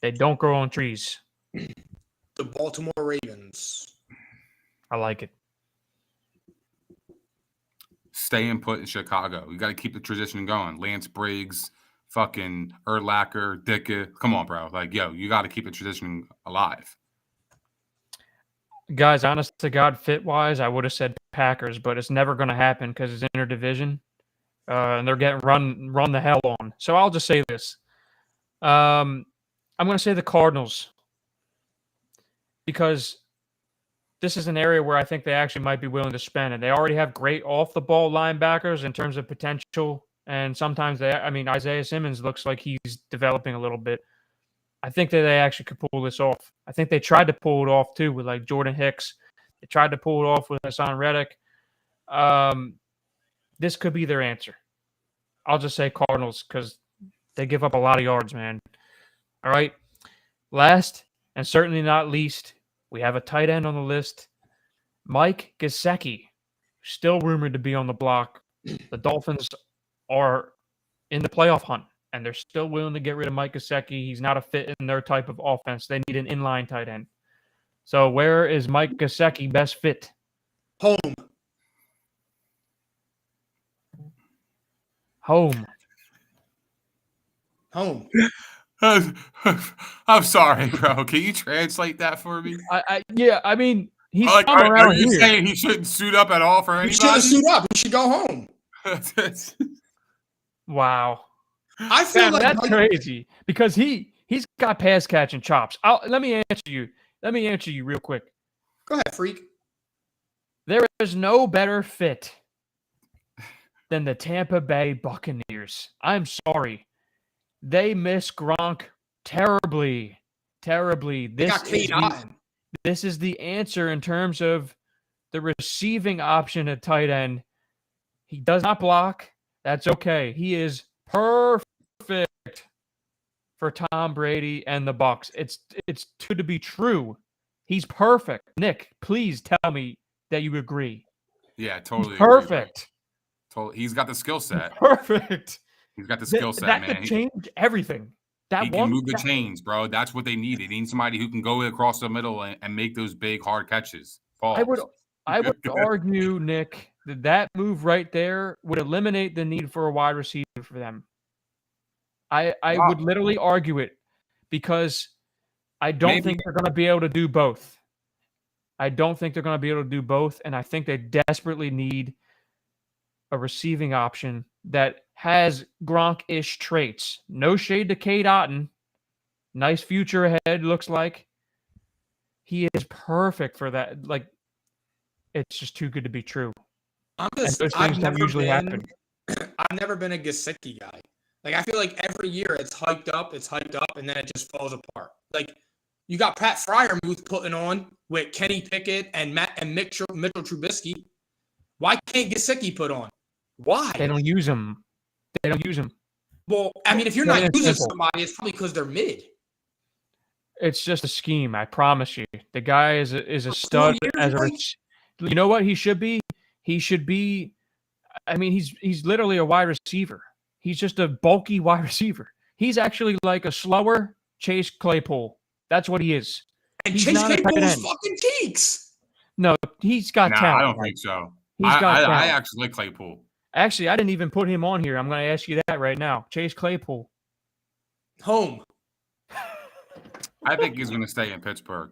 They don't grow on trees. The Baltimore Ravens. I like it. Staying put in Chicago. You got to keep the tradition going. Lance Briggs, fucking Urlacher, Dicke. Come on, bro. Like, you got to keep the tradition alive. Guys, honest to God, fit-wise, I would have said Packers, but it's never going to happen because it's interdivision, and they're getting run the hell on. So I'll just say this. I'm going to say the Cardinals because this is an area where I think they actually might be willing to spend, and they already have great off-the-ball linebackers in terms of potential, and sometimes Isaiah Simmons looks like he's developing a little bit. I think that they actually could pull this off. I think they tried to pull it off too with like Jordan Hicks. They tried to pull it off with Hassan Reddick. This could be their answer. I'll just say Cardinals because they give up a lot of yards, man. All right. Last and certainly not least, we have a tight end on the list. Mike Gesicki, still rumored to be on the block. The Dolphins are in the playoff hunt. And they're still willing to get rid of Mike Gesicki. He's not a fit in their type of offense. They need an inline tight end. So where is Mike Gesicki best fit? Home. I'm sorry, bro. Can you translate that for me? He's are you saying he shouldn't suit up at all for anybody? He shouldn't suit up. He should go home. Wow. I feel like that's crazy because he's got pass catching chops. Let me answer you. Let me answer you real quick. Go ahead, freak. There is no better fit than the Tampa Bay Buccaneers. I'm sorry. They miss Gronk terribly. This is the answer in terms of the receiving option at tight end. He does not block. That's okay. He is perfect for Tom Brady and the Bucs. It's too to be true. He's perfect. Nick, please tell me that you agree. Yeah, totally. Perfect. Totally. He's got the skill set. Perfect. He's got the skill set, man. That could change everything. He can move the chains, bro. That's what they need. They need somebody who can go across the middle and make those big, hard catches. I would argue, Nick, that move right there would eliminate the need for a wide receiver for them. I would literally argue it because I don't think they're going to be able to do both. And I think they desperately need a receiving option that has Gronk-ish traits. No shade to Cade Otton. Nice future ahead, looks like. He is perfect for that. Like, it's just too good to be true. Those things don't usually happen. I've never been a Gesicki guy. Like, I feel like every year it's hyped up, and then it just falls apart. Like, you got Pat Freiermuth putting on with Kenny Pickett and Mitchell Trubisky. Why can't Gesicki put on? Why? They don't use him. Well, I mean, if you're not using somebody, it's probably because they're mid. It's just a scheme, I promise you. The guy is a stud. You know what he should be? He should be. I mean, he's literally a wide receiver. He's just a bulky wide receiver. He's actually like a slower Chase Claypool. That's what he is. And he's Chase Claypool's fucking cheeks. No, he's got talent. I don't think so. I actually like Claypool. Actually, I didn't even put him on here. I'm going to ask you that right now. Chase Claypool. Home. I think he's going to stay in Pittsburgh.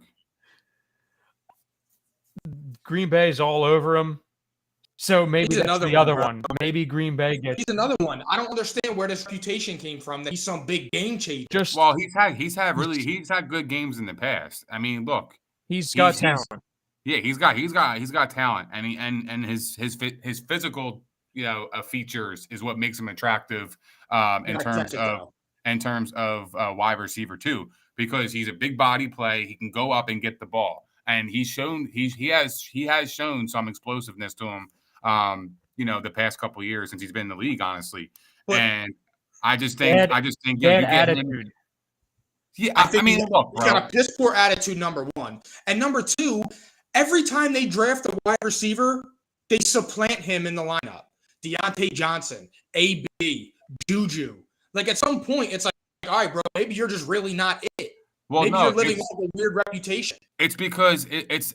Green Bay's all over him. So maybe that's the other one. Maybe Green Bay gets. He's another one. I don't understand where this reputation came from that he's some big game changer. He's had good games in the past. I mean, look, he's got talent. He's got talent, and his physical features is what makes him attractive in terms of wide receiver too, because he's a big body play. He can go up and get the ball, and he has shown some explosiveness to him. The past couple of years since he's been in the league, honestly. And I just think you get him. Yeah, I mean, look, he's got a piss poor attitude, number one. And number two, every time they draft a wide receiver, they supplant him in the lineup. Deontay Johnson, AB, Juju. Like, at some point, it's like, all right, bro, maybe you're just really not it. Well, maybe you're living off a weird reputation. It's because it's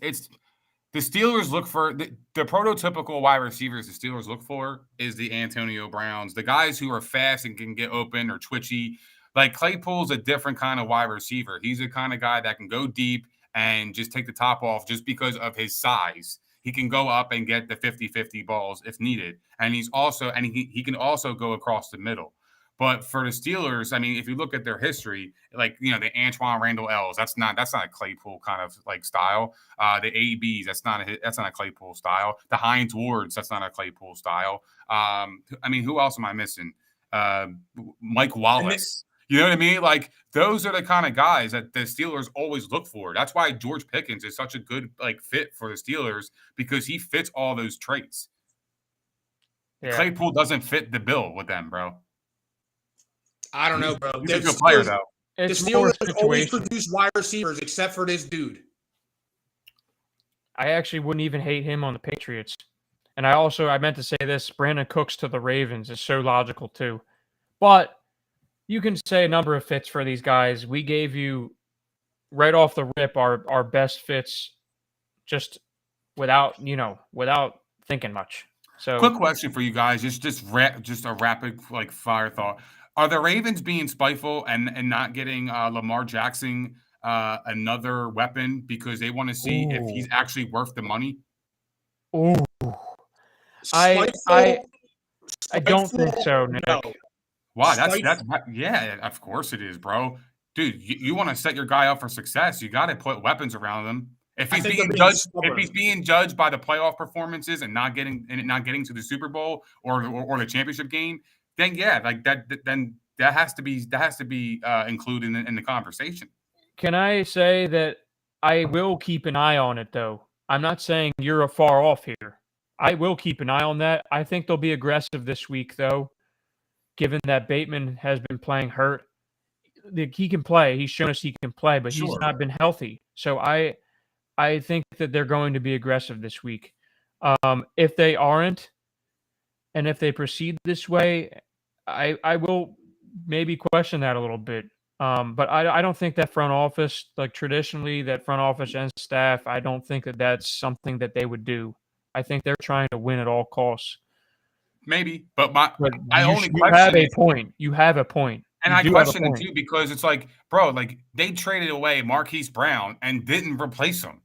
the Steelers look for the prototypical wide receivers the Steelers look for is the Antonio Browns, the guys who are fast and can get open or twitchy. Like, Claypool's a different kind of wide receiver. He's the kind of guy that can go deep and just take the top off just because of his size. He can go up and get the 50-50 balls if needed. And he can also go across the middle. But for the Steelers, I mean, if you look at their history, like, the Antoine Randall L's, that's not a Claypool kind of like style. The ABs, that's not a Claypool style. The Hines Wards, that's not a Claypool style. I mean, who else am I missing? Mike Wallace. You know what I mean? Like, those are the kind of guys that the Steelers always look for. That's why George Pickens is such a good fit for the Steelers, because he fits all those traits. Yeah. Claypool doesn't fit the bill with them, bro. I don't know, bro. He's a good player, though. The Steelers always produce wide receivers except for this dude. I actually wouldn't even hate him on the Patriots. And I meant to say this, Brandon Cooks to the Ravens is so logical too. But you can say a number of fits for these guys. We gave you right off the rip our best fits just without thinking much. So, quick question for you guys, just a rapid fire thought. Are the Ravens being spiteful and not getting Lamar Jackson another weapon because they want to see if he's actually worth the money? Ooh. I don't think so, Nick. No. Wow, that's yeah, of course it is, bro. Dude, you want to set your guy up for success, you got to put weapons around him. If he's being judged by the playoff performances and not getting to the Super Bowl or the championship game, then yeah, like that has to be included in the conversation. Can I say that I will keep an eye on it, though? I'm not saying you're far off here. I will keep an eye on that. I think they'll be aggressive this week, though, given that Bateman has been playing hurt. He can play. He's shown us he can play, but he's not been healthy. So I think that they're going to be aggressive this week. If they aren't, and if they proceed this way, I will maybe question that a little bit. But I don't think that front office, like traditionally, that front office and staff, I don't think that that's something that they would do. I think they're trying to win at all costs. Maybe, but you have a point. And I question it too because it's like, bro, like they traded away Marquise Brown and didn't replace him.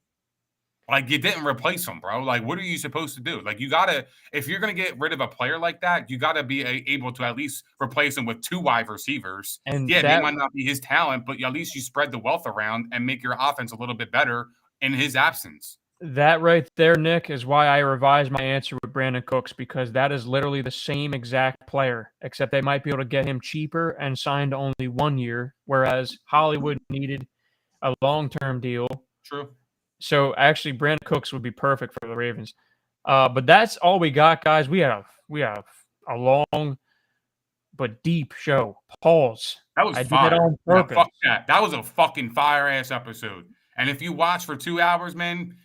Like you didn't replace him, bro. Like what are you supposed to do? Like you gotta, if you're gonna get rid of a player like that, you gotta be able to at least replace him with 2 wide receivers. And yeah, they might not be his talent, but at least you spread the wealth around and make your offense a little bit better in his absence. That right there, Nick, is why I revised my answer with Brandon Cooks, because that is literally the same exact player, except they might be able to get him cheaper and signed only 1 year, whereas Hollywood needed a long-term deal. True. So actually, Brandon Cooks would be perfect for the Ravens. But that's all we got, guys. We have a long but deep show. Pause. That was I fire. did that on purpose. Yeah, fuck that. That was a fucking fire-ass episode. And if you watch for 2 hours, man,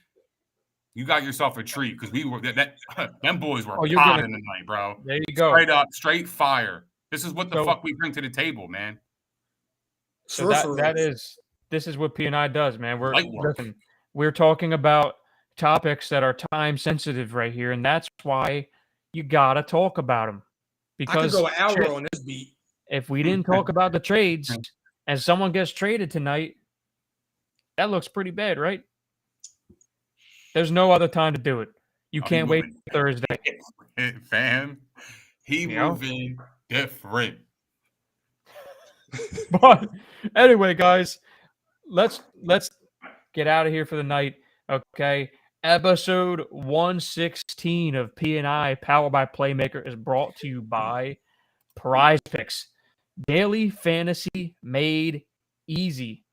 you got yourself a treat because we were them boys were potting tonight, bro. There you go. Straight up, straight fire. This is what the fuck we bring to the table, man. So this is what P&I does, man. We're talking about topics that are time sensitive right here, and that's why you gotta talk about them. Because I could go an hour on this beat. If we didn't talk about the trades and someone gets traded tonight, that looks pretty bad, right? There's no other time to do it. You can't wait Thursday. Fam, he moving different. But anyway, guys, let's get out of here for the night. Okay. Episode 116 of P&I Powered by Playmaker is brought to you by Prize Picks. Daily fantasy made easy.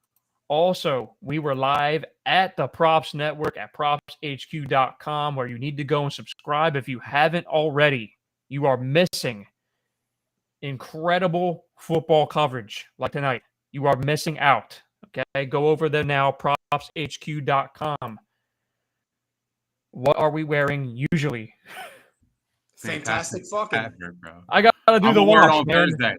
Also, we were live at the Props Network at propshq.com, where you need to go and subscribe if you haven't already. You are missing incredible football coverage like tonight. You are missing out. Okay, go over there now, propshq.com. What are we wearing usually? Fantastic fucking. Bro. I gotta do the wash on Thursday.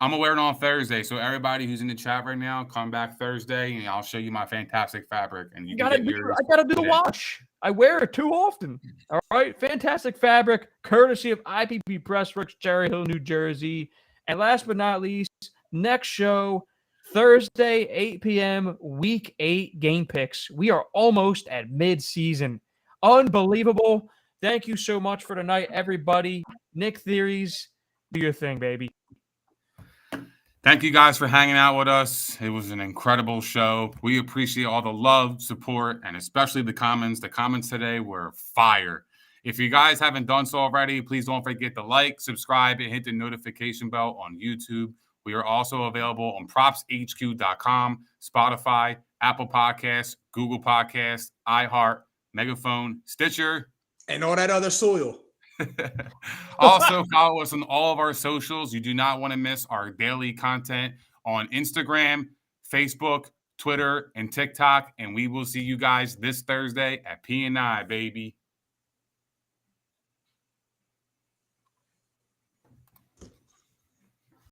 I'm gonna wear it on Thursday. So everybody who's in the chat right now, come back Thursday and I'll show you my fantastic fabric. And you gotta I gotta do the wash. I wear it too often. All right, fantastic fabric, courtesy of IPP Pressworks, Cherry Hill, New Jersey. And last but not least, next show, Thursday, 8 p.m., Week 8 game picks. We are almost at mid-season. Unbelievable. Thank you so much for tonight, everybody. Nick Theories, do your thing, baby. Thank you guys for hanging out with us. It was an incredible show. We appreciate all the love, support, and especially the comments. The comments today were fire. If you guys haven't done so already, please don't forget to like, subscribe, and hit the notification bell on YouTube. We are also available on propshq.com, Spotify, Apple Podcasts, Google Podcasts, iHeart, Megaphone, Stitcher, and all that other soil. Also, follow us on all of our socials. You do not want to miss our daily content on Instagram, Facebook, Twitter, and TikTok. And we will see you guys this Thursday at P&I, baby.